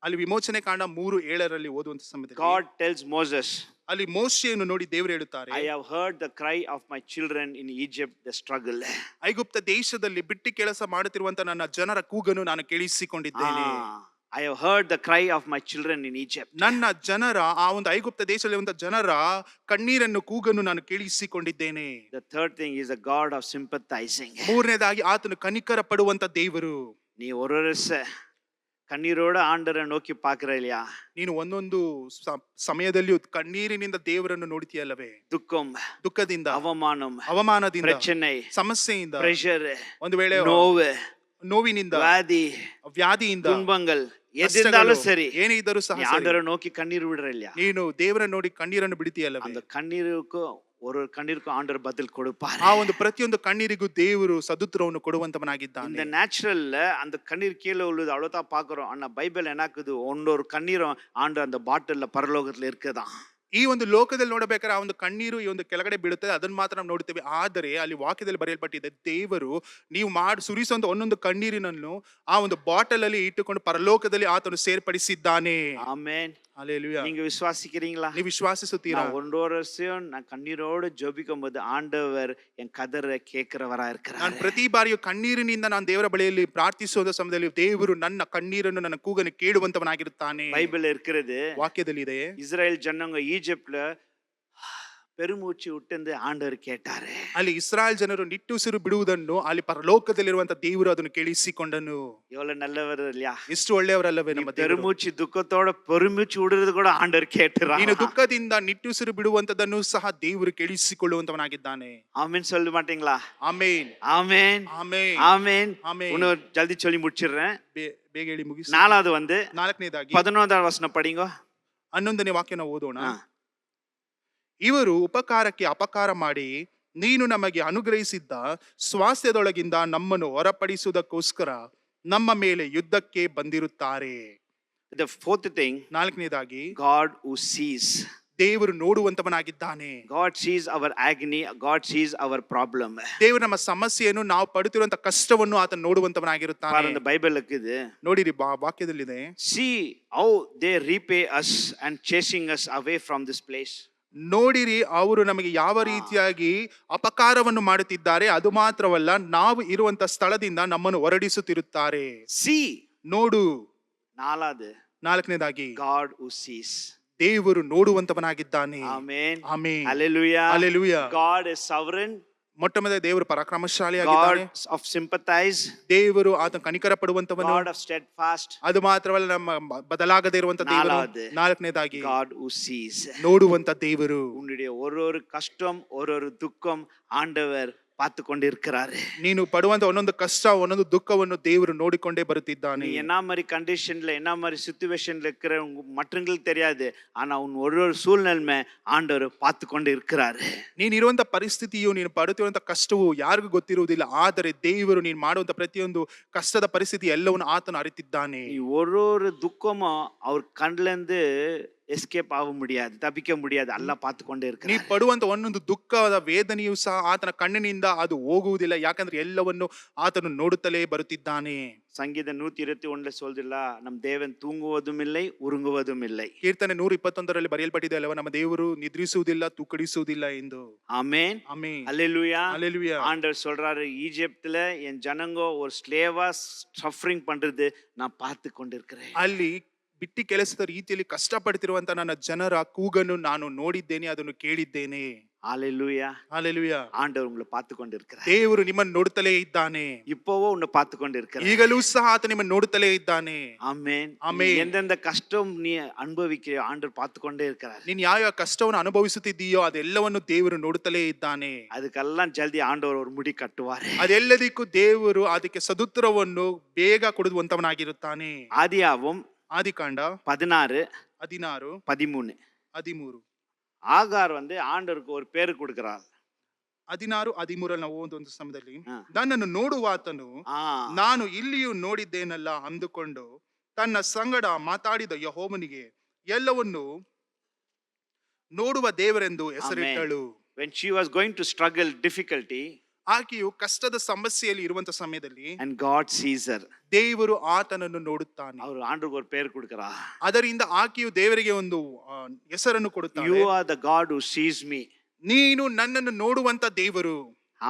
A: ಅಲ್ಲಿ ವಿಮೋಚನೆ ಕಾಂಡ 3:7 ಓದುವಂತ ಸಮಯದಲ್ಲಿ
C: God tells Moses,
A: ಅಲ್ಲಿ ಮೋಶೆಯನ್ನು ನೋಡಿ ದೇವರು ಹೇಳುತ್ತಾರೆ,
C: I have heard the cry of my children in Egypt, the struggle.
A: ಐಗುಪ್ತ ದೇಶದಲ್ಲಿ ಬಿಟ್ಟಿ ಕೆಲಸ ಮಾಡುತ್ತಿರುವಂತ ನನ್ನ ಜನರ ಕೂಗನ್ನು ನಾನು ಕೇಳಿಸಿಕೊಂಡಿದ್ದೇನೆ.
C: I have heard the cry of my children in Egypt.
A: ನನ್ನ ಜನರ ಆ ಒಂದು ಐಗುಪ್ತ ದೇಶದಲ್ಲಿರುವಂತ ಜನರ ಕಣ್ಣೀರನ್ನು ಕೂಗನ್ನು ನಾನು ಕೇಳಿಸಿಕೊಂಡಿದ್ದೇನೆ.
C: The third thing is the God of sympathizing.
A: ಮೂರನೇದಾಗಿ ಆತನು ಕನಿಕರ ಪಡುವಂತ ದೇವರು.
C: நீ ஒரு வருஷ கண்ணீரோட ஆண்டரை நோக்கி பார்க்கிற இல்லையா?
A: ನೀನು ಒಂದೊಂದು ಸಮಯದಲ್ಲಿಯೂ ಕಣ್ಣೀರಿನಿಂದ ದೇವರನ್ನು ನೋಡ್ತೀಯಲ್ಲವೇ?
C: துக்கம்,
A: ದುಃಖದಿಂದ,
C: அவமானದಿಂದ,
A: ಪ್ರಚನೆ, ಸಮಸ್ಯೆಯಿಂದ,
C: ಪ್ರೆಷರ್,
A: ಒಂದು ವೇಳೆ ನೋವಿನಿಂದ, ವ್ಯಾಧಿಯಿಂದ,
C: துன்பங்கள் எதிர்ந்தாலும் சரி,
A: ಏನೇ ಇದ್ದರೂ ಸಹ
C: ஆண்டரை நோக்கி கண்ணீர் விடுற இல்லையா?
A: ನೀನು ದೇವರನ್ನು ನೋಡಿ ಕಣ್ಣೀರನ್ನು ಬಿಡ್ತೀಯಲ್ಲವೇ?
C: அந்த கண்ணீருக்கு ஒரு கண்ணீருக்கு ஆண்டவர் பதில் கொடுப்பார்.
A: ಆ ಒಂದು ಪ್ರತಿಯೊಂದು ಕಣ್ಣೀರಿಗೂ ದೇವರು ಸದುತ್ತರವನ್ನು ಕೊಡುವಂತವನಾಗಿದ್ದಾನೆ.
C: இந்த நேச்சுரல்ல அந்த கண்ணீர் கீழே உள்ளது அவ்வளவுதான் பாக்குறோம். ஆனா பைபிள் என்னாக்குது, ஒன்னொரு கண்ணீரும் ஆண்டவர் அந்த பாட்டில்ல பரலோகத்துல இருக்குதான்.
A: ಈ ಒಂದು ಲೋಕದಲ್ಲಿ ನೋಡಬೇಕಾದ್ರೆ ಆ ಒಂದು ಕಣ್ಣೀರು ಈ ಒಂದು ಕೆಳಗಡೆ ಬೀಳುತ್ತದೆ, ಅದನ್ನ ಮಾತ್ರ ನಾವು ನೋಡ್ತೇವೆ. ಆದರೆ ಅಲ್ಲಿ ವಾಕ್ಯದಲ್ಲಿ ಬರೆಯಲ್ಪಟ್ಟಿದೆ, ದೇವರು ನೀವು ಸುರಿಸುವಂತ ಒಂದೊಂದು ಕಣ್ಣೀರಿನನ್ನು ಆ ಒಂದು ಬಾಟಲ್ ಅಲ್ಲಿ ಇಟ್ಟುಕೊಂಡು ಪರಲೋಕದಲ್ಲಿ ಆತನು ಸೇರ್ಪಡಿಸಿದ್ದಾನೆ.
C: ಆಮೆನ್.
A: அல்லேலூயா.
C: நீங்க விசுவாசிக்கிறீங்களா?
A: ನೀವು ವಿಶ್ವಾಸಿಸುತ್ತೀರಾ?
C: ஒன்றொரு வருஷம் நான் கண்ணீரோடு ஜெபிக்கும் போது ஆண்டவர் என் கதரை கேட்கிறவரா இருக்கிறார்.
A: ನಾನು ಪ್ರತಿ ಬಾರಿಯೂ ಕಣ್ಣೀರಿನಿಂದ ನಾನು ದೇವರ ಬಳಿಯಲ್ಲಿ ಪ್ರಾರ್ಥಿಸುವ ಸಮಯದಲ್ಲಿ ದೇವರು ನನ್ನ ಕಣ್ಣೀರನ್ನು, ನನ್ನ ಕೂಗನ್ನು ಕೇಳುವಂತವನಾಗಿರುತ್ತಾನೆ.
C: பைபிள் இருக்கிறது,
A: ವಾಕ್ಯದಲ್ಲಿ ಇದೆ,
C: இஸ்ரேல் ஜனங்க ஈஜிப்ட்ல பெருமூச்சு விட்டு ஆண்டவர் கேட்டாரு.
A: ಅಲ್ಲಿ ಇಸ್ರಾಯೇಲ್ ಜನರು ನಿಟ್ಟುಸಿರು ಬಿಡುವುದನ್ನು ಅಲ್ಲಿ ಪರಲೋಕದಲ್ಲಿರುವಂತ ದೇವರು ಅದನ್ನು ಕೇಳಿಸಿಕೊಂಡನು.
C: எவ்வளவு நல்லவர் இல்லையா?
A: ಎಷ್ಟು ಒಳ್ಳೆಯವರಲ್ಲವೇ ನಮ್ಮ ದೇವರು.
C: பெருமூச்சு துக்கத்தோட பெருமூச்சு விடுறது கூட ஆண்டவர் கேட்கிறார்.
A: ನೀನು ದುಃಖದಿಂದ ನಿಟ್ಟುಸಿರು ಬಿಡುವಂತದನ್ನು ಸಹ ದೇವರು ಕೇಳಿಸಿಕೊಳ್ಳುವಂತವನಾಗಿದ್ದಾನೆ.
C: ஆமென் சொல்ல மாட்டீங்களா?
A: ಆಮೆನ್,
C: ஆமென்,
A: ಆಮೆನ್,
C: ஆமென்.
A: ಆಮೆನ್.
C: இன்னும் ஜல்தி சொல்லி முடிச்சிடுறேன்.
A: ಬೇಗ ಹೇಳಿ ಮುಗಿಸಿ.
C: நாலாவது
A: ನಾಲ್ಕನೇದಾಗಿ
C: 11வது வசனம் படிங்க.
A: 11ನೇ ವಾಕ್ಯನ ಓದೋಣ. ಇವರು ಉಪಕಾರಕ್ಕೆ ಅಪಕಾರ ಮಾಡಿ ನೀನು ನಮಗೆ ಅನುಗ್ರಹಿಸಿದ್ದ ಸ್ವಾಸ್ಥ್ಯದೊಳಗಿಂದ ನಮ್ಮನ್ನು ಹೊರಪಡಿಸುವುದಕ್ಕೋಸ್ಕರ ನಮ್ಮ ಮೇಲೆ ಯುದ್ಧಕ್ಕೆ ಬಂದಿರುತ್ತಾರೆ.
C: The fourth thing,
A: ನಾಲ್ಕನೇದಾಗಿ
C: God who sees.
A: ದೇವರು ನೋಡುವಂತವನಾಗಿದ್ದಾನೆ.
C: God sees our agony, God sees our problem.
A: ದೇವರು ನಮ್ಮ ಸಮಸ್ಯೆಯನ್ನು, ನಾವು ಪಡುತ್ತಿರುವಂತ ಕಷ್ಟವನ್ನು ಆತ ನೋಡುವಂತವನಾಗಿರುತ್ತಾನೆ.
C: பாருங்க பைபிள் இருக்குது.
A: ನೋಡಿರಿ, ವಾಕ್ಯದಲ್ಲಿದೆ,
C: See how they repay us and chasing us away from this place.
A: ನೋಡಿರಿ, ಅವರು ನಮಗೆ ಯಾವ ರೀತಿಯಾಗಿ ಅಪಕಾರವನ್ನು ಮಾಡುತ್ತಿದ್ದಾರೆ, ಅದು ಮಾತ್ರವಲ್ಲ ನಾವು ಇರುವಂತ ಸ್ಥಳದಿಂದ ನಮ್ಮನ್ನು ಹೊರಡಿಸುತ್ತಿರುತ್ತಾರೆ.
C: See,
A: ನೋಡು.
C: ನಾಲ್ಕನೇದಾಗಿ God who sees.
A: ದೇವರು ನೋಡುವಂತವನಾಗಿದ್ದಾನೆ.
C: ಆಮೆನ್,
A: ಆಮೆನ್,
C: ಹಲ್ಲೆಲೂಯಾ,
A: ಹಲ್ಲೆಲೂಯಾ.
C: God is sovereign.
A: ಮೊಟ್ಟ ಮೊದಲ ದೇವರು ಪರಾಕ್ರಮಶಾಲಿಯಾಗಿದ್ದಾನೆ.
C: God of sympathize.
A: ದೇವರು ಆತ ಕನಿಕರ ಪಡುವಂತವನು.
C: God of steadfast.
A: ಅದು ಮಾತ್ರವಲ್ಲ, ನಮ್ಮ ಬದಲಾಗದೇ ಇರುವಂತ ದೇವರು. ನಾಲ್ಕನೇದಾಗಿ
C: God who sees.
A: ನೋಡುವಂತ ದೇವರು.
C: உன்னுடைய ஒரு கஷ்டம், ஒரு துக்கம் ஆண்டவர் பார்த்து கொண்டிருக்கிறாரு.
A: ನೀನು ಪಡುವಂತ ಒಂದೊಂದು ಕಷ್ಟ, ಒಂದೊಂದು ದುಃಖವನ್ನು ದೇವರು ನೋಡಿಕೊಂಡೇ ಬರುತ್ತಿದ್ದಾನೆ.
C: என்ன மாதிரி கண்டிஷன்ல, என்ன மாதிரி சிச்சுவேஷன்ல இருக்கிற மற்றவங்களுக்கு தெரியாது, ஆனா உன் ஒரு சூழ்நிலை ஆண்டவர் பார்த்து கொண்டு இருக்கிறாரு.
A: ನೀನು ಇರುವಂತ ಪರಿಸ್ಥಿತಿಯು, ನೀನು ಪಡುತ್ತಿರುವಂತ ಕಷ್ಟವು ಯಾರಿಗೂ ಗೊತ್ತಿರುವುದಿಲ್ಲ, ಆದರೆ ದೇವರು ನೀನು ಮಾಡುವಂತ ಪ್ರತಿಯೊಂದು ಕಷ್ಟದ ಪರಿಸ್ಥಿತಿ ಎಲ್ಲವನ್ನು ಆತನು ಅರಿತಿದ್ದಾನೆ.
C: ஒரு துக்கமும் அவர் கண்ணுல இருந்து ಎಸ್ಕೇಪ್ ಆಗ முடியாது, ತಪ್ಪಿக்க முடியாது, ಅಲ್ಲ பார்த்து கொண்டே இருக்கிறார்.
A: ನೀ ಪಡುವಂತ ಒಂದೊಂದು ದುಃಖದ ವೇದನೆಯೂ ಸಹ ಆತನ ಕಣ್ಣಿನಿಂದ ಅದು ಹೋಗುವುದಿಲ್ಲ, ಯಾಕಂದ್ರೆ ಎಲ್ಲವನ್ನು ಆತನು ನೋಡುತ್ತಲೇ ಬರುತ್ತಿದ್ದಾನೆ.
C: ಸಂಗೀತ 121 சொல்லுதில்ல, நம் தேவன் தூங்குவதும் இல்லை உறங்குவதும் இல்லை.
A: ಕೀರ್ತನೆ 121 ಬರೆಯಲ್ಪಟ್ಟಿದೆ ಅಲ್ಲವಾ, ನಮ್ಮ ದೇವರು ನಿದ್ರಿಸುವುದಿಲ್ಲ, ತೂಕಡಿಸುವುದಿಲ್ಲ ಎಂದು.
C: ஆமென்,
A: ಆಮೆನ್,
C: ஹல்லேலூயா,
A: ಹಲ್ಲೆಲೂಯಾ.
C: ஆண்டவர் சொல்றாரு, ஈஜிப்ட்ல என் ஜனங்க ஒரு ஸ்லேவா சஃபರಿಂಗ್ பண்றது நான் பார்த்து கொண்டிருக்கிறேன்.
A: ಅಲ್ಲಿ ಬಿಟ್ಟಿ ಕೆಲಸದ ರೀತಿಯಲ್ಲಿ ಕಷ್ಟಪಡ್ತಿರುವಂತ ನನ್ನ ಜನರ ಕೂಗನ್ನು ನಾನು ನೋಡಿದ್ದೇನೆ, ಅದನ್ನು ಕೇಳಿದ್ದೇನೆ.
C: ஹalleluya.
A: Hallelujah.
C: ஆண்டவர் உங்களை பார்த்து கொண்டிருக்கிறார்.
A: ದೇವರು ನಿಮ್ಮನ್ನು ನೋಡುತ್ತಲೇ ಇದ್ದಾನೆ.
C: இப்போவோ உன்னை பார்த்து கொண்டிருக்கிறார்.
A: ಈಗಲೂ ಸಹ ಆತ ನಿಮ್ಮನ್ನು ನೋಡುತ್ತಲೇ ಇದ್ದಾನೆ.
C: ஆமென்.
A: ಆಮೆನ್.
C: எந்தெந்த கஷ்டம் நீ அனுபவிக்கிறியோ ஆண்டவர் பார்த்து கொண்டே இருக்கிறார்.
A: ನೀನು ಯಾವ ಕಷ್ಟವನ್ನು ಅನುಭವಿಸುತ್ತಿದ್ದೀಯೋ ಅದೆಲ್ಲವನ್ನು ದೇವರು ನೋಡುತ್ತಲೇ ಇದ್ದಾನೆ.
C: அதுக்கெல்லாம் ஜல்தி ஆண்டவர் ஒரு முடி கட்டுவார்.
A: ಅದೆಲ್ಲದಕ್ಕೂ ದೇವರು ಅದಕ್ಕೆ ಸದುತ್ತರವನ್ನು ಬೇಗ ಕೊಡುವಂತವನಾಗಿರುತ್ತಾನೆ.
C: ஆதியாகமம்
A: ಆದಿಕಾಂಡ
C: 16
A: 16
C: 13.
A: 13
C: ஆகார் ஆண்டவருக்கு ஒரு பேரு கொடுக்கிறார்.
A: 16 13 ನಾವು ಒಂದು ಸಮಯದಲ್ಲಿ
C: ಹಾ.
A: ನನ್ನನ್ನು ನೋಡುವಾತನು
C: ஆ,
A: ನಾನು ಇಲ್ಲಿಯೂ ನೋಡಿದ್ದೇನಲ್ಲ ಅಂದುಕೊಂಡು ತನ್ನ ಸಂಗಡ ಮಾತಾಡಿದ ಯೆಹೋವನಿಗೆ ಎಲ್ಲವನ್ನು ನೋಡುವ ದೇವರೆಂದು ಹೆಸರಿಟ್ಟಳು.
C: when she was going to struggle difficulty
A: ಆಕೆಯು ಕಷ್ಟದ ಸಮಸ್ಯೆಯಲ್ಲಿ ಇರುವಂತ ಸಮಯದಲ್ಲಿ
C: and God sees her.
A: ದೇವರು ಆತನನ್ನು ನೋಡುತ್ತಾನೆ.
C: அவர் ஆண்டவருக்கு ஒரு பேர் கொடுக்கிறார்.
A: ಅದರಿಂದ ಆಕೆಯು ದೇವರಿಗೆ ಒಂದು ಹೆಸರನ್ನು ಕೊಡುತ್ತಾಳೆ.
C: You are the God who sees me.
A: ನೀನು ನನ್ನನ್ನು ನೋಡುವಂತ ದೇವರು.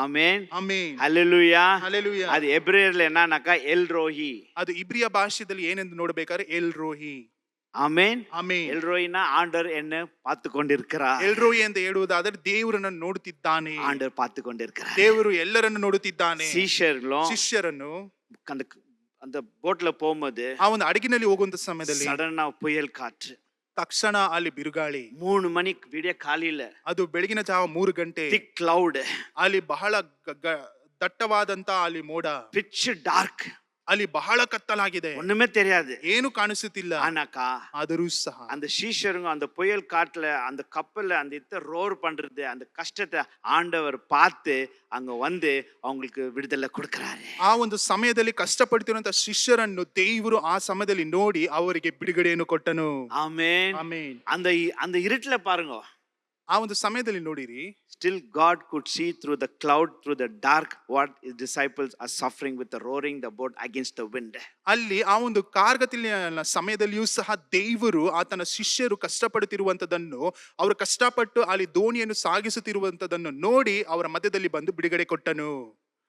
C: ஆமென்.
A: ಆಮೆನ್.
C: ஹalleluya.
A: ಹಲ್ಲೆಲೂಯಾ.
C: அது எபிரேயர்ல என்னன்னாக்கா எல் ரோஹி.
A: ಅದು ಇಬ್ರಿಯ ಭಾಷೆಯಲ್ಲಿ ಏನೆಂದು ನೋಡಬೇಕಾದ್ರೆ ಎಲ್ ರೋಹಿ.
C: ஆமென்.
A: ಆಮೆನ್.
C: எல் ரோஹினா ஆண்டவர் என்ன பார்த்து கொண்டிருக்கிறார்.
A: ಎಲ್ ರೋಹಿ ಅಂತ ಹೇಳುವುದಾದರೆ ದೇವರನ್ನು ನೋಡುತ್ತಿದ್ದಾನೆ.
C: ஆண்டவர் பார்த்து கொண்டிருக்கிறார்.
A: ದೇವರು ಎಲ್ಲರನ್ನು ನೋಡುತ್ತಿದ್ದಾನೆ.
C: சீஷர்களும்
A: ಶಿಷ್ಯರನ್ನು
C: அந்த அந்த போட்ல போகும்போது
A: ಆ ಒಂದು ಹಡಗಿನಲ್ಲಿ ಹೋಗುವಂತ ಸಮಯದಲ್ಲಿ
C: சடனா புயல் காற்று.
A: ತಕ್ಷಣ ಅಲ್ಲಿ ಬಿರುಗಾಳಿ.
C: 3 மணிக்கு விடிய காலையில
A: ಅದು ಬೆಳಗಿನ ಜಾವ 3 ಗಂಟೆ.
C: thick cloud.
A: ಅಲ್ಲಿ ಬಹಳ ದಟ್ಟವಾದಂತ ಅಲ್ಲಿ ಮೋಡ.
C: pitch dark.
A: ಅಲ್ಲಿ ಬಹಳ ಕತ್ತಲಾಗಿದೆ.
C: ஒண்ணுமே தெரியாது.
A: ಏನು ಕಾಣಿಸುತ್ತಿಲ್ಲ.
C: ஆனாக்கா
A: ಆದರೂ ಸಹ
C: அந்த சீஷருங்க அந்த புயல் காட்டுல அந்த கப்பல்ல அந்த ரோர் பண்றது அந்த கஷ்டத்தை ஆண்டவர் பார்த்து அங்க அவங்களுக்கு விடுதலை கொடுக்கிறாரு.
A: ಆ ಒಂದು ಸಮಯದಲ್ಲಿ ಕಷ್ಟಪಡ್ತಿರುವಂತ ಶಿಷ್ಯರನ್ನು ದೇವರು ಆ ಸಮಯದಲ್ಲಿ ನೋಡಿ ಅವರಿಗೆ ಬಿಡುಗಡೆಯನ್ನು ಕೊಟ್ಟನು.
C: ஆமென்.
A: ಆಮೆನ್.
C: அந்த அந்த இருட்டுல பாருங்க.
A: ಆ ಒಂದು ಸಮಯದಲ್ಲಿ ನೋಡಿರಿ,
C: still God could see through the cloud, through the dark, what his disciples are suffering with the roaring the boat against the wind.
A: ಅಲ್ಲಿ ಆ ಒಂದು ಕಾರ್ಗತಿಲಿನ ಸಮಯದಲ್ಲಿಯೂ ಸಹ ದೇವರು ಆತನ ಶಿಷ್ಯರು ಕಷ್ಟಪಡುತ್ತಿರುವಂತದನ್ನು, ಅವರು ಕಷ್ಟಪಟ್ಟು ಅಲ್ಲಿ ದೋಣಿಯನ್ನು ಸಾಗಿಸುತ್ತಿರುವಂತದನ್ನು ನೋಡಿ ಅವರ ಮಧ್ಯದಲ್ಲಿ ಬಂದು ಬಿಡುಗಡೆ ಕೊಟ್ಟನು.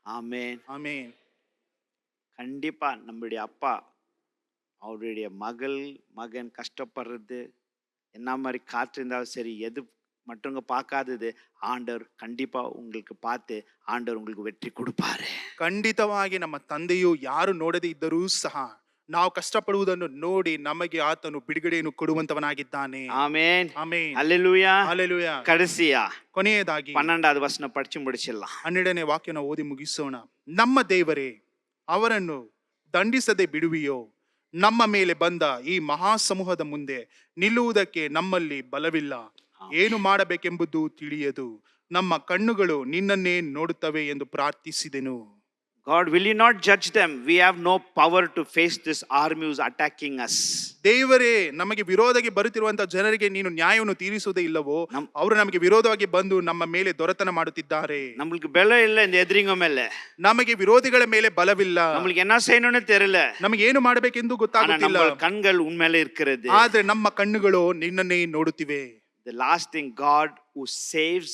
C: ஆமென்.
A: ಆಮೆನ್.
C: கண்டிப்பா நம்முடைய அப்பா அவருடைய மகன் கஷ்டப்படுறது என்ன மாதிரி காற்று இருந்தாலும் சரி, எது மற்றவங்க பார்க்காதது ஆண்டவர் கண்டிப்பா உங்களுக்கு பார்த்து ஆண்டவர் உங்களுக்கு வெற்றி கொடுப்பாரு.
A: ಖಂಡಿತವಾಗಿ ನಮ್ಮ ತಂದೆಯು ಯಾರು ನೋಡದೇ ಇದ್ದರೂ ಸಹ ನಾವು ಕಷ್ಟಪಡುವುದನ್ನು ನೋಡಿ ನಮಗೆ ಆತನು ಬಿಡುಗಡೆಯನ್ನು ಕೊಡುವಂತವನಾಗಿದ್ದಾನೆ.
C: ஆமென்.
A: ಆಮೆನ್.
C: அல்லேலூயா.
A: ಹಲ್ಲೆಲೂಯಾ.
C: கடைசியா
A: ಕೊನೆಯದಾಗಿ
C: 12வது வசனம் படிச்சு முடிச்சிடலாம்.
A: 12ನೇ ವಾಕ್ಯನ ಓದಿ ಮುಗಿಸೋಣ. ನಮ್ಮ ದೇವರೇ, ಅವರನ್ನು ದಂಡಿಸದೆ ಬಿಡುವಿಯೋ? ನಮ್ಮ ಮೇಲೆ ಬಂದ ಈ ಮಹಾಸಮೂಹದ ಮುಂದೆ ನಿಲ್ಲುವುದಕ್ಕೆ ನಮ್ಮಲ್ಲಿ ಬಲವಿಲ್ಲ. ಏನು ಮಾಡಬೇಕೆಂಬುದು ತಿಳಿಯದು. ನಮ್ಮ ಕಣ್ಣುಗಳು ನಿನ್ನನ್ನೇ ನೋಡುತ್ತವೆ ಎಂದು ಪ್ರಾರ್ಥಿಸಿದೆನು.
C: God, will you not judge them? We have no power to face this army who's attacking us.
A: ದೇವರೇ, ನಮಗೆ ವಿರೋಧವಾಗಿ ಬರುತ್ತಿರುವಂತಹ ಜನರಿಗೆ ನೀನು ನ್ಯಾಯವನ್ನು ತೀರಿಸುವುದೇ ಇಲ್ಲವೋ? ಅವರು ನಮಗೆ ವಿರೋಧವಾಗಿ ಬಂದು ನಮ್ಮ ಮೇಲೆ ದೊರೆತನ ಮಾಡುತ್ತಿದ್ದಾರೆ.
C: நம்மளுக்கு பலம் இல்ல இந்த எதிரிங்க மேல.
A: ನಮಗೆ ವಿರೋಧಿಗಳ ಮೇಲೆ ಬಲವಿಲ್ಲ.
C: நம்மளுக்கு என்ன செய்யணும்னு தெரியல.
A: ನಮಗೆ ಏನು ಮಾಡಬೇಕೆಂದು ಗೊತ್ತಾಗುತ್ತಿಲ್ಲ.
C: நம்ம கண்கள் உண்மையில இருக்கிறது.
A: ಆದ್ರೆ ನಮ್ಮ ಕಣ್ಣುಗಳು ನಿನ್ನನ್ನೇ ನೋಡುತ್ತಿವೆ.
C: The last thing, God who saves.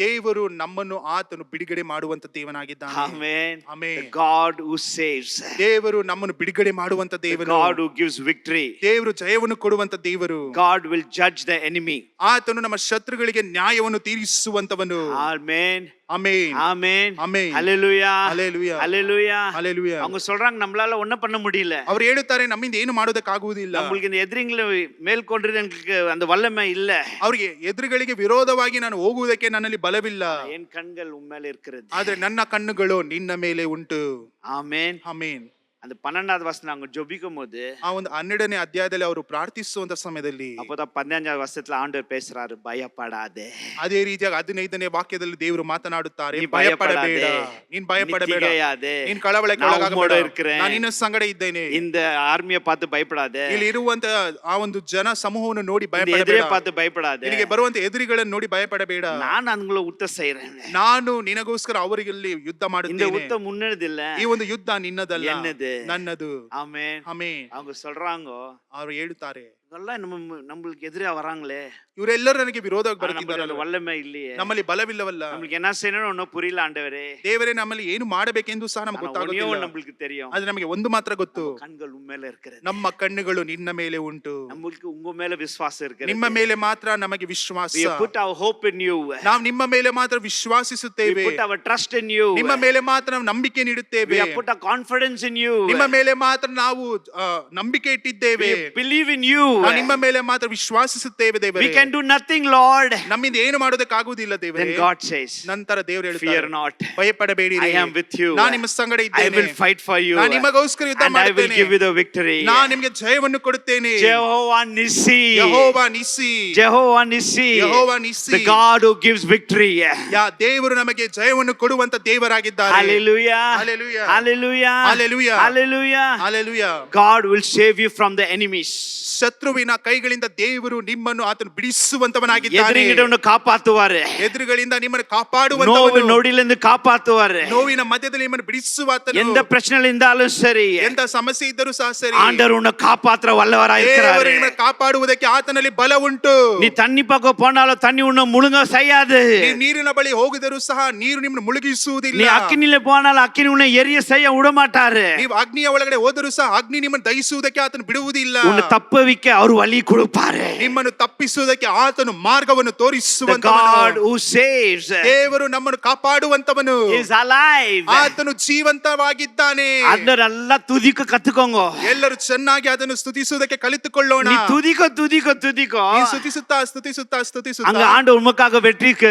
A: ದೇವರು ನಮ್ಮನ್ನು ಆತನು ಬಿಡುಗಡೆ ಮಾಡುವಂತ ದೇವನಾಗಿದ್ದಾನೆ.
C: Amen.
A: Amen.
C: The God who saves.
A: ದೇವರು ನಮ್ಮನ್ನು ಬಿಡುಗಡೆ ಮಾಡುವಂತ ದೇವರು.
C: God who gives victory.
A: ದೇವರು ಜಯವನ್ನು ಕೊಡುವಂತ ದೇವರು.
C: God will judge the enemy.
A: ಆತನು ನಮ್ಮ ಶತ್ರುಗಳಿಗೆ ನ್ಯಾಯವನ್ನು ತೀರಿಸುವಂತವನು.
C: Amen.
A: Amen.
C: Amen.
A: Amen.
C: Hallelujah.
A: Hallelujah.
C: Hallelujah.
A: Hallelujah.
C: அவங்க சொல்றாங்க நம்மளால ஒண்ணும் பண்ண முடியல.
A: ಅವರು ಹೇಳುತ್ತಾರೆ ನಮ್ಮಿಂದ ಏನು ಮಾಡೋದಕ್ಕಾಗುವುದಿಲ್ಲ.
C: நம்மளுக்கு இந்த எதிரிங்களை மேல்கொண்டு எனக்கு அந்த வல்லமை இல்ல.
A: ಅವರಿಗೆ ಎದುರುಗಳಿಗೆ ವಿರೋಧವಾಗಿ ನಾನು ಹೋಗುವುದಕ್ಕೆ ನನ್ನಲ್ಲಿ ಬಲವಿಲ್ಲ.
C: என் கண்கள் உண்மையில இருக்கிறது.
A: ಆದ್ರೆ ನನ್ನ ಕಣ್ಣುಗಳು ನಿನ್ನ ಮೇಲೆ ಉಂಟು.
C: ಆಮೆನ್.
A: ಆಮೆನ್.
C: அந்த 12வது வசனம் அவங்க ஜெபிக்கும் போது
A: ಆ ಒಂದು 12ನೇ ಅಧ್ಯಾಯದಲ್ಲಿ ಅವರು ಪ್ರಾರ್ಥಿಸುವಂತ ಸಮಯದಲ್ಲಿ
C: அப்பதான் 15வது வசனத்துல ஆண்டவர் பேசுறாரு, பயப்படாதே.
A: ಅದೇ ರೀತಿಯಾಗಿ 15ನೇ ವಾಕ್ಯದಲ್ಲಿ ದೇವರು ಮಾತನಾಡುತ್ತಾರೆ, ಭಯಪಡಬೇಡ, ನೀನ್ ಭಯಪಡಬೇಡ, ನೀನ್ ಕಳವಳಕ್ಕೆ ಒಳಗಾಗಬೇಡ, ನಾನು ನಿನ್ನ ಸಂಗಡ ಇದ್ದೇನೆ.
C: இந்த ஆர்மியை பார்த்து பயப்படாதே.
A: ಇಲ್ಲಿ ಇರುವಂತ ಆ ಒಂದು ಜನ ಸಮೂಹವನ್ನು ನೋಡಿ
C: ಭಯಪಡಬೇಡ. ಎದುರೇ பார்த்து பயப்படாதே.
A: ನಿನಗೆ ಬರುವಂತ ಎದುರಿಗಳನ್ನು ನೋಡಿ ಭಯಪಡಬೇಡ.
C: ನಾನು அவங்கள யுத்தம் செய்றேன்.
A: ನಾನು ನಿನಗೋಸ್ಕರ ಅವರಿಗೆ ಯುದ್ಧ ಮಾಡುತ್ತೇನೆ.
C: இந்த யுத்தம் முன்னதில்ல.
A: ಈ ಒಂದು ಯುದ್ಧ ನಿನ್ನದಲ್ಲ,
C: என்னது?
A: ನನ್ನದು.
C: ಆಮೆನ್.
A: ಆಮೆನ್.
C: அவங்க சொல்றாங்க,
A: ಅವರು ಹೇಳುತ್ತಾರೆ,
C: எல்லாம் நம்மளுக்கு எதிரா வராங்களே,
A: ಇವರೆಲ್ಲರೂ ನನಗೆ ವಿರೋಧವಾಗಿ
C: நம்மளுக்கு
A: ಬರ್ತಿದ್ದಾರಲ್ಲ,
C: வல்லமை இல்லையே,
A: ನಮ್ಮಲ್ಲಿ ಬಲವಿಲ್ಲವಲ್ಲ,
C: நம்மளுக்கு என்ன செய்யணும் ஒன்னும் புரியல ஆண்டவரே.
A: ದೇವರೇ ನಮ್ಮಲ್ಲಿ ಏನು ಮಾಡಬೇಕೆಂದು ಸಹ ನಮಗೆ ಗೊತ್ತಾಗುತ್ತಿಲ್ಲ.
C: நம்மளுக்கு தெரியும்,
A: ಅದು ನಮಗೆ ಒಂದು ಮಾತ್ರ ಗೊತ್ತು,
C: கண்கள் உண்மையில இருக்கிறது.
A: ನಮ್ಮ ಕಣ್ಣುಗಳು ನಿನ್ನ ಮೇಲೆ ಉಂಟು,
C: நம்மளுக்கு உங்க மேல விசுவாசம் இருக்கிறது.
A: ನಿಮ್ಮ ಮೇಲೆ ಮಾತ್ರ ನಮಗೆ ವಿಶ್ವಾಸ.
C: We put our hope in you.
A: ನಾವು ನಿಮ್ಮ ಮೇಲೆ ಮಾತ್ರ ವಿಶ್ವಾಸಿಸುತ್ತೇವೆ,
C: We put our trust in you.
A: ನಿಮ್ಮ ಮೇಲೆ ಮಾತ್ರ ನಾವು ನಂಬಿಕೆ ನೀಡುತ್ತೇವೆ,
C: We have put our confidence in you.
A: ನಿಮ್ಮ ಮೇಲೆ ಮಾತ್ರ ನಾವು ನಂಬಿಕೆ ಇಟ್ಟಿದ್ದೇವೆ,
C: We believe in you.
A: ನಾವು ನಿಮ್ಮ ಮೇಲೆ ಮಾತ್ರ ವಿಶ್ವಾಸಿಸುತ್ತೇವೆ
C: We
A: ದೇವರೇ.
C: can do nothing, Lord.
A: ನಮ್ಮಿಂದ ಏನು ಮಾಡೋದಕ್ಕಾಗುವುದಿಲ್ಲ ದೇವರೇ.
C: Then God says,
A: ನಂತರ ದೇವರು
C: fear
A: ಹೇಳ್ತಾರೆ,
C: not.
A: ಭಯಪಡಬೇಡಿರಿ,
C: I am with you.
A: ನಾನು ನಿಮ್ಮ ಸಂಗಡ
C: I
A: ಇದ್ದೇನೆ,
C: will fight for you.
A: ನಾನು ನಿಮಗೋಸ್ಕರ ಯುದ್ಧ
C: And I will
A: ಮಾಡುತ್ತೇನೆ,
C: give you the victory.
A: ನಾನು ನಿಮಗೆ ಜಯವನ್ನು ಕೊಡುತ್ತೇನೆ.
C: Jehovah Nissi.
A: Jehovah Nissi,
C: Jehovah Nissi.
A: Jehovah Nissi,
C: The God who gives victory.
A: ದೇವರು ನಮಗೆ ಜಯವನ್ನು ಕೊಡುವಂತ ದೇವರಾಗಿದ್ದಾರೆ.
C: Hallelujah.
A: Hallelujah.
C: Hallelujah.
A: Hallelujah.
C: Hallelujah.
A: Hallelujah.
C: God will save you from the enemies.
A: ಶತ್ರುವಿನ ಕೈಗಳಿಂದ ದೇವರು ನಿಮ್ಮನ್ನು ಆತನು ಬಿಡಿಸುವಂತವನಾಗಿದ್ದಾನೆ.
C: எதிரிங்கிட்ட காப்பாத்துவாரு,
A: ಎದುರುಗಳಿಂದ ನಿಮ್ಮನ್ನು
C: நோவு
A: ಕಾಪಾಡುವಂತವನು,
C: நொடியிலிருந்து காப்பாத்துவாரு.
A: ನೋವಿನ ಮಧ್ಯದಲ್ಲಿ ನಿಮ್ಮನ್ನು ಬಿಡಿಸುವಾತನು,
C: எந்த பிரச்சனையில இருந்தாலும் சரி,
A: ಎಂತ ಸಮಸ್ಯೆ ಇದ್ದರೂ ಸಹ ಸರಿ,
C: ஆண்டவர் உன்னை காப்பாற்ற வல்லவராய்
A: ದೇವರು
C: இருக்கிறாரு.
A: ನಿಮ್ಮನ್ನು ಕಾಪಾಡುವುದಕ್ಕೆ ಆತನಲ್ಲಿ ಬಲ ಉಂಟು.
C: நீ தண்ணி பக்கம் போனாலும் தண்ணி உன்னை முழுங்க செய்யாது.
A: ನೀವು ನೀರಿನ ಬಳಿ ಹೋಗಿದರೂ ಸಹ ನೀರು ನಿಮ್ಮನ್ನು ಮುಳುಗಿಸುವುದಿಲ್ಲ.
C: நீ அக்கினில போனாலும் அக்கினி உன்னை எரிய செய்ய விட மாட்டாரு.
A: ನೀವು ಅಗ್ನಿಯ ಒಳಗಡೆ ಹೋದರೂ ಸಹ ಅಗ್ನಿ ನಿಮ್ಮನ್ನು ದಹಿಸುವುದಕ್ಕೆ ಆತನು ಬಿಡುವುದಿಲ್ಲ.
C: உன்னை தப்புவிக்க அவர் வழி கொடுப்பாரு.
A: ನಿಮ್ಮನ್ನು ತಪ್ಪಿಸುವುದಕ್ಕೆ ಆತನು ಮಾರ್ಗವನ್ನು
C: The
A: ತೋರಿಸುವಂತವನು.
C: God who saves
A: ದೇವರು ನಮ್ಮನ್ನು ಕಾಪಾಡುವಂತವನು,
C: is alive.
A: ಆತನು ಜೀವಂತವಾಗಿದ್ದಾನೆ.
C: ಅದನ್ನ நல்லா துதிக்க கத்துக்கோங்க.
A: ಎಲ್ಲರೂ ಚೆನ್ನಾಗಿ ಅದನ್ನು ಸ್ತುತಿಸುವುದಕ್ಕೆ ಕಲಿತುಕೊಳ್ಳೋಣ.
C: நீ துதிக்க துதிக்க துதிக்க
A: ನೀನು ಸ್ತುತಿಸುತ್ತಾ ಸ್ತುತಿಸುತ್ತಾ
C: அங்க
A: ಸ್ತುತಿಸುತ್ತಾ
C: ஆண்டவர் உமக்காக வெற்றிக்கு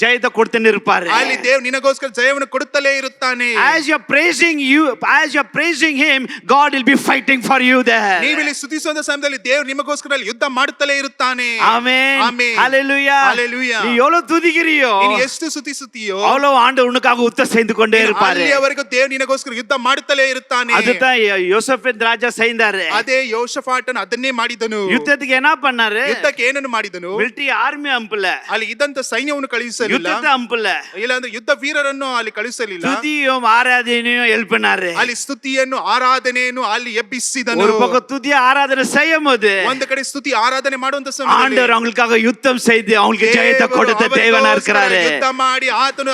C: ஜெயத்தை கொடுத்துன்னு இருப்பாரு.
A: ಅಲ್ಲಿ ದೇವರು ನಿನಗೋಸ್ಕರ ಜಯವನ್ನು ಕೊಡುತ್ತಲೇ ಇರುತ್ತಾನೆ.
C: As you're praising him, God will be fighting for you there.
A: ನೀವಿಲ್ಲಿ ಸ್ತುತಿಸುವಂತ ಸಮಯದಲ್ಲಿ ದೇವರು ನಿಮಗೋಸ್ಕರ ಅಲ್ಲಿ ಯುದ್ಧ ಮಾಡುತ್ತಲೇ ಇರುತ್ತಾನೆ.
C: Amen.
A: Amen.
C: Hallelujah.
A: Hallelujah.
C: நீ எவ்வளவு துதிக்கிறியோ
A: ನೀನು ಎಷ್ಟು ಸ್ತುತಿಸುತ್ತೀಯೋ
C: அவ்வளவு ஆண்டவர் உனக்காக யுத்தம் செய்து கொண்டே இருப்பாரு.
A: ಅಲ್ಲಿಯವರೆಗೂ ದೇವರು ನಿನಗೋಸ್ಕರ ಯುದ್ಧ ಮಾಡುತ್ತಲೇ ಇರುತ್ತಾನೆ.
C: அதுதான் யோசேப்பின் ராஜா செய்தாரு.
A: ಅದೇ ಯೋಷಫಾಟನು ಅದನ್ನೇ ಮಾಡಿದನು.
C: யுத்தத்துக்கு என்ன பண்ணாரு?
A: ಯುದ್ಧಕ್ಕೆ ಏನನ್ನು ಮಾಡಿದನು?
C: மிலிಟರಿ ஆர்மி அம்புல,
A: ಅಲ್ಲಿ ಇದ್ದಂತ ಸೈನ್ಯವನ್ನು ಕಳುಹಿಸಲಿಲ್ಲ,
C: யுத்தத்தை அம்புல,
A: ಇಲ್ಲಾಂದ್ರೆ ಯುದ್ಧ ವೀರರನ್ನು ಅಲ್ಲಿ ಕಳುಹಿಸಲಿಲ್ಲ.
C: துதியும் ஆராதனையும் எழுப்பினாரு.
A: ಅಲ್ಲಿ ಸ್ತುತಿಯನ್ನು ಆರಾಧನೆಯನ್ನು ಅಲ್ಲಿ ಎಬ್ಬಿಸಿದನು.
C: ஒரு பக்கம் துதி ஆராதனை செய்யும் போது
A: ಒಂದು ಕಡೆ ಸ್ತುತಿ ಆರಾಧನೆ ಮಾಡುವಂತ ಸಮಯದಲ್ಲಿ
C: ஆண்டவர் அவங்களுக்காக யுத்தம் செய்து அவங்களுக்கு ஜெயத்தை கொடுத்த தேவனா இருக்கிறாரு.
A: ಯುದ್ಧ ಮಾಡಿ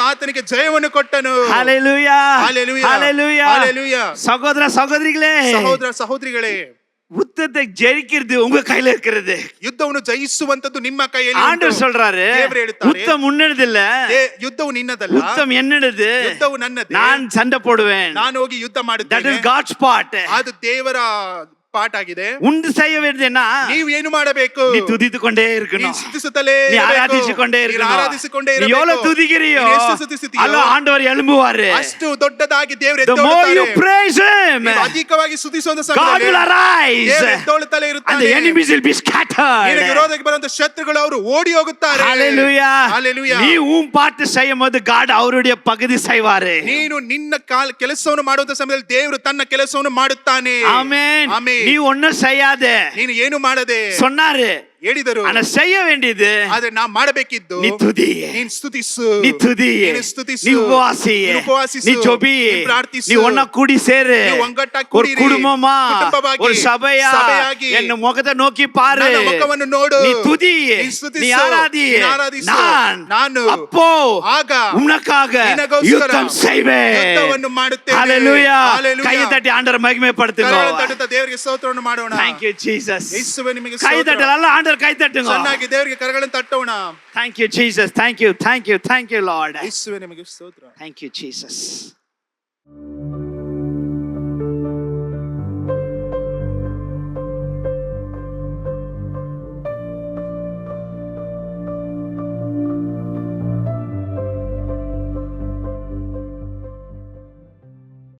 A: ಆತನಿಗೆ ಜಯವನ್ನು ಕೊಟ್ಟನು.
C: ஹalleluya.
A: Hallelujah.
C: ஹalleluya.
A: Hallelujah.
C: சகோதர சகோதரிகளே,
A: ಸಹೋದರ ಸಹೋದರಿಗಳೇ,
C: யுத்தத்தை ஜெயிக்கிறது உங்க கையில இருக்கிறது.
A: ಯುದ್ಧವನ್ನು ಜಯಿಸುವಂತದ್ದು ನಿಮ್ಮ ಕೈಯಲ್ಲಿ
C: ஆண்டவர்
A: ಉಂಟು.
C: சொல்றாரு,
A: ದೇವರು ಹೇಳ್ತಾರೆ,
C: யுத்தம் உன்னது இல்ல,
A: ಯುದ್ಧವು ನಿನ್ನದಲ್ಲ,
C: யுத்தம் என்னது,
A: ಯುದ್ಧವು ನನ್ನದೇ,
C: நான் சண்டை போடுவேன்.
A: ನಾನು ಹೋಗಿ ಯುದ್ಧ
C: That
A: ಮಾಡುತ್ತೇನೆ.
C: is God's part.
A: ಅದು ದೇವರ ಪಾಠ ಆಗಿದೆ.
C: உண்டு செய்ய வேண்டியதுன்னா
A: ನೀವು ಏನು ಮಾಡಬೇಕು?
C: நீ துதித்து கொண்டே
A: ನೀನು
C: இருக்கணும்.
A: ಸ್ತುತಿಸುತ್ತಲೇ
C: நீ
A: ಇರಬೇಕು.
C: ஆராதிச்சுக்கொண்டே
A: ನೀನು
C: இருக்கணும்.
A: ಆರಾಧಿಸಿಕೊಂಡೇ
C: நீ
A: ಇರಬೇಕು.
C: எவ்வளவு துதிக்கிறியோ
A: ನೀನು ಎಷ್ಟು ಸ್ತುತಿಸುತ್ತೀಯೋ
C: ಅಲ್ಲ ಆண்டவர் எழும்புவாரு.
A: ಅಷ್ಟು ದೊಡ್ಡದಾಗಿ ದೇವರು
C: The more you
A: ಎದ್ದೇಳುತ್ತಾರೆ.
C: praise him,
A: ನೀವು ಅಧಿಕವಾಗಿ ಸ್ತುತಿಸುವಂತ
C: God will
A: ಸಮಯದಲ್ಲಿ
C: arise
A: ದೇವರು ಎದ್ದೇಳುತ್ತಲೇ
C: and
A: ಇರುತ್ತಾನೆ.
C: the enemies will be
A: ನಿನಗೆ
C: scattered.
A: ವಿರೋಧಕ್ಕೆ ಬರುವಂತ ಶತ್ರುಗಳು ಅವರು ಓಡಿ ಹೋಗುತ್ತಾರೆ.
C: Hallelujah.
A: Hallelujah.
C: நீ உன் பாட்டு செய்யும் போது God அவருடைய பகுதி செய்வாரு.
A: ನೀನು ನಿನ್ನ ಕೆಲಸವನ್ನು ಮಾಡುವಂತ ಸಮಯದಲ್ಲಿ ದೇವರು ತನ್ನ ಕೆಲಸವನ್ನು ಮಾಡುತ್ತಾನೆ.
C: ஆமென்.
A: ಆಮೆನ್.
C: நீ ஒண்ணும் செய்யாத
A: ನೀನು ಏನು ಮಾಡದೆ
C: சொன்னாரு.
A: ಹೇಳಿದರು.
C: ஆனா செய்ய வேண்டியது
A: ಆದ್ರೆ ನಾ ಮಾಡಬೇಕಿದ್ದು
C: நீ துதி,
A: ನೀನು ಸ್ತುತಿಸು,
C: நீ துதி,
A: ನೀನು ಸ್ತುತಿಸು,
C: நீ உபவாசி,
A: ನೀನು ಉಪವಾಸಿಸು,
C: நீ ஜெபி,
A: ನೀನು ಪ್ರಾರ್ಥಿಸು,
C: நீ ஒண்ணா கூடி சேரு,
A: நீ ஒங்கட்டாಗಿ
C: ஒரு
A: ಕೂಡಿರಿ,
C: குடும்பமா,
A: ಕುಟುಂಬವಾಗಿ,
C: ஒரு சபையா
A: ಸಭೆಯಾಗಿ,
C: என்ன முகத்தை நோக்கி பாரு,
A: ನನ್ನ ಮುಖವನ್ನು ನೋಡು,
C: நீ துதி,
A: ನೀನು ಸ್ತುತಿಸು,
C: நீ ஆராதி,
A: ನೀನು ಆರಾಧಿಸು, ನಾನು
C: அப்போ
A: ಆಗ
C: உனக்காக
A: ನಿನಗೋಸ್ಕರ
C: யுத்தம் செய்வேன்.
A: ಯುದ್ಧವನ್ನು ಮಾಡುತ್ತೇನೆ.
C: ஹalleluya.
A: Hallelujah.
C: ಕೈ ತಟ್ಟಿ ಆಂಡವರ ಮಹಿಮೆಪಡುತ್ತೇವೆ.
A: ಕರಗಳನ್ನು ತಟ್ಟುತ್ತಾ ದೇವರಿಗೆ ಸ್ತೋತ್ರವನ್ನು ಮಾಡೋಣ.
C: Thank you Jesus.
A: ಯೇಸುವೇ ನಿಮಗೆ
C: ಕೈ
A: ಸ್ತೋತ್ರ.
C: ತಟ್ಟಲ್ಲ ಆಂಡವರ ಕೈ ತಟ್ಟುங்க.
A: ಚೆನ್ನಾಗಿ ದೇವರಿಗೆ ಕರಗಳನ್ನು ತಟ್ಟೋಣ.
C: Thank you Jesus. Thank you. Thank you. Thank you Lord.
A: ಯೇಸುವೇ ನಿಮಗೆ ಸ್ತೋತ್ರ.
C: Thank you Jesus.